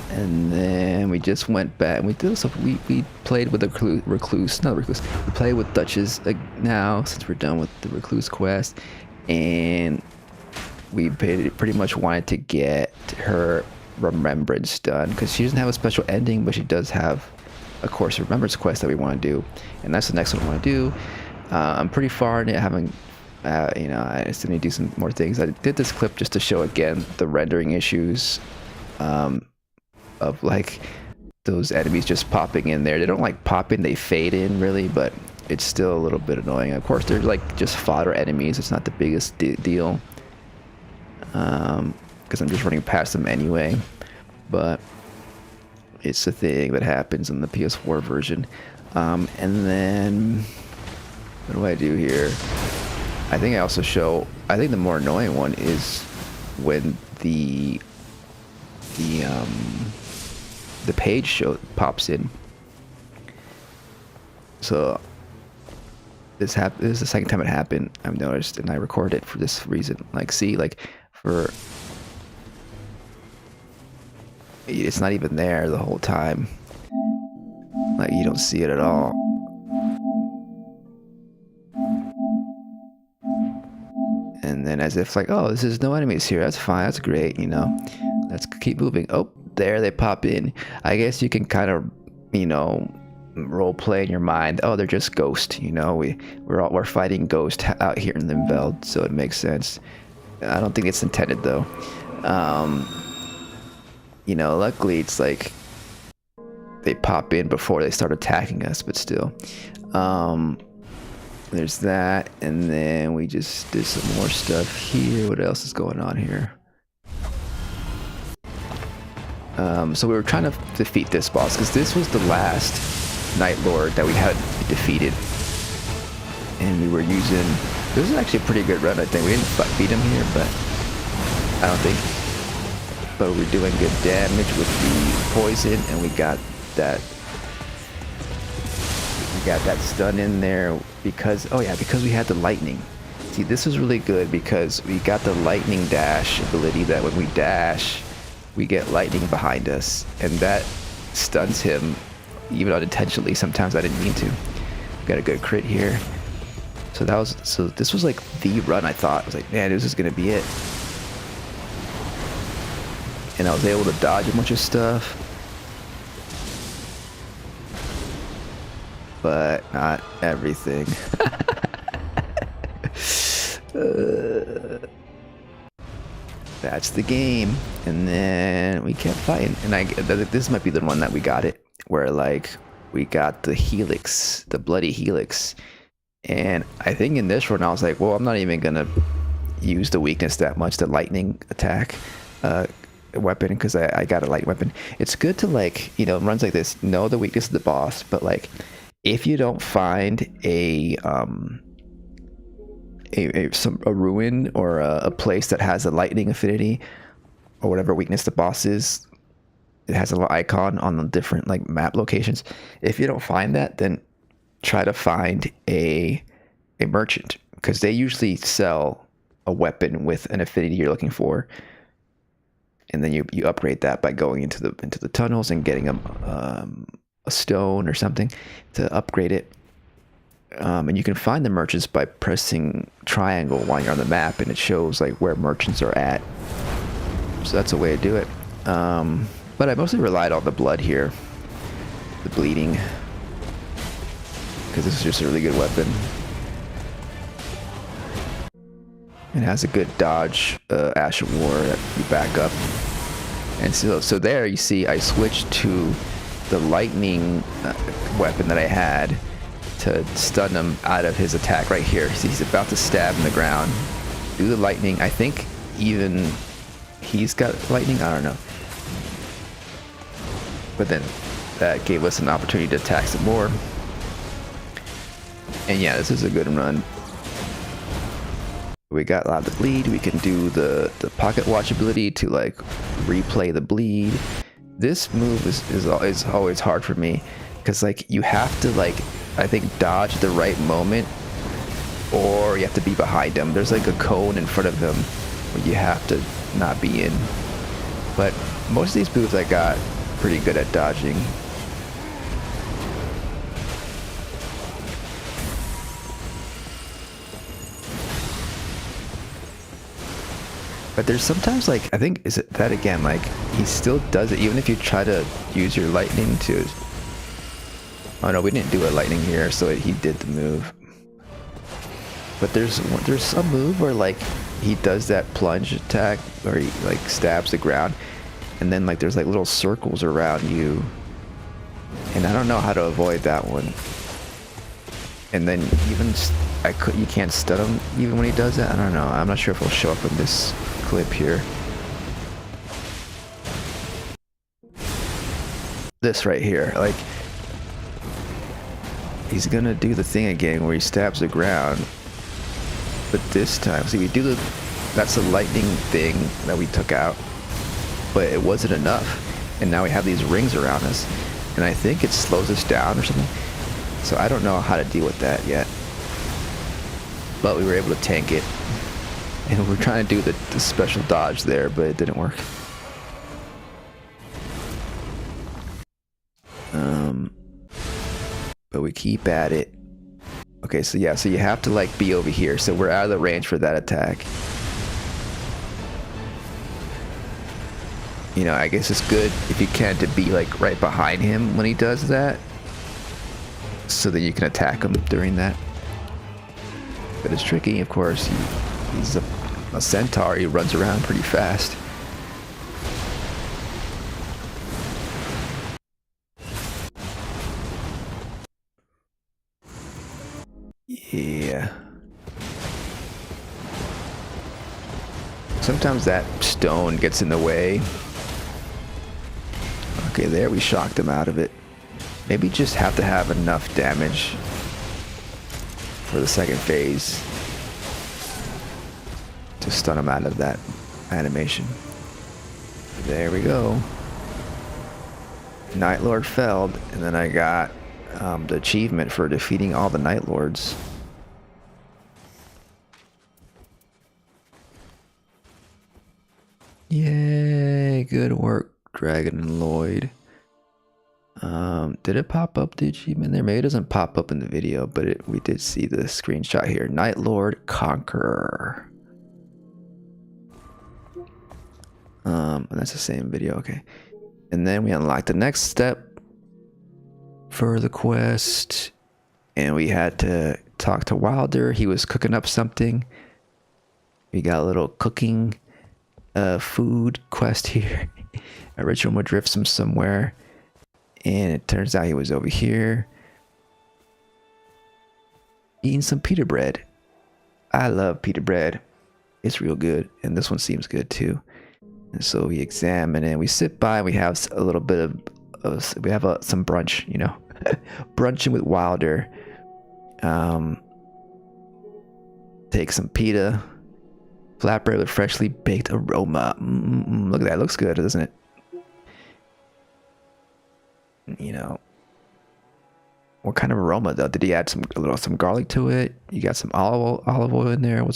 And then we just went back and we did so we played with the recluse, not recluse. We played with Duchess now since we're done with the recluse quest, and we pretty much wanted to get her Remembrance done because she doesn't have a special ending, but she does have, of course, a Remembrance quest that we want to do, and that's the next one I want to do. I'm pretty far in it. Having you know, I still need to do some more things. I did this clip just to show again the rendering issues of like those enemies just popping in there. They don't like pop in, they fade in really, but it's still a little bit annoying. Of course, they're like just fodder enemies. It's not the biggest deal because I'm just running past them anyway, but it's a thing that happens in the PS4 version. And then what do I do here? I think I also show, I think the more annoying one is when the page pops in. So this is the second time it happened, I've noticed, and I recorded it for this reason. Like, see, like it's not even there the whole time. Like, you don't see it at all. And then as if like, oh, there's no enemies here, that's fine, that's great, you know, let's keep moving. Oh, there they pop in. I guess you can kind of, you know, role play in your mind, oh, they're just ghosts, you know, we're fighting ghosts out here in Limveld, so it makes sense. I don't think it's intended though. You know, luckily it's like they pop in before they start attacking us, but still. There's that, and then we just did some more stuff here. What else is going on here? So we were trying to defeat this boss because this was the last Nightlord that we had defeated, and we were using, this is actually a pretty good run. I think we didn't beat him here, but I don't think, but we're doing good damage with the poison, and we got that stun in there because, oh yeah, because we had the lightning. See, this was really good because we got the lightning dash ability that when we dash, we get lightning behind us, and that stuns him even unintentionally. Sometimes I didn't mean to. Got a good crit here. So this was like the run. I thought, I was like, man, this is gonna be it. And I was able to dodge a bunch of stuff, but not everything. That's the game. And then we kept fighting, and this might be the one that we got it, where like we got the helix, the bloody helix, And I think in this run I was like, well, I'm not even gonna use the weakness that much, the lightning attack weapon, because I got a light weapon. It's good to, like, you know, runs like this, know the weakness of the boss, but like if you don't find a ruin or a place that has a lightning affinity or whatever weakness the boss is, it has a little icon on the different like map locations. If you don't find that, then try to find a merchant, because they usually sell a weapon with an affinity you're looking for, and then you upgrade that by going into the tunnels and getting a stone or something to upgrade it. And you can find the merchants by pressing triangle while you're on the map, and it shows like where merchants are at. So that's a way to do it. But I mostly relied on the blood here, the bleeding, because this is just a really good weapon. It has a good dodge, Ash of War, that you back up. And so there you see I switched to the lightning weapon that I had to stun him out of his attack right here. See, he's about to stab in the ground. Do the lightning. I think even he's got lightning. I don't know. But then that gave us an opportunity to attack some more. And yeah, this is a good run. We got a lot of bleed. We can do the pocket watch ability to like replay the bleed. This move is always hard for me, because like you have to, like, I think dodge the right moment, or you have to be behind him. There's like a cone in front of him where you have to not be in. But most of these moves I got pretty good at dodging. But there's sometimes, like, I think, is it that again, like, he still does it, even if you try to use your lightning to... Oh no, we didn't do a lightning here, so he did the move. But there's some move where, like, he does that plunge attack, where he, like, stabs the ground, and then, like, there's, like, little circles around you. And I don't know how to avoid that one. And then even, you can't stun him even when he does that? I don't know. I'm not sure if it'll show up in this clip here. This right here, like, he's gonna do the thing again where he stabs the ground, but this time, see, we do that's the lightning thing that we took out, but it wasn't enough, and now we have these rings around us, and I think it slows us down or something. So I don't know how to deal with that yet, but we were able to tank it. And we're trying to do the special dodge there, but it didn't work. But we keep at it. Okay, so yeah, so you have to like be over here. So we're out of the range for that attack. You know, I guess it's good if you can to be like right behind him when he does that, so that you can attack him during that. But it's tricky, of course. He's a centaur. He runs around pretty fast. Yeah. Sometimes that stone gets in the way. Okay, there we shocked him out of it. Maybe just have to have enough damage for the second phase to stun him out of that animation. There we go. Nightlord felled, and then I got the achievement for defeating all the Nightlords. Yay, good work, Dragon and Lloyd. Did it pop up the achievement there? Maybe it doesn't pop up in the video, but we did see the screenshot here. Nightlord Conqueror. And that's the same video, okay. And then we unlocked the next step for the quest, and we had to talk to Wilder. He was cooking up something. We got a little cooking food quest here. A ritual would drift him somewhere, and it turns out he was over here. eating some pita bread. I love pita bread. It's real good, and this one seems good too. And so we examine it. We sit by. We have a little bit of some brunch, you know, brunching with Wilder. Take some pita, flatbread with freshly baked aroma. Look at that. It looks good, doesn't it? You know, what kind of aroma though? Did he add some garlic to it? You got some olive oil in there. What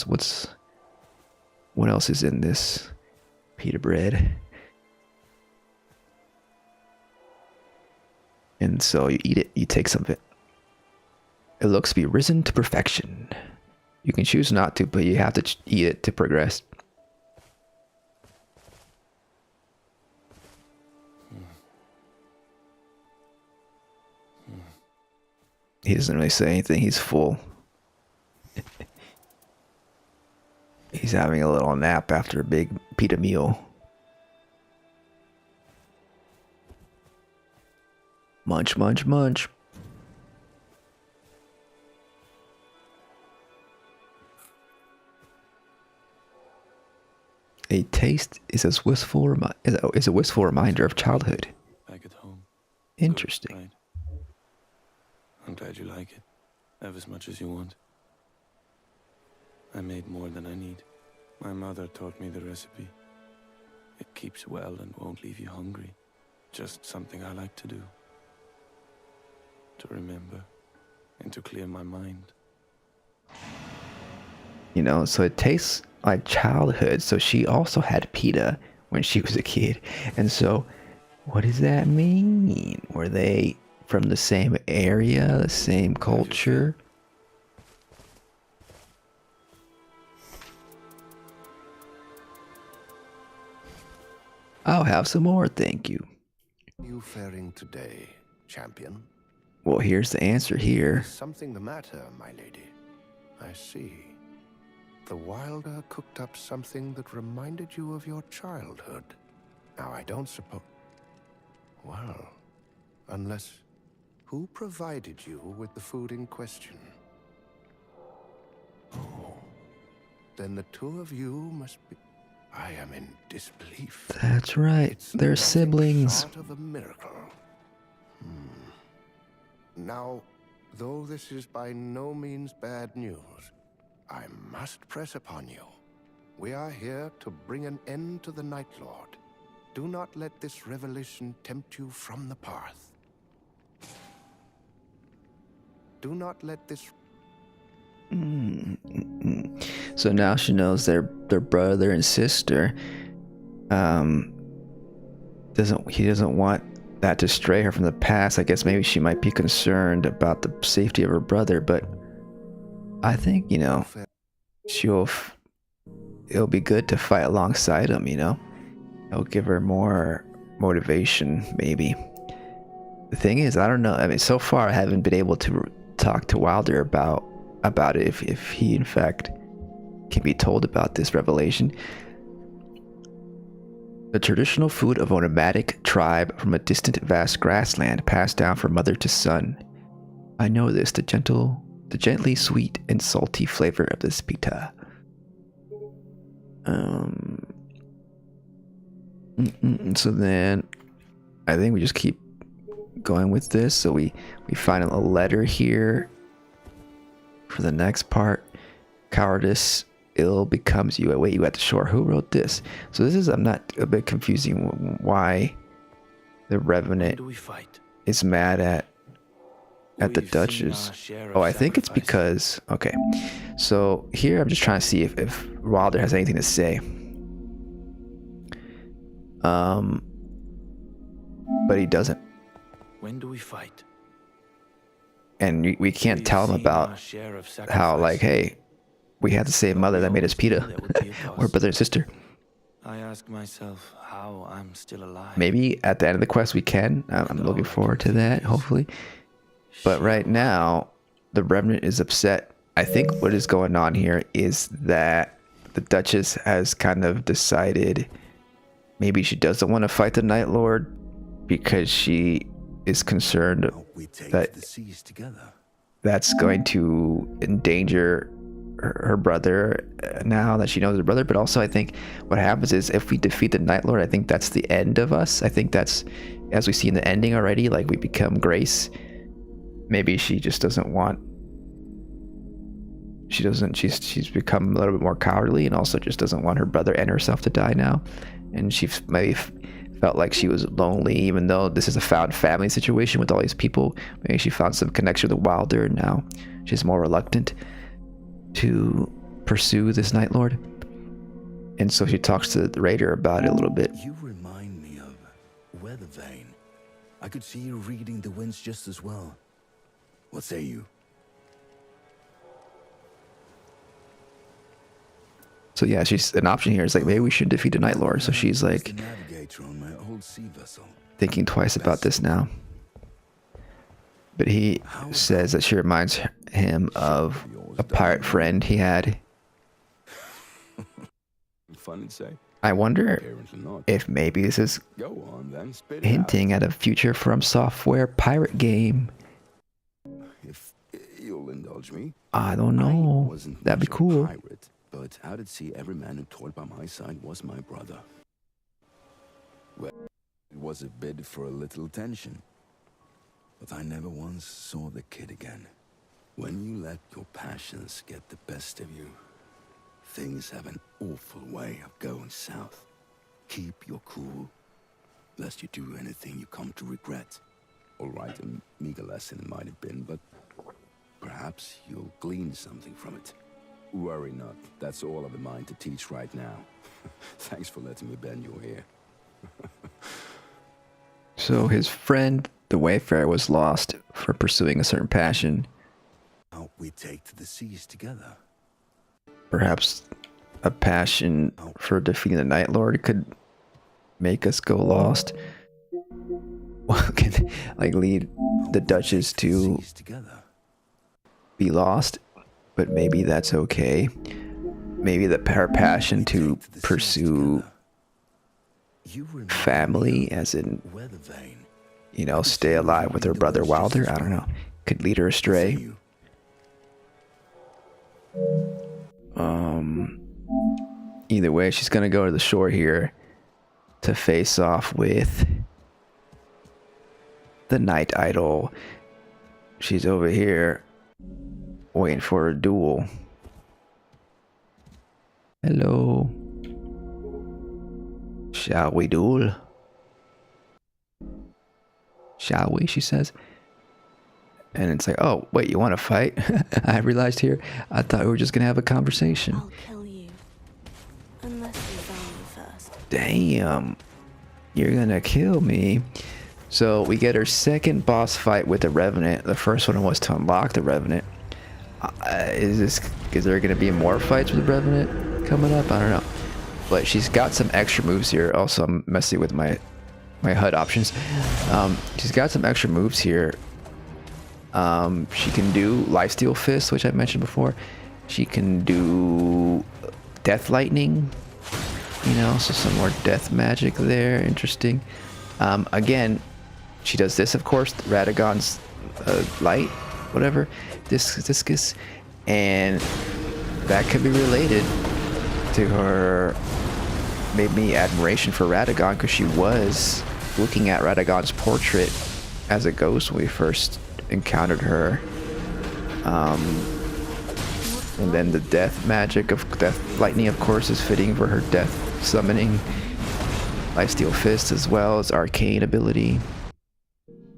else is in this pita bread? And so you eat it. You take some of it. It looks to be risen to perfection. You can choose not to, but you have to eat it to progress. He doesn't really say anything. He's full. He's having a little nap after a big pita meal. Munch, munch, munch. A taste is a wistful reminder of childhood. Back at home. Interesting. Right. I'm glad you like it. Have as much as you want. I made more than I need. My mother taught me the recipe. It keeps well and won't leave you hungry. Just something I like to do. To remember and to clear my mind. You know, so it tastes like childhood. So she also had pita when she was a kid. And so what does that mean? Were they from the same area, the same culture? I'll have some more, thank you. You faring today, champion? Well, here's the answer here. Is something the matter, my lady? I see. The Wilder cooked up something that reminded you of your childhood. Now, I don't suppose... Well, unless... Who provided you with the food in question? Oh, then the two of you must be... I am in disbelief. That's right. They're nothing siblings. Short of a miracle. Now, though this is by no means bad news, I must press upon you. We are here to bring an end to the Nightlord. Do not let this revelation tempt you from the path. Do not let this... So now she knows their brother and sister. He doesn't want that to stray her from the past. I guess maybe she might be concerned about the safety of her brother, but I think, you know, it'll be good to fight alongside him, you know? It'll give her more motivation, maybe. The thing is, I don't know. I mean, so far I haven't been able to talk to Wilder about it, if he in fact can be told about this revelation. The traditional food of a nomadic tribe from a distant vast grassland passed down from mother to son. I know this, the gently sweet and salty flavor of this pita. So then I think we just keep going with this. So we find a letter here for the next part. Cowardice ill becomes you. Wait, you at the shore. Who wrote this? So this is, I'm not a bit confusing why the Revenant is mad at the Duchess. Oh, I think it's because, okay. So here I'm just trying to see if Wilder has anything to say. But he doesn't. When do we fight? And we can't tell him about how, like, hey, we had to save mother that made us pita. Or brother and sister. I ask myself how I'm still alive. Maybe at the end of the quest we can. I'm looking forward to that, hopefully. But right now, the Revenant is upset. I think what is going on here is that the Duchess has kind of decided maybe she doesn't want to fight the Nightlord because she is concerned that the seas together. that's going to endanger her brother now that she knows her brother. But also, I think what happens is if we defeat the Nightlord, I think that's the end of us. I think that's, as we see in the ending already, like we become Grace. Maybe she just doesn't want. She's become a little bit more cowardly, and also just doesn't want her brother and herself to die now. And she maybe felt like she was lonely, even though this is a found family situation with all these people. Maybe she found some connection with the Wilder, and now she's more reluctant to pursue this Nightlord. And so she talks to the Raider about it a little bit. You remind me of Weathervane. I could see you reading the winds just as well. What say you? So yeah, she's an option here. It's like, maybe we should defeat the Nightlord. So she's like thinking twice about this now. But he says that she reminds him of a pirate friend he had. Fun to say. I wonder Apparently not. if maybe this is Go on then, spit it hinting at a future From Software pirate game. out. If you'll indulge me. I don't I know. wasn't That'd be much of a cool. pirate, but I did see every man who toiled by my side was my brother. Well, it was a bid for a little attention, but I never once saw the kid again. When you let your passions get the best of you, things have an awful way of going south. Keep your cool, lest you do anything you come to regret. All right, a meager lesson it might have been, but perhaps you'll glean something from it. Worry not, that's all I've in mind to teach right now. Thanks for letting me bend your ear. So his friend, the Wayfarer, was lost for pursuing a certain passion. Out we take to the seas together. Perhaps a passion for defeating the Nightlord could make us go lost. Well, can like lead the Duchess to Seas together. be lost, but maybe that's okay. Maybe her passion to pursue You remind family, me as in, of Weathervane. you know, stay alive with her brother Wilder, I don't know, could lead her astray. You. Either way, she's gonna go to the shore here to face off with the Night Idol. She's over here waiting for a duel. Hello. Shall we duel? Shall we? She says. And it's like, oh, wait, you want to fight? I realized here, I thought we were just going to have a conversation. I'll kill you. Unless you found me first. Damn. You're going to kill me. So we get our second boss fight with the Revenant. The first one was to unlock the Revenant. Is there going to be more fights with the Revenant coming up? I don't know. But she's got some extra moves here. Also, I'm messing with my HUD options. She's got some extra moves here. She can do Lifesteal Fist, which I mentioned before. She can do Death Lightning, you know, so some more death magic there. Interesting. Again, she does this, of course, Radagon's light, whatever, discus, and that could be related to her. Made me admiration for Radagon, because she was looking at Radagon's portrait as a ghost when we first encountered her. And then the death magic of death lightning, of course, is fitting for her death summoning. Lifesteal Fist as well as arcane ability.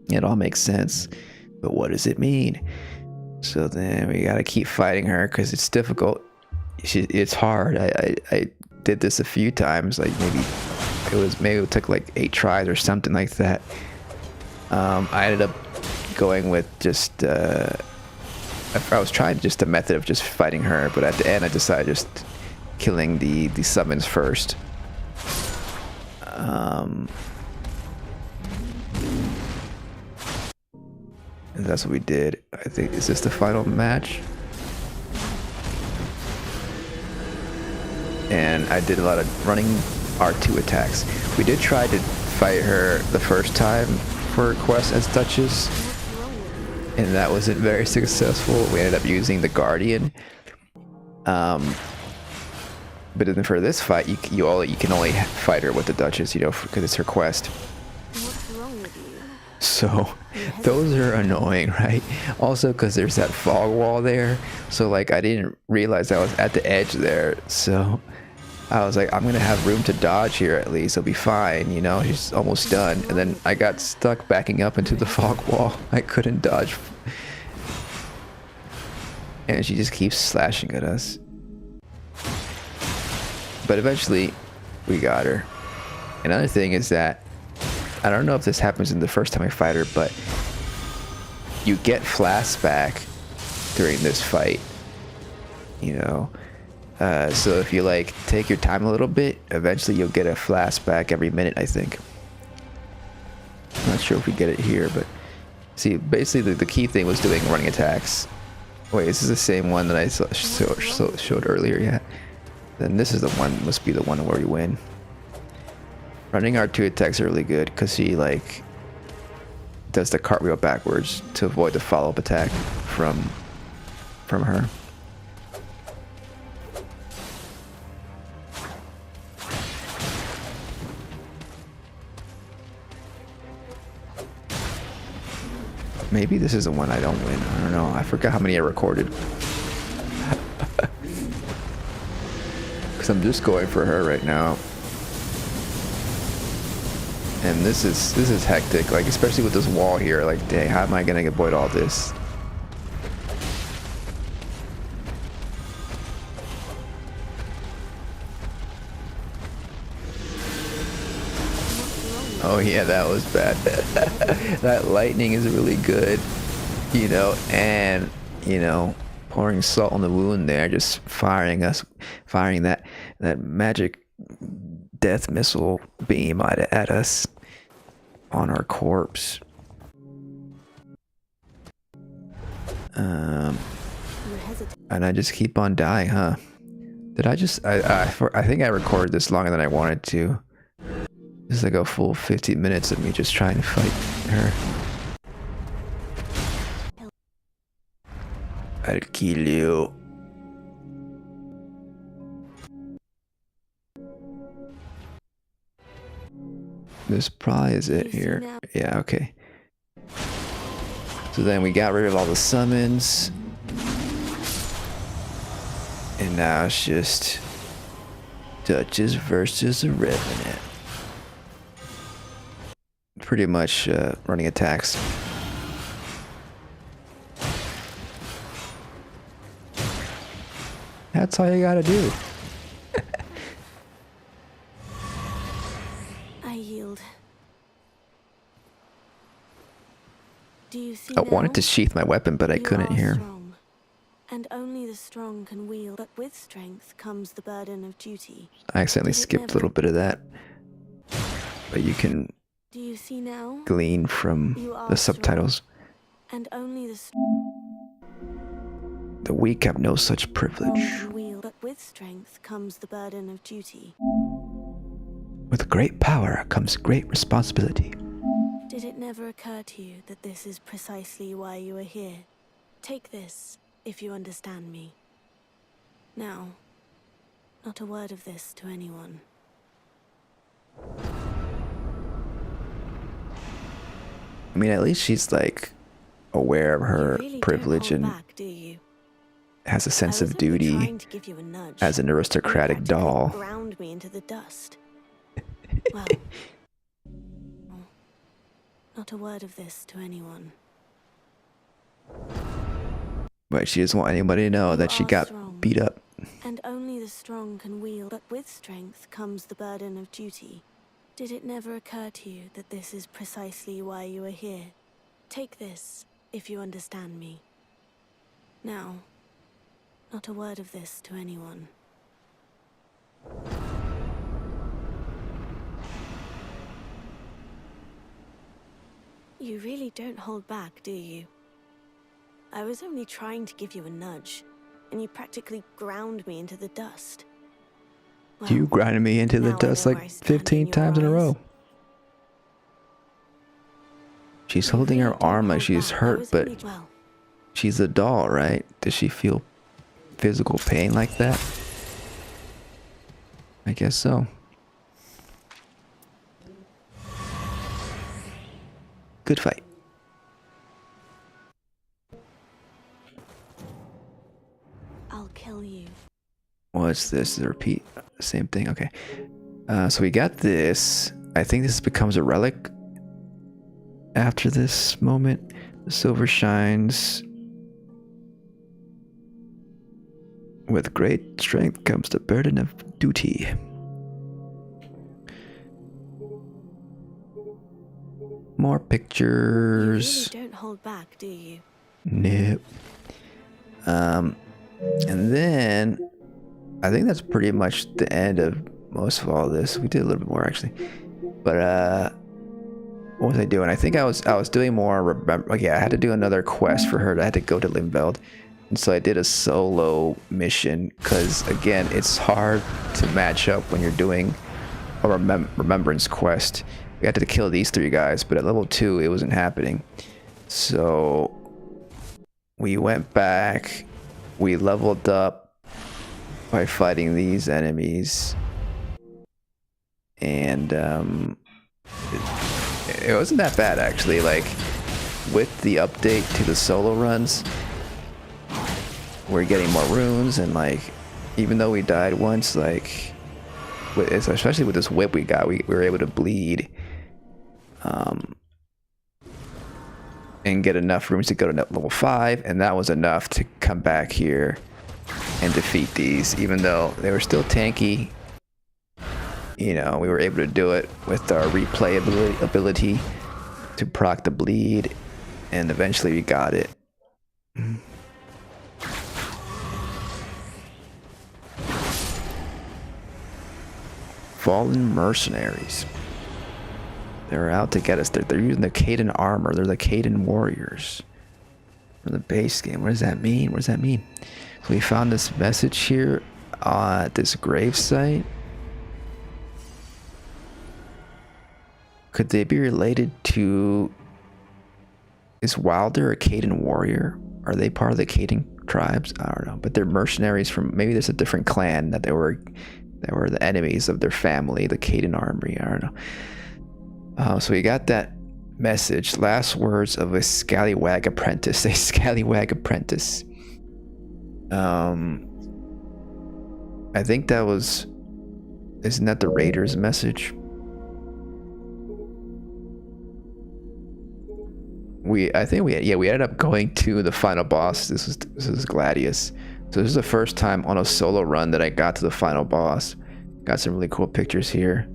It all makes sense, but what does it mean? So then we gotta keep fighting her because it's difficult. It's hard. I did this a few times. Like maybe it took like 8 tries or something like that. I ended up going with just I was trying just a method of just fighting her, but at the end I decided just killing the summons first. And that's what we did. I think, is this the final match? And I did a lot of running R2 attacks. We did try to fight her the first time for quest as Duchess. and that wasn't very successful. We ended up using the Guardian. But then for this fight, you can only fight her with the Duchess, you know, because it's her quest. What's wrong with you? So those are annoying, right? Also because there's that fog wall there. So like I didn't realize I was at the edge there. So I was like, I'm gonna have room to dodge here at least. It'll be fine, you know. She's almost done, and then I got stuck backing up into the fog wall. I couldn't dodge, and she just keeps slashing at us. But eventually, we got her. Another thing is that I don't know if this happens in the first time I fight her, but you get flasks back during this fight. You know. So if you like take your time a little bit, eventually you'll get a flask back every minute, I think. I'm not sure if we get it here, but see, basically the key thing was doing running attacks. Wait, this is the same one that I showed earlier, yeah. Then this is the one, must be the one where we win. Running R2 attacks are really good because he like does the cartwheel backwards to avoid the follow-up attack from her. Maybe this is the one I don't win. I don't know. I forgot how many I recorded. Because I'm just going for her right now. And this is hectic. Like, especially with this wall here. Like, dang, how am I going to avoid all this? Oh yeah, that was bad. That lightning is really good, you know, and you know, pouring salt on the wound there, just firing that magic death missile beam at us on our corpse. And I just keep on dying, huh? Did I just? I think I recorded this longer than I wanted to. This is like a full 15 minutes of me just trying to fight her. I'll kill you. This probably is it here. Yeah, okay. So then we got rid of all the summons. And now it's just Duchess versus the Revenant. Pretty much running attacks. That's all you gotta do. I yield. Do you see I wanted to sheath my weapon, but I couldn't here. Strong, and only the strong can wield. But with strength comes the burden of duty. I accidentally skipped a little bit of that. But you can do you see now? Glean from the subtitles. And only the weak have no such privilege. But with strength comes the burden of duty. With great power comes great responsibility. Did it never occur to you that this is precisely why you are here? Take this, if you understand me. Now, not a word of this to anyone. I mean, at least she's like aware of her privilege and has a sense of duty as an aristocratic doll. Ground me into the dust. Well, not a word of this to anyone. But she doesn't want anybody to know that she got beat up. And only the strong can wield, but with strength comes the burden of duty. Did it never occur to you that this is precisely why you are here? Take this, if you understand me. Now, not a word of this to anyone. You really don't hold back, do you? I was only trying to give you a nudge, and you practically ground me into the dust. Well, you grinded me into the dust like 15 times in a row. She's holding her arm like she's hurt, but Well, she's a doll, right? Does she feel physical pain like that? I guess so. Good fight. I'll kill you. What's this? The repeat. Same thing. Okay. So we got this. I think this becomes a relic after this moment. The silver shines. With great strength comes the burden of duty. More pictures. You really don't hold back, do you? Nope. And then I think that's pretty much the end of most of all this. We did a little bit more actually, but what was I doing? I think I was doing more. Yeah, I had to do another quest for her. I had to go to Limveld, and so I did a solo mission because again, it's hard to match up when you're doing a remembrance quest. We had to kill these 3 guys, but at level 2 it wasn't happening. So we went back, we leveled up by fighting these enemies, and it wasn't that bad actually. Like with the update to the solo runs, we're getting more runes, and like even though we died once, like especially with this whip we got, we were able to bleed and get enough runes to go to level 5, and that was enough to come back here and defeat these. Even though they were still tanky, you know, we were able to do it with our replay ability to proc the bleed, and eventually we got it. Fallen mercenaries. They're out to get us. They're using the Caden armor. They're the Caden warriors. For the base game. What does that mean? What does that mean? So we found this message here at this grave site. Could they be related to... Is Wilder a Caden warrior? Are they part of the Caden tribes? I don't know. But they're mercenaries from... Maybe there's a different clan that they were the enemies of their family, the Caden army. I don't know. So we got that message. Last words of a scallywag apprentice. A scallywag apprentice. I think that was... Isn't that the Raiders message? I think we ended up going to the final boss. This is Gladius. So this is the first time on a solo run that I got to the final boss. Got some really cool pictures here.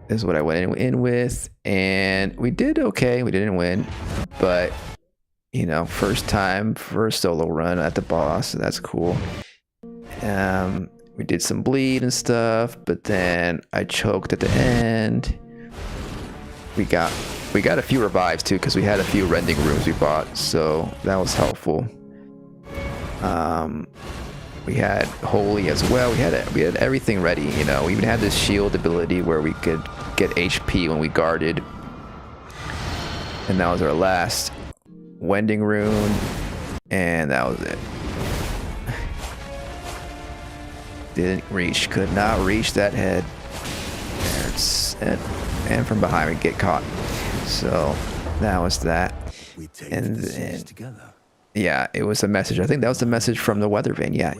This is what I went in with, and we did okay. We didn't win, but you know, first time for a solo run at the boss, so that's cool. We did some bleed and stuff, but then I choked at the end. We got a few revives too, because we had a few rending rooms we bought, so that was helpful. We had holy as well. We had everything ready, you know. We even had this shield ability where we could get HP when we guarded, and that was our last wending rune, and that was it. Could not reach that head. And from behind we get caught. So that was that. And then, yeah, it was a message. I think that was the message from the Weathervane. Yeah.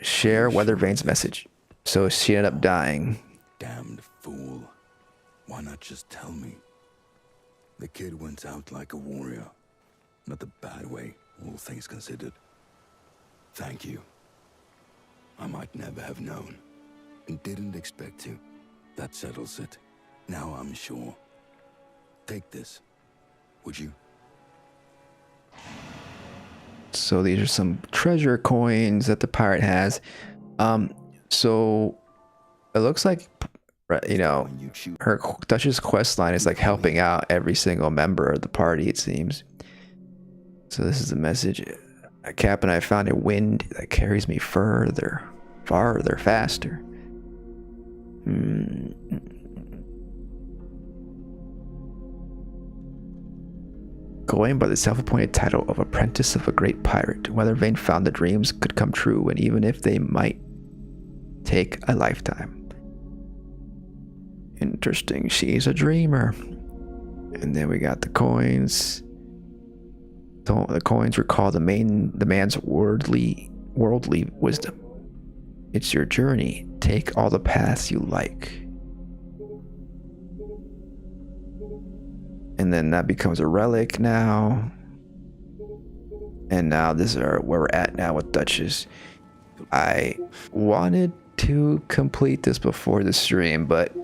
Share Weathervane's message. So she ended up dying. Damned fool. Why not just tell me? The kid went out like a warrior. Not the bad way, all things considered. Thank you. I might never have known. And didn't expect to. That settles it. Now I'm sure. Take this. Would you? So these are some treasure coins that the pirate has. So it looks like, you know, her Duchess quest line is like helping out every single member of the party, it seems. So this is the message. Cap and I found a wind that carries me farther, faster. going by the self-appointed title of apprentice of a great pirate. Weathervane found the dreams could come true, and even if they might take a lifetime. Interesting. She's a dreamer. And then we got the coins. So the coins recall the man's worldly wisdom. It's your journey. Take all the paths you like. And then that becomes a relic now. And now this is where we're at now with Duchess. I wanted to complete this before the stream, but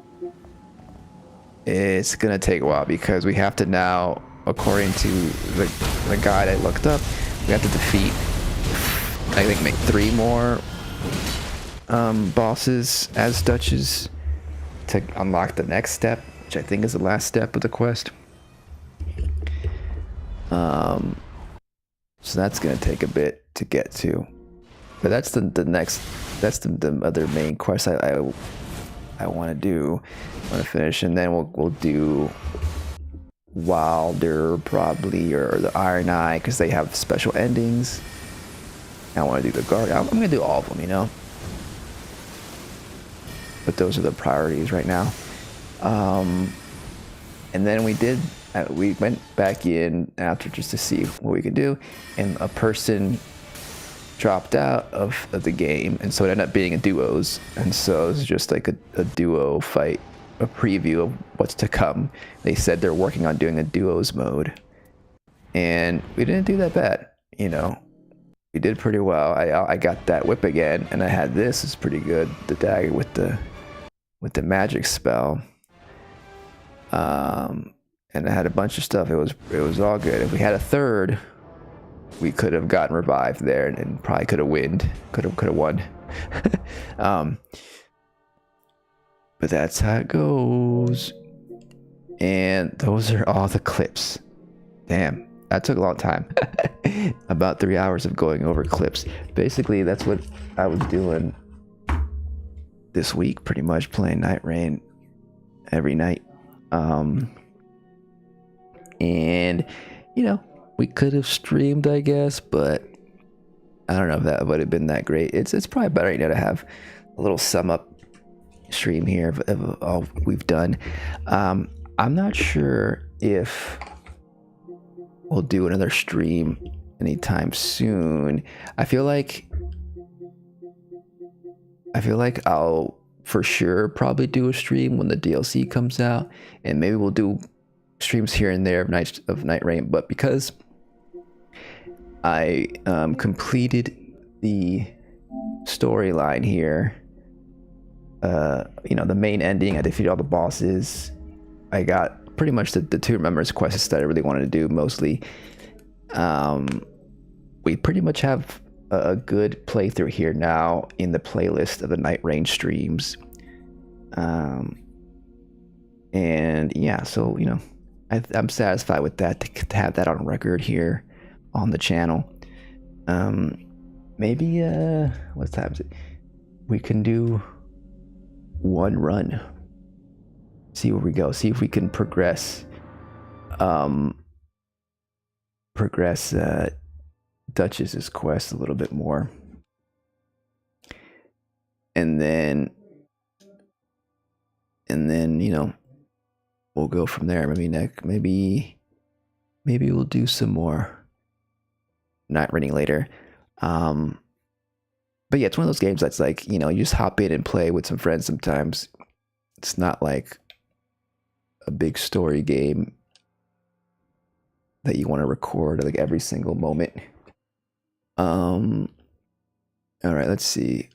it's gonna take a while because we have to now, according to the guide I looked up, we have to defeat, I think, make 3 more bosses as Duchess to unlock the next step, which I think is the last step of the quest. So that's gonna take a bit to get to, but that's the other main quest I want to do. I want to finish, and then we'll do Wilder probably, or the Iron Eye, because they have special endings. I want to do the Guard. I'm gonna do all of them, you know. But those are the priorities right now. And then we went back in after just to see what we could do, and a person dropped out of the game, and so it ended up being a duos, and so it's just like a duo fight, a preview of what's to come. They said they're working on doing a duos mode, and we didn't do that bad, you know. We did pretty well. I got that whip again, and I had this. It's pretty good, the dagger with the magic spell, and I had a bunch of stuff. It was all good. If we had a third, we could have gotten revived there and probably could have won. But that's how it goes. And those are all the clips. Damn, that took a long time. About 3 hours of going over clips. Basically, that's what I was doing this week, pretty much playing Nightreign every night. And, you know, we could have streamed, I guess, but I don't know if that would have been that great. It's probably better, you know, to have a little sum up stream here of all we've done. I'm not sure if we'll do another stream anytime soon. I feel like I'll for sure probably do a stream when the DLC comes out, and maybe we'll do streams here and there of Nightreign, but because I completed the storyline here, you know, the main ending, I defeated all the bosses, I got pretty much the 2 Remembrance quests that I really wanted to do mostly. We pretty much have a good playthrough here now in the playlist of the Nightreign streams. And yeah, so, you know, I'm satisfied with that, to have that on record here on the channel. Maybe what time is it? We can do 1 run. See where we go. See if we can progress Duchess's quest a little bit more. And then you know, we'll go from there. Maybe we'll do some more Nightreign later. But yeah, it's one of those games that's like, you know, you just hop in and play with some friends sometimes. It's not like a big story game that you want to record like every single moment. All right, let's see.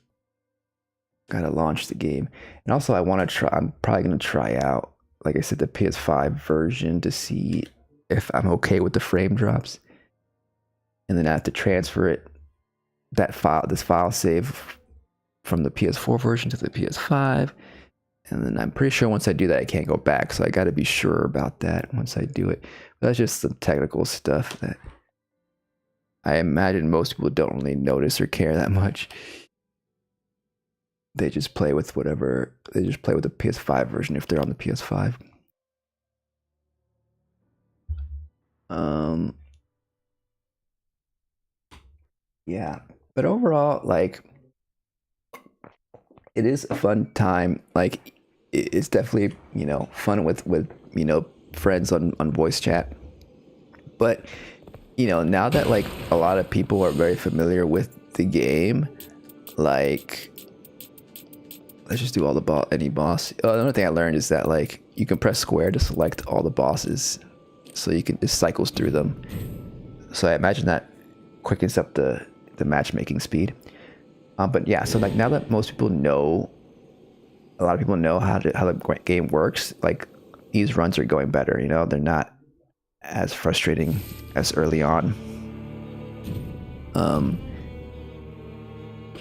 Gotta launch the game. And also I'm probably gonna try out, like I said, the PS5 version to see if I'm okay with the frame drops. And then I have to transfer this file save from the PS4 version to the PS5. And then I'm pretty sure once I do that, I can't go back. So I got to be sure about that once I do it. But that's just some technical stuff that I imagine most people don't really notice or care that much. They just play with whatever. They just play with the PS5 version if they're on the PS5. Yeah, but overall, like, it is a fun time. Like, it's definitely, you know, fun with you know, friends on voice chat. But you know, now that like a lot of people are very familiar with the game, like, let's just do all the any boss. The only thing I learned is that like you can press square to select all the bosses, so you can just cycles through them. So I imagine that quickens up the matchmaking speed. But yeah, so like now that most people know, a lot of people know how the game works, like these runs are going better. You know, they're not as frustrating as early on.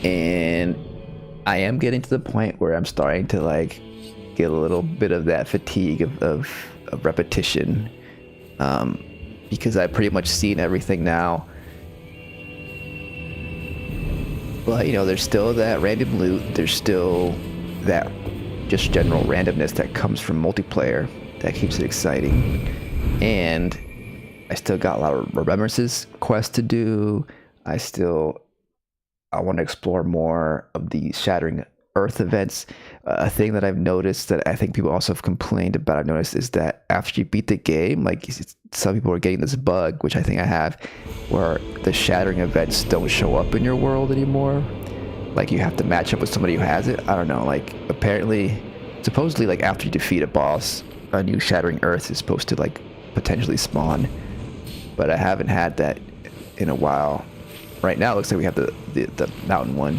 And I am getting to the point where I'm starting to like get a little bit of that fatigue of repetition, because I've pretty much seen everything now. But you know, there's still that random loot, there's still that just general randomness that comes from multiplayer that keeps it exciting. And I still got a lot of Remembrances quests to do. I want to explore more of the Shattering Earth events. A thing that I've noticed that I think people also have complained about, I've noticed, is that after you beat the game, like some people are getting this bug, which I think I have, where the Shattering events don't show up in your world anymore. Like you have to match up with somebody who has it. I don't know, like apparently, supposedly, like after you defeat a boss, a new Shattering Earth is supposed to like potentially spawn. But I haven't had that in a while. Right now it looks like we have the mountain one,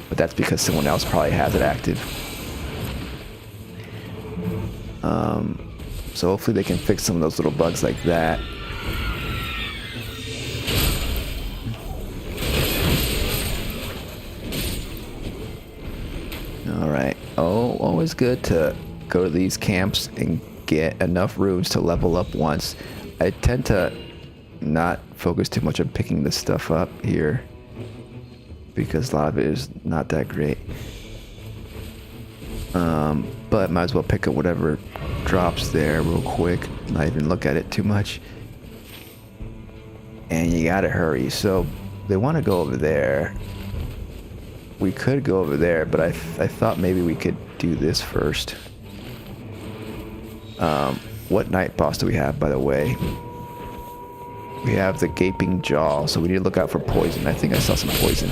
but that's because someone else probably has it active. So hopefully they can fix some of those little bugs like that. Alright. Oh, always good to go to these camps and get enough runes to level up once. I tend to not focus too much on picking this stuff up here because a lot of it is not that great. But might as well pick up whatever drops there real quick, not even look at it too much. And you gotta hurry. So they want to go over there. We could go over there, but I thought maybe we could do this first. What night boss do we have, by the way? We have the Gaping Jaw, so we need to look out for poison. I think I saw some poison.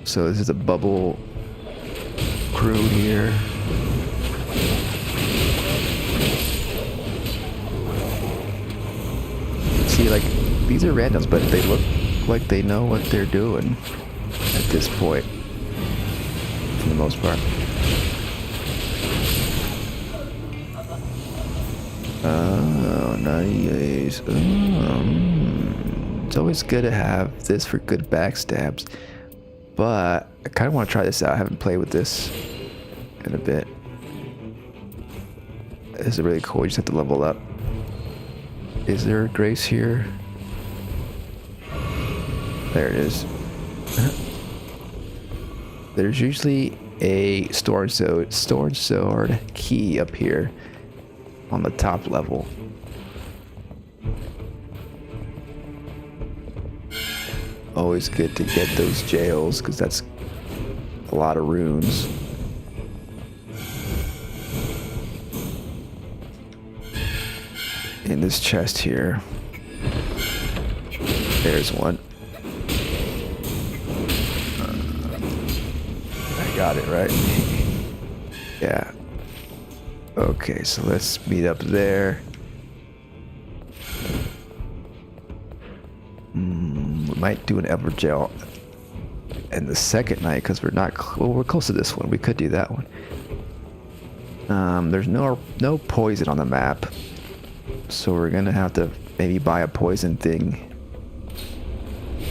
So this is a bubble crew here. See, like, these are randoms, but they look like they know what they're doing at this point, for the most part. Oh, nice. It's always good to have this for good backstabs, but I kind of want to try this out. I haven't played with this in a bit. This is really cool. You just have to level up. Is there a grace here? There it is. There's usually a Storm Sword key up here on the top level. Always good to get those jails because that's a lot of runes. In this chest here, there's one. I got it right. Yeah. Okay, so let's meet up there. We might do an Evergel in the second night because we're not. Well, we're close to this one. We could do that one. There's no poison on the map. So we're gonna have to maybe buy a poison thing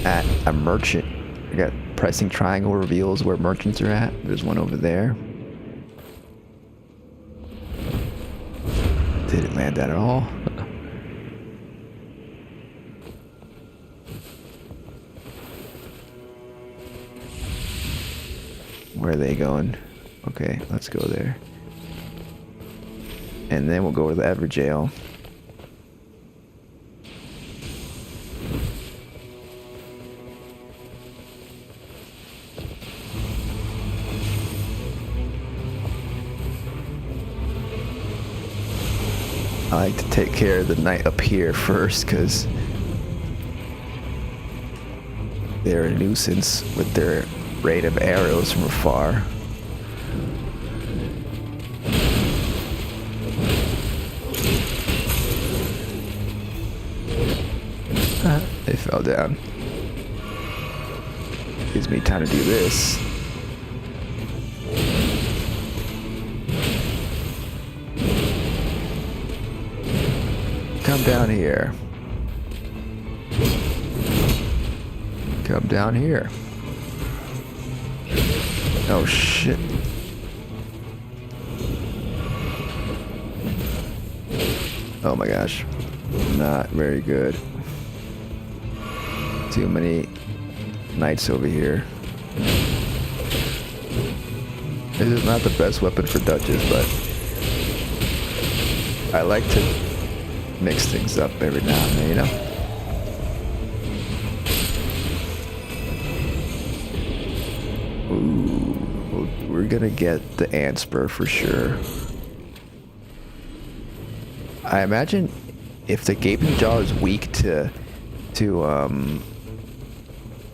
at a merchant. We got pressing triangle reveals where merchants are at. There's one over there. Didn't land that at all. Where are they going? Okay, let's go there. And then we'll go to the Everjail. I like to take care of the knight up here first, because they're a nuisance with their rain of arrows from afar. They fell down. Gives me time to do this. Come down here. Come down here. Oh shit. Oh my gosh. Not very good. Too many knights over here. This is not the best weapon for Duchess, but I like to mix things up every now and then, you know? Ooh, we're gonna get the ant spur for sure. I imagine if the gaping jaw is weak to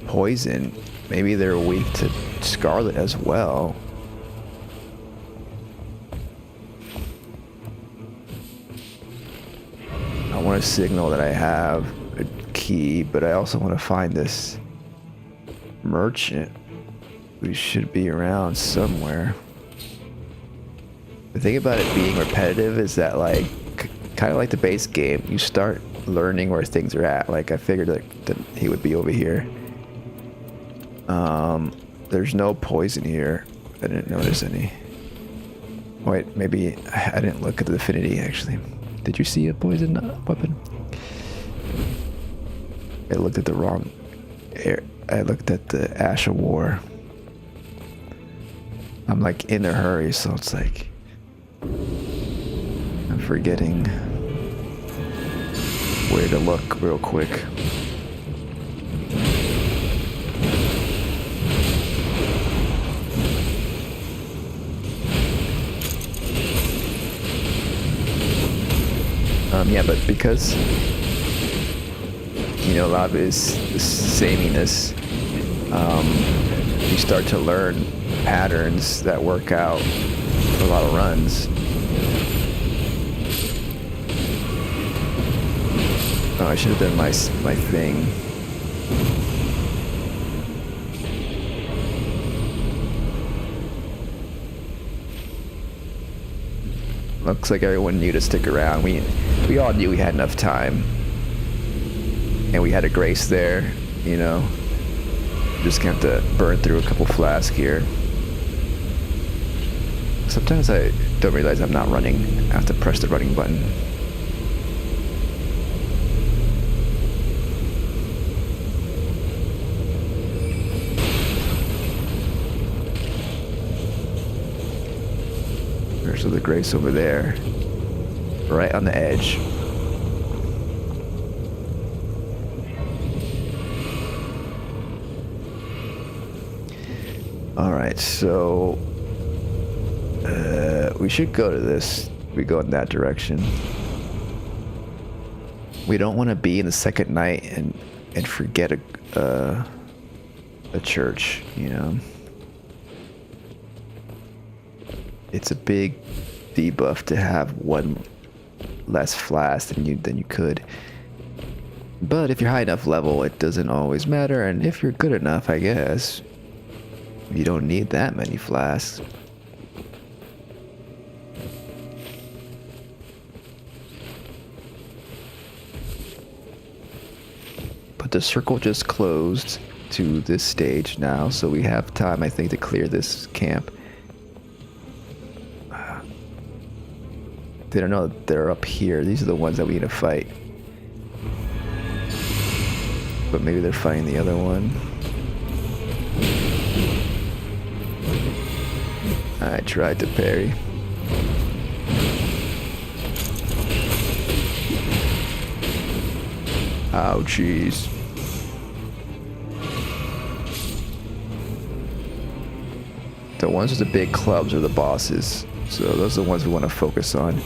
poison, maybe they're weak to scarlet as well. I want to signal that I have a key, but I also want to find this merchant who should be around somewhere. The thing about it being repetitive is that, like, kind of like the base game, you start learning where things are at. Like, I figured that he would be over here. There's no poison here. I didn't notice any. Wait, maybe I didn't look at the affinity, actually. Did you see a poison weapon? I looked at the wrong air. I looked at the Ash of War. I'm like in a hurry, so it's like I'm forgetting where to look real quick. Yeah, but because, you know, a lot of it is sameness, you start to learn patterns that work out for a lot of runs. Oh, I should have done my thing. Looks like everyone knew to stick around. We all knew we had enough time. And we had a grace there, you know. Just gonna have to burn through a couple flasks here. Sometimes I don't realize I'm not running. I have to press the running button. There's the grace over there. Right on the edge. Alright, so we should go to this. We go in that direction. We don't want to be in the second night and forget a church, you know. It's a big debuff to have one less flask than you could. But if you're high enough level, it doesn't always matter, and if you're good enough, I guess, you don't need that many flasks. But the circle just closed to this stage now, so we have time, I think, to clear this camp. They don't know that they're up here. These are the ones that we need to fight. But maybe they're fighting the other one. I tried to parry. Ouchies. The ones with the big clubs are the bosses, so those are the ones we want to focus on.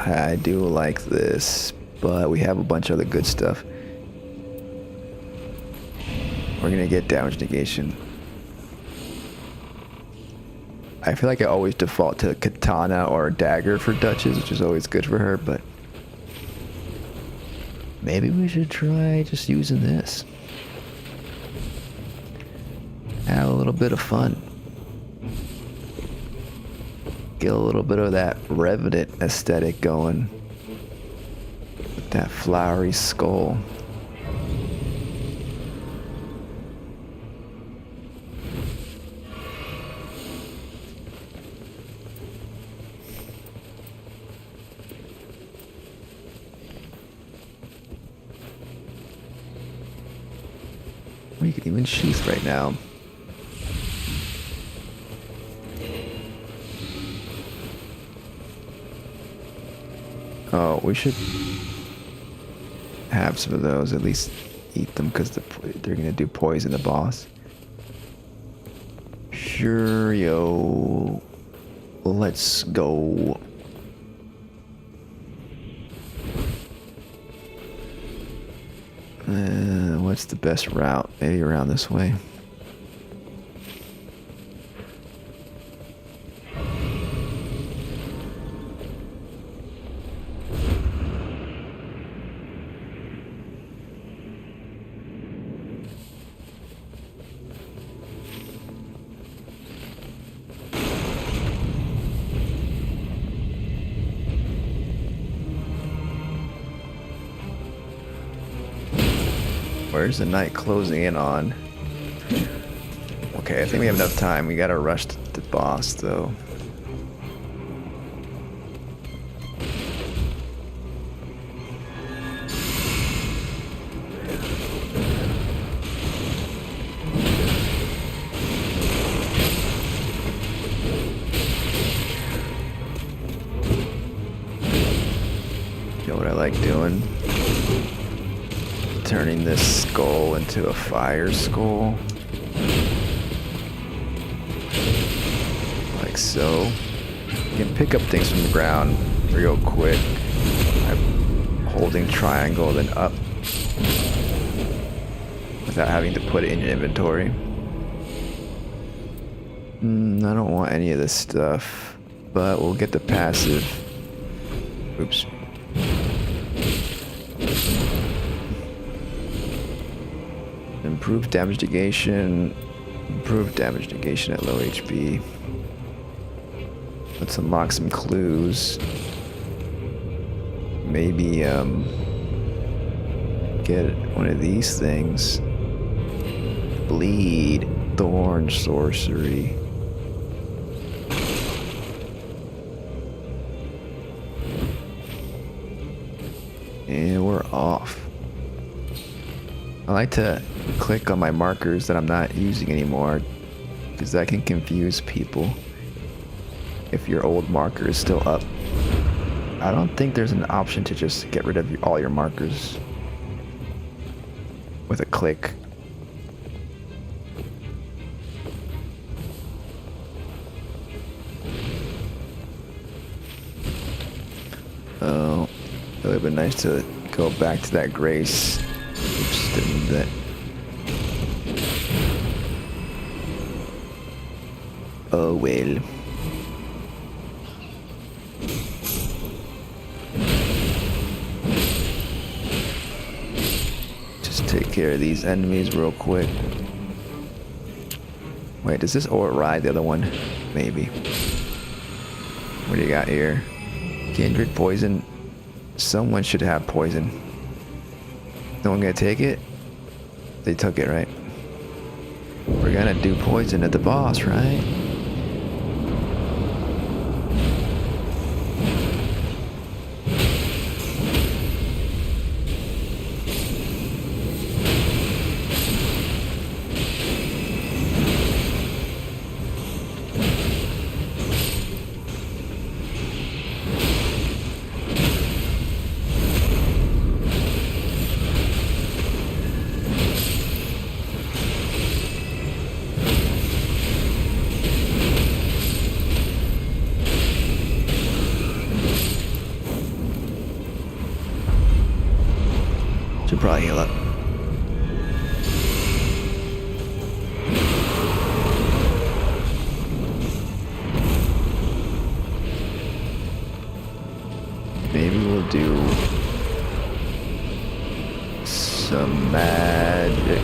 I do like this, but we have a bunch of other good stuff. We're gonna get damage negation. I feel like I always default to katana or dagger for Duchess, which is always good for her, but maybe we should try just using this. Have a little bit of fun. Get a little bit of that Revenant aesthetic going. With that flowery skull. You can even sheath right now. Oh, we should have some of those, at least eat them, because they're gonna do poison the boss. Sure, yo. Let's go. What's the best route? Maybe around this way. Where's the night closing in on? Okay, I think we have enough time. We gotta rush the boss, though. You know what I like doing? Turning this skull into a fire skull. Like so. You can pick up things from the ground real quick. I'm holding triangle, then up. Without having to put it in your inventory. I don't want any of this stuff. But we'll get the passive. Oops. Improved damage negation. Improved damage negation at low HP. Let's unlock some clues. Maybe get one of these things. Bleed. Thorn sorcery. And we're off. I like to click on my markers that I'm not using anymore, because that can confuse people if your old marker is still up. I don't think there's an option to just get rid of all your markers with a click. Oh, it would have been nice to go back to that grace. Oops, didn't need that. Oh well. Just take care of these enemies real quick. Wait, does this ore ride the other one? Maybe. What do you got here? Kindred poison. Someone should have poison. No one gonna take it? They took it, right? We're gonna do poison at the boss, right? Should probably heal up. Maybe we'll do some magic.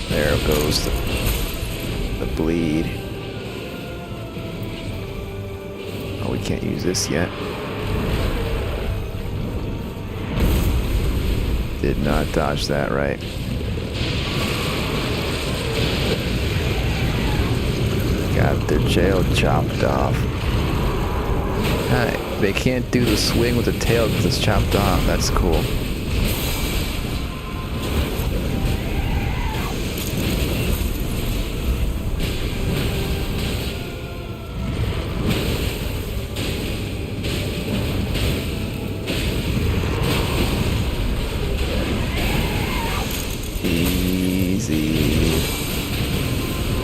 There goes the bleed. Oh, we can't use this yet. Did not dodge that right. Got their tail chopped off. They can't do the swing with the tail because it's chopped off. That's cool.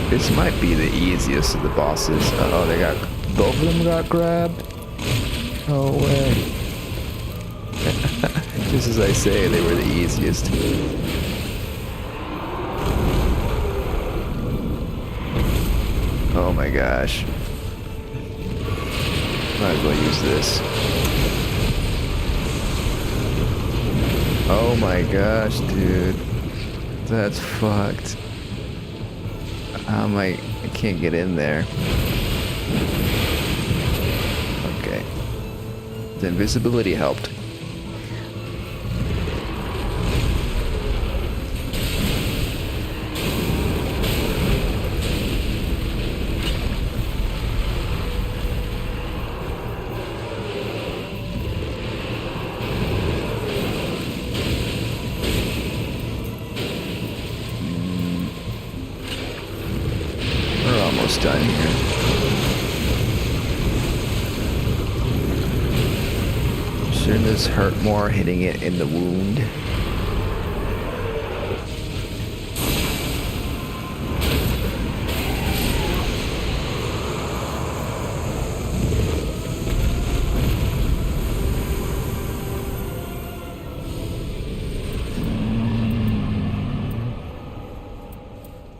This might be the easiest of the bosses. Uh-oh, they got... both of them got grabbed? No way. Just as I say, they were the easiest. Oh my gosh. Might as well use this. Oh my gosh, dude. That's fucked. I can't get in there. Okay. The invisibility helped. Done here. Shouldn't this hurt more hitting it in the wound?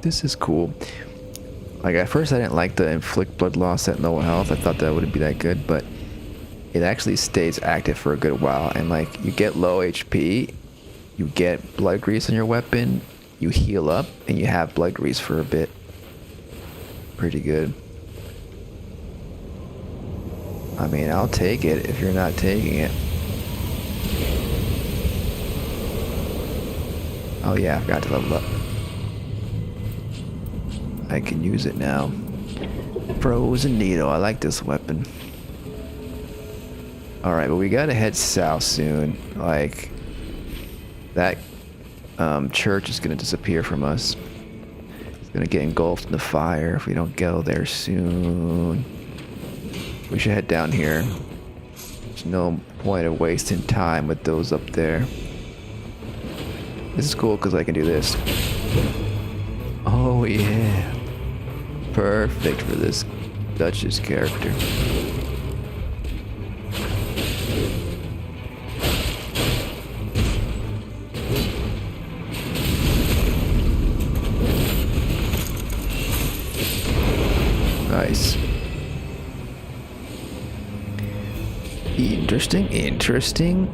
This is cool. Like, at first I didn't like the inflict blood loss at low health. I thought that wouldn't be that good, but it actually stays active for a good while. And like, you get low HP, you get blood grease on your weapon, you heal up, and you have blood grease for a bit. Pretty good. I mean, I'll take it if you're not taking it. Oh yeah, I forgot to level up. I can use it now. Frozen needle. I like this weapon. Alright, but we gotta head south soon. Like, that church is gonna disappear from us. It's gonna get engulfed in the fire if we don't go there soon. We should head down here. There's no point of wasting time with those up there. This is cool because I can do this. Oh yeah. Perfect for this Duchess character. Nice. Interesting, interesting.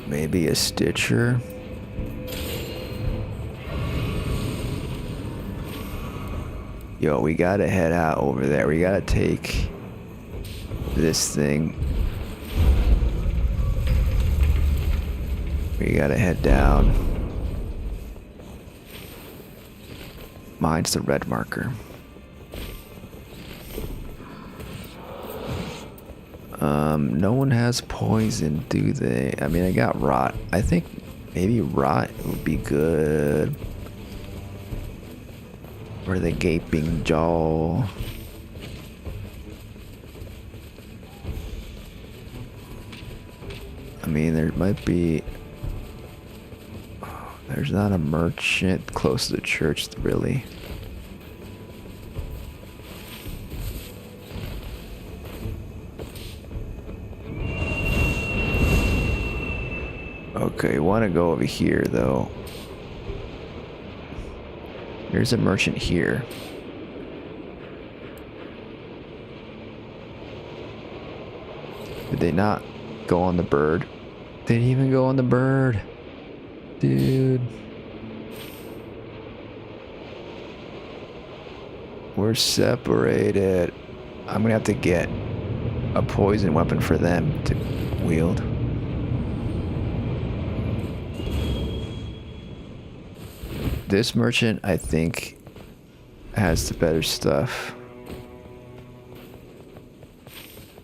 Maybe a Stitcher. Yo, we gotta head out over there. We gotta take this thing. We gotta head down. Mine's the red marker. No one has poison, do they? I mean, I got rot. I think maybe rot would be good. Or the gaping jaw. I mean, there might be... There's not a merchant close to the church, really. Okay, we want to go over here, though. There's a merchant here. Did they not go on the bird? They didn't even go on the bird. Dude. We're separated. I'm gonna have to get a poison weapon for them to wield. This merchant, I think, has the better stuff.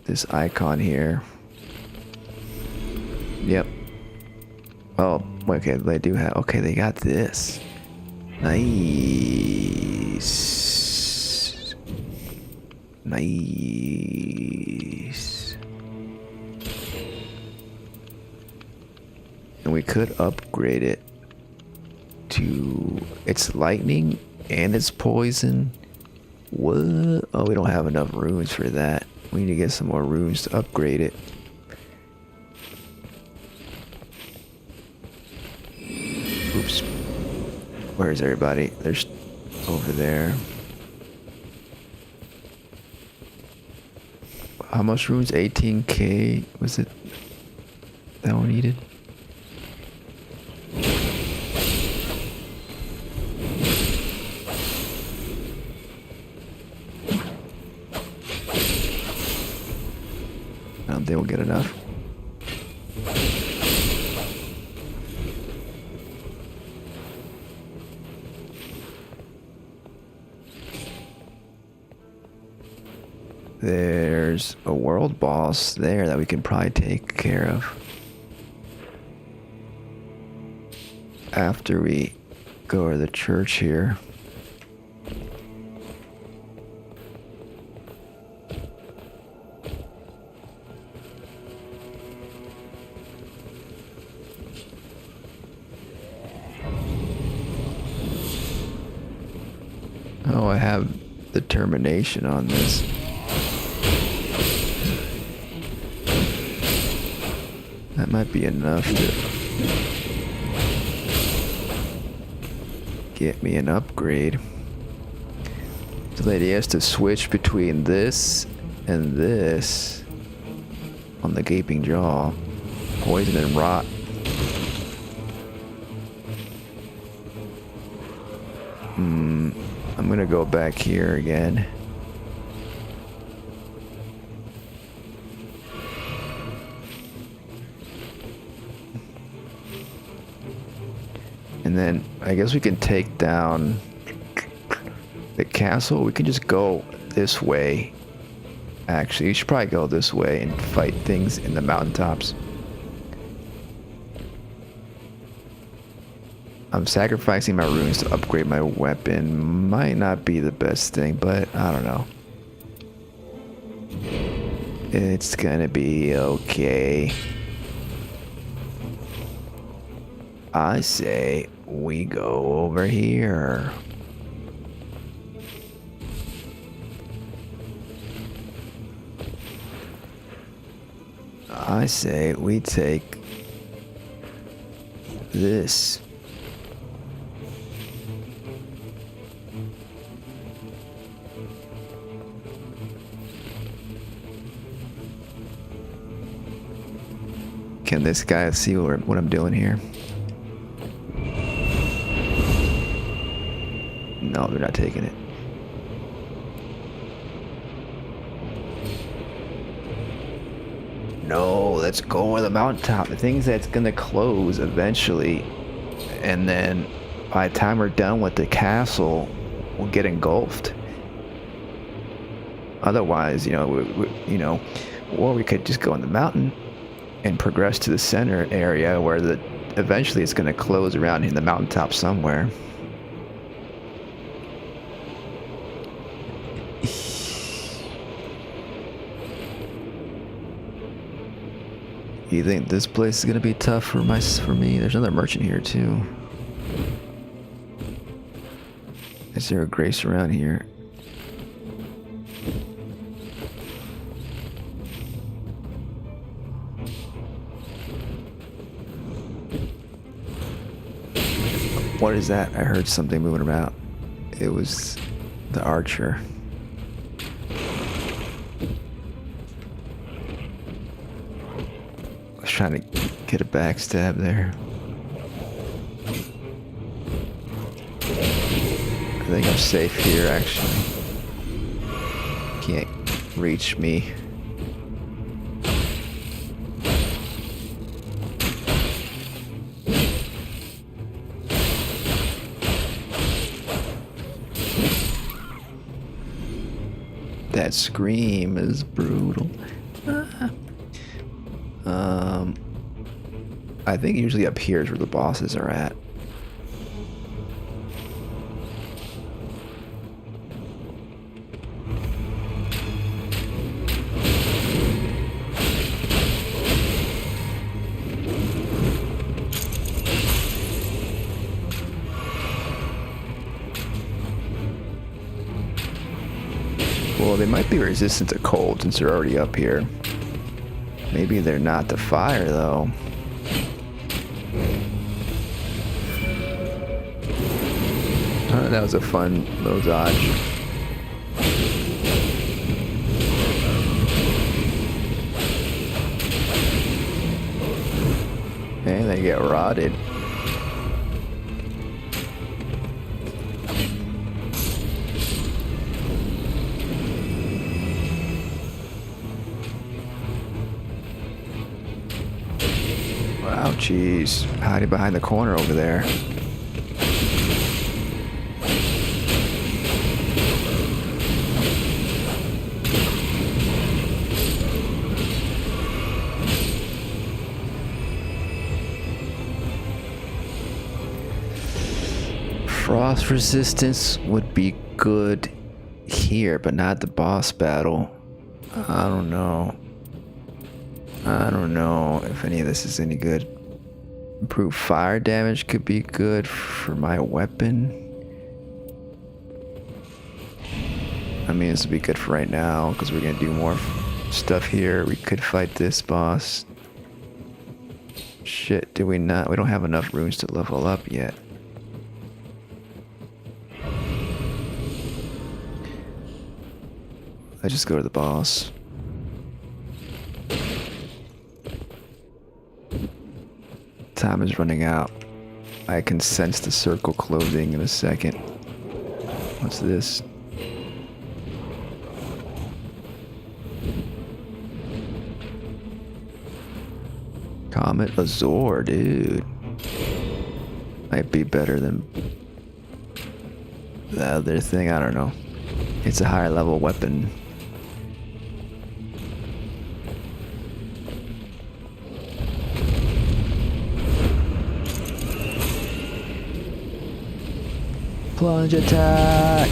This icon here. Yep. Oh, okay, they do have... Okay, they got this. Nice. Nice. And we could upgrade it to its lightning and its poison. What? Oh, we don't have enough runes for that. We need to get some more runes to upgrade it. Oops. Where is everybody? There's over there. How much runes? 18k was it that one needed? I don't think we'll get enough. There's a world boss there that we can probably take care of after we go to the church here. Oh, I have determination on this. That might be enough to get me an upgrade. So the idea is to switch between this and this on the gaping jaw. Poison and rot. I'm gonna go back here again. And then I guess we can take down the castle. We can just go this way. Actually, you should probably go this way and fight things in the mountaintops. I'm sacrificing my runes to upgrade my weapon. Might not be the best thing, but I don't know. It's gonna be okay. I say we go over here. I say we take this. Can this guy see what I'm doing here? No, they're not taking it. No, let's go to the mountaintop. The thing is that's gonna close eventually, and then by the time we're done with the castle, we'll get engulfed. Otherwise, you know, or we could just go on the mountain and progress to the center area where eventually it's gonna close around in the mountaintop somewhere. You think this place is gonna be tough for me? There's another merchant here too. Is there a grace around here? What is that? I heard something moving about. It was the archer. Trying to get a backstab there. I think I'm safe here, actually. Can't reach me. That scream is brutal. I think usually up here is where the bosses are at. Well, they might be resistant to cold since they're already up here. Maybe they're not to fire, though. That was a fun little dodge. And they get rotted. Wow, jeez. Hiding behind the corner over there. Frost resistance would be good here, but not the boss battle. I don't know. I don't know if any of this is any good. Improved fire damage could be good for my weapon. I mean, this would be good for right now because we're gonna do more stuff here. We could fight this boss. Shit, do we not? We don't have enough runes to level up yet. Let's just go to the boss. Time is running out. I can sense the circle closing in a second. What's this? Comet Azor, dude. Might be better than the other thing, I don't know. It's a higher level weapon. Plunge attack!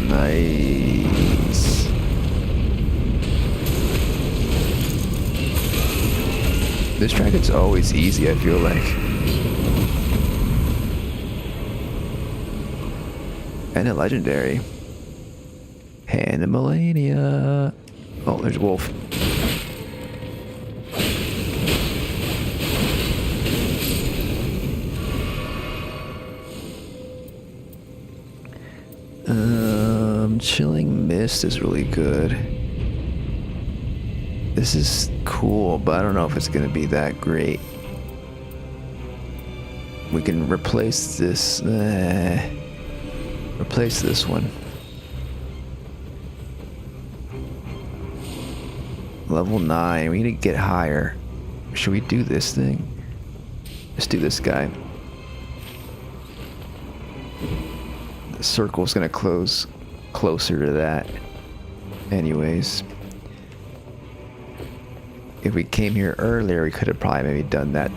Nice. This track is always easy, I feel like. And a legendary. Animalania. Oh, there's a wolf. Chilling Mist is really good. This is cool, but I don't know if it's gonna be that great. We can replace this. Replace this one. Level 9. We need to get higher. Should we do this thing? Let's do this guy. The circle's gonna close closer to that. Anyways. If we came here earlier, we could have probably maybe done that.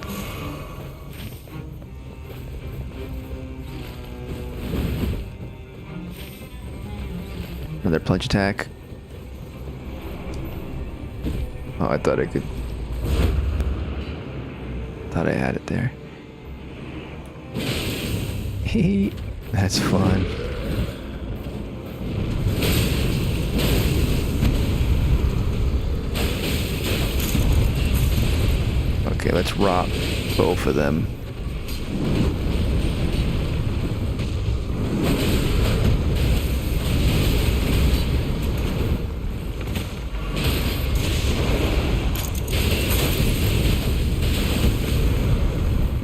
Another plunge attack. Oh, I thought I could. Thought I had it there. Hee, that's fun. Okay, let's rock both of them.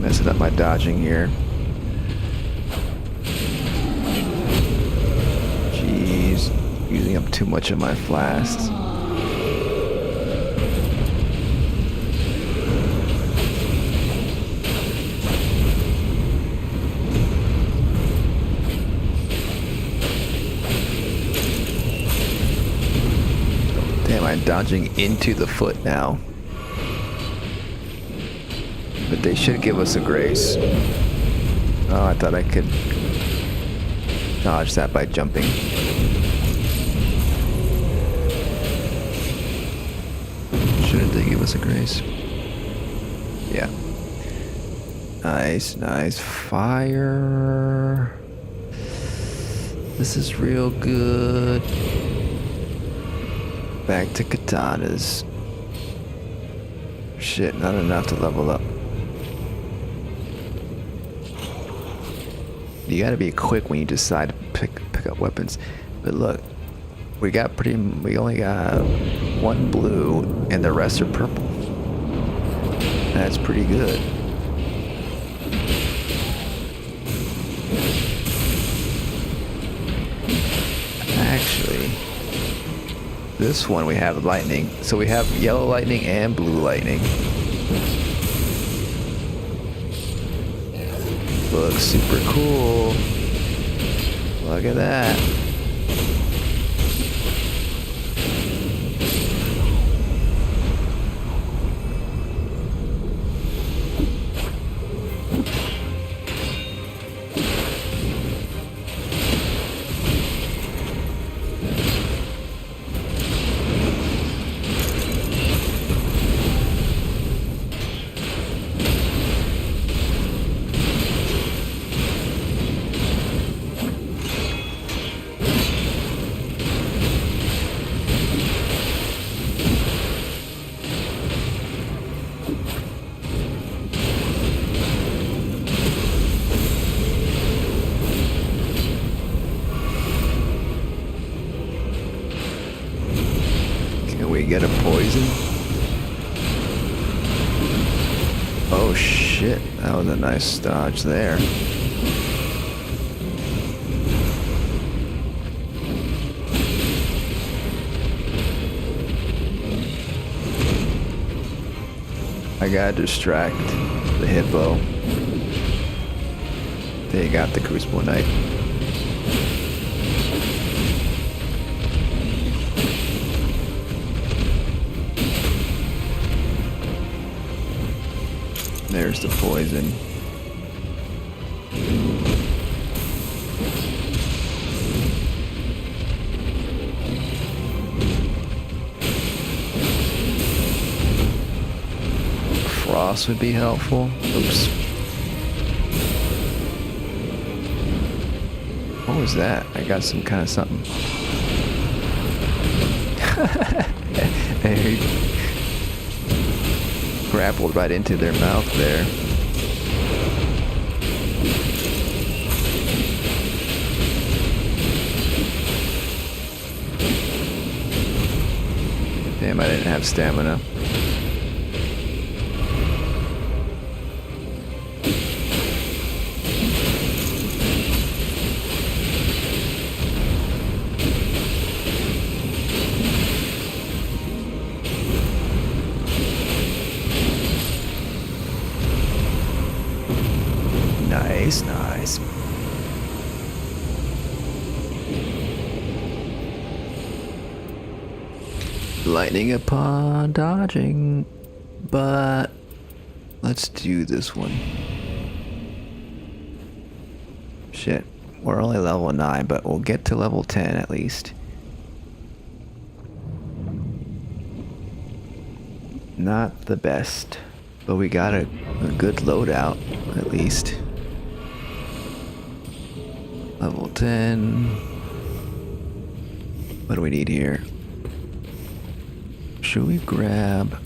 Messing up my dodging here. Jeez, using up too much of my flasks. I'm dodging into the foot now. But they should give us a grace. Oh, I thought I could dodge that by jumping. Shouldn't they give us a grace? Yeah. Nice, nice. Fire. This is real good. Back to katanas. Shit, not enough to level up. You gotta be quick when you decide to pick up weapons. But look, we only got one blue and the rest are purple. That's pretty good. Actually, this one we have lightning. So we have yellow lightning and blue lightning. Looks super cool. Look at that. Get a poison. Oh shit, that was a nice dodge there. I gotta distract the hippo. They got the Crucible Knight. There's the poison. Frost would be helpful. Oops. What was that? I got some kind of something. Hey. Grappled right into their mouth there. Damn, I didn't have stamina. Nice, nice. Lightning upon dodging, but let's do this one. Shit, we're only level 9, but we'll get to level 10 at least. Not the best, but we got a good loadout at least. Level 10. What do we need here? Should we grab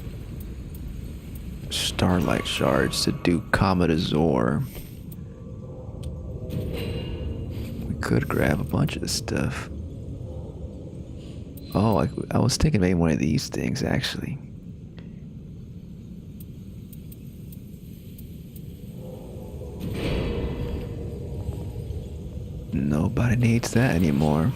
Starlight Shards to do Comet Azor? We could grab a bunch of stuff. Oh, I was thinking maybe one of these things actually. Nobody needs that anymore.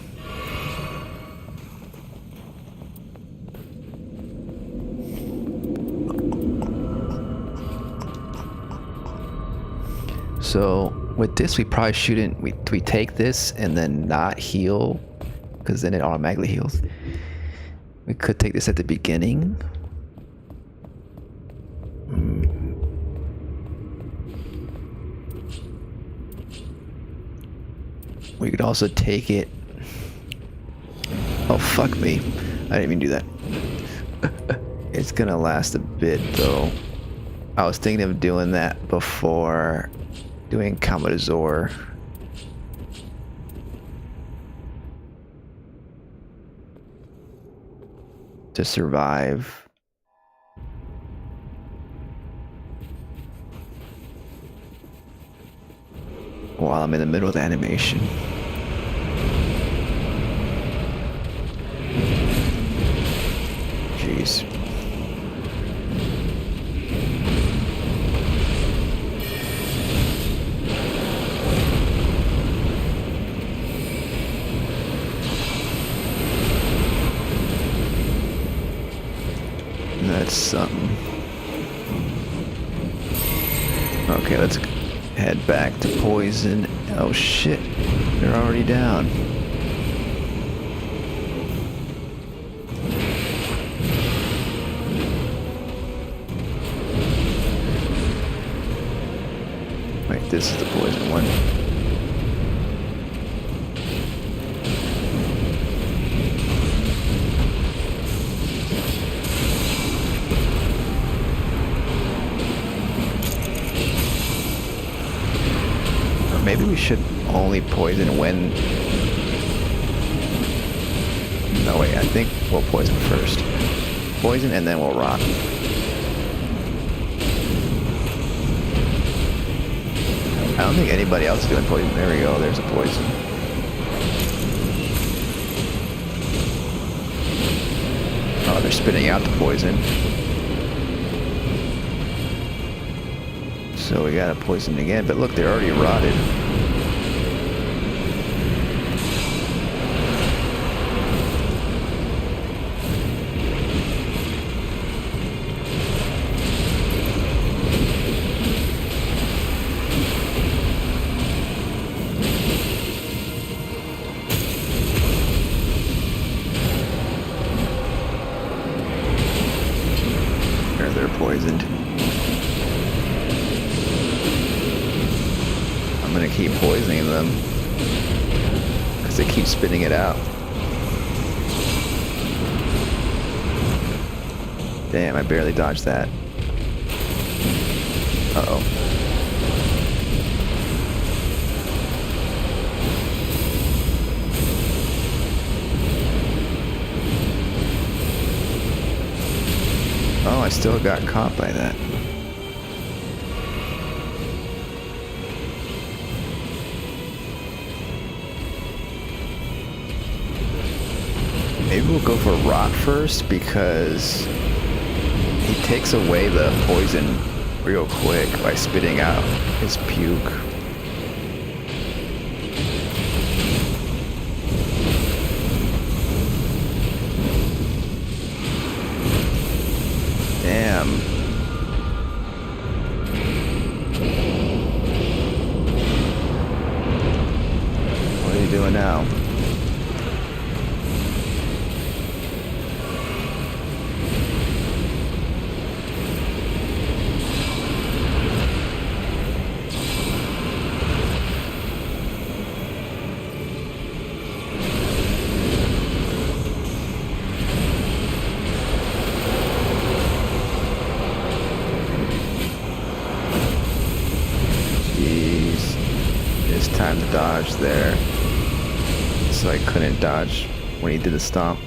So with this, we probably shouldn't. We take this and then not heal, because then it automatically heals. We could take this at the beginning. We could also take it. Oh, fuck me. I didn't even do that. It's gonna last a bit though. I was thinking of doing that before doing Comet Azor. To survive. While I'm in the middle of the animation. Jeez. That's something. Okay, let's head back to poison. Oh shit, they're already down. Wait, this is the poison one. Maybe we should only poison when... No, wait, I think we'll poison first. Poison and then we'll rock. I don't think anybody else is doing poison. There we go, there's a poison. Oh, they're spitting out the poison. So we gotta poison again, but look, they're already rotted. They're poisoned. I'm gonna keep poisoning them because they keep spitting it out. Damn, I barely dodged that. Uh-oh. Oh, I still got caught by that. Maybe we'll go for Rot first because he takes away the poison real quick by spitting out his puke. Damn. What are you doing now? Time to dodge there, so I couldn't dodge when he did the stomp.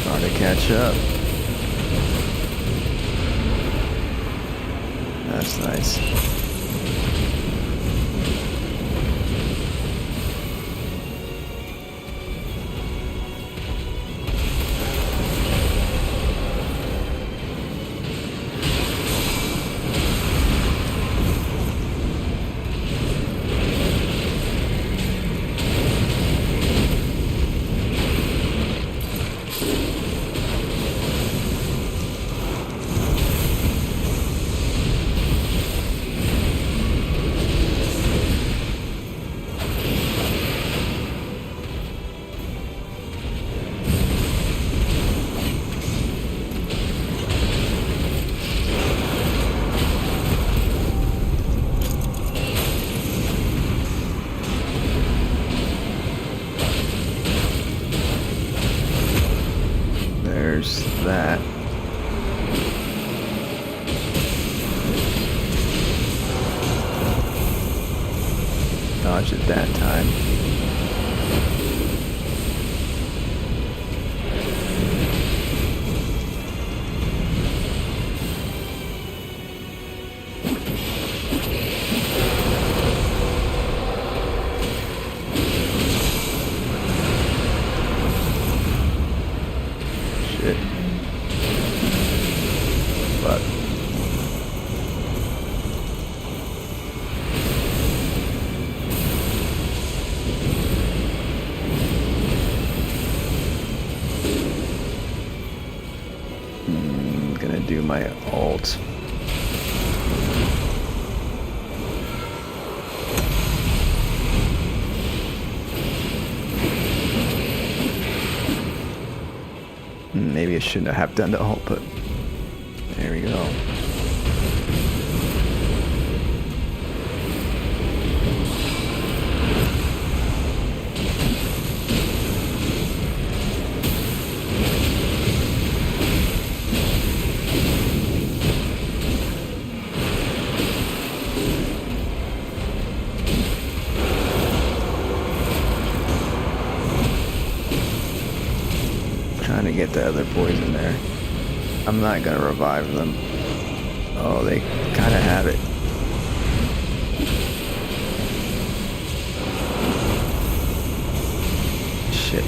Hard to catch up. That's nice. That. Dodge it that time. Shit. Fuck. Gonna do my ult. Maybe I shouldn't have done the ult, but there we go. Trying to get the other boys in there. I'm not gonna revive them. Oh, they kind of have it. Shit.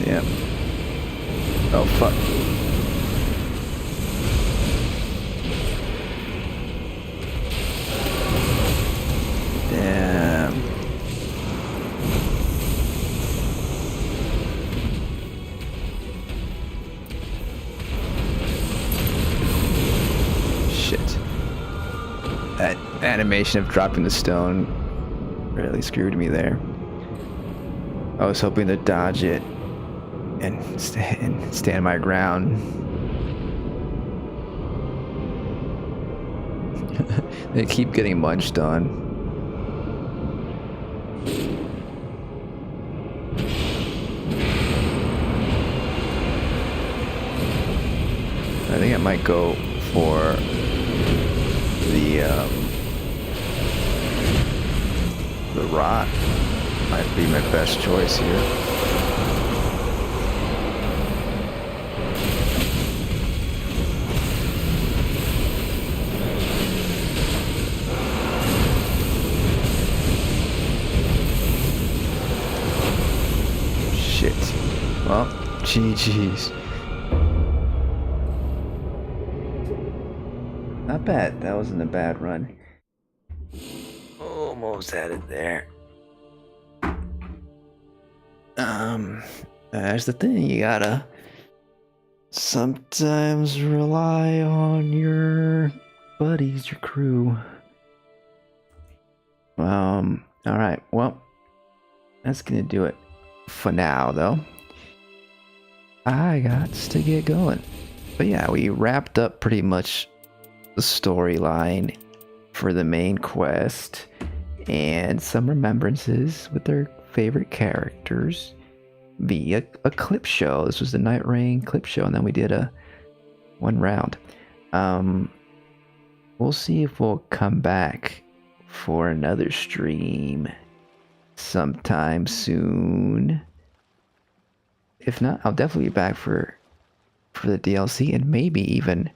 Yep. Oh, fuck. Damn. Shit. That animation of dropping the stone really screwed me there. I was hoping to dodge it and stand my ground. They keep getting munched on. I think I might go for the rot. Might be my best choice here. Shit. Well, GG's. Not bad. That wasn't a bad run. Almost had it there. That's the thing. You gotta sometimes rely on your buddies, your crew. Alright. Well, that's gonna do it for now, though. I got to get going. But yeah, we wrapped up pretty much the storyline for the main quest and some remembrances with their favorite characters via a clip show. This was the Nightreign clip show, and then we did a one round. We'll see if we'll come back for another stream sometime soon. If not, I'll definitely be back for the DLC and maybe even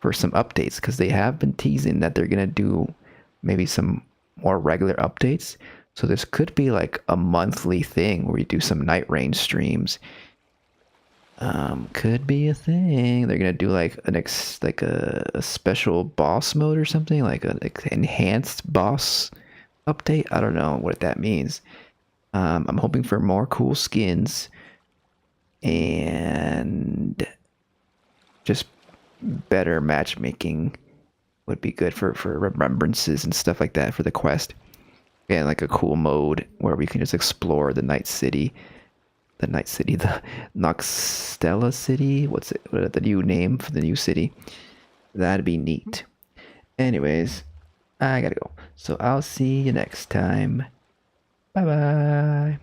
for some updates, because they have been teasing that they're gonna do maybe some more regular updates. So this could be like a monthly thing where we do some Nightreign streams. Could be a thing. They're gonna do like a special boss mode or something, like an enhanced boss update. I don't know what that means. I'm hoping for more cool skins and just better matchmaking would be good for remembrances and stuff like that for the quest. And like a cool mode where we can just explore the Night City. The Noxtella City? What's it? What the new name for the new city? That'd be neat. Anyways, I gotta go. So I'll see you next time. Bye bye.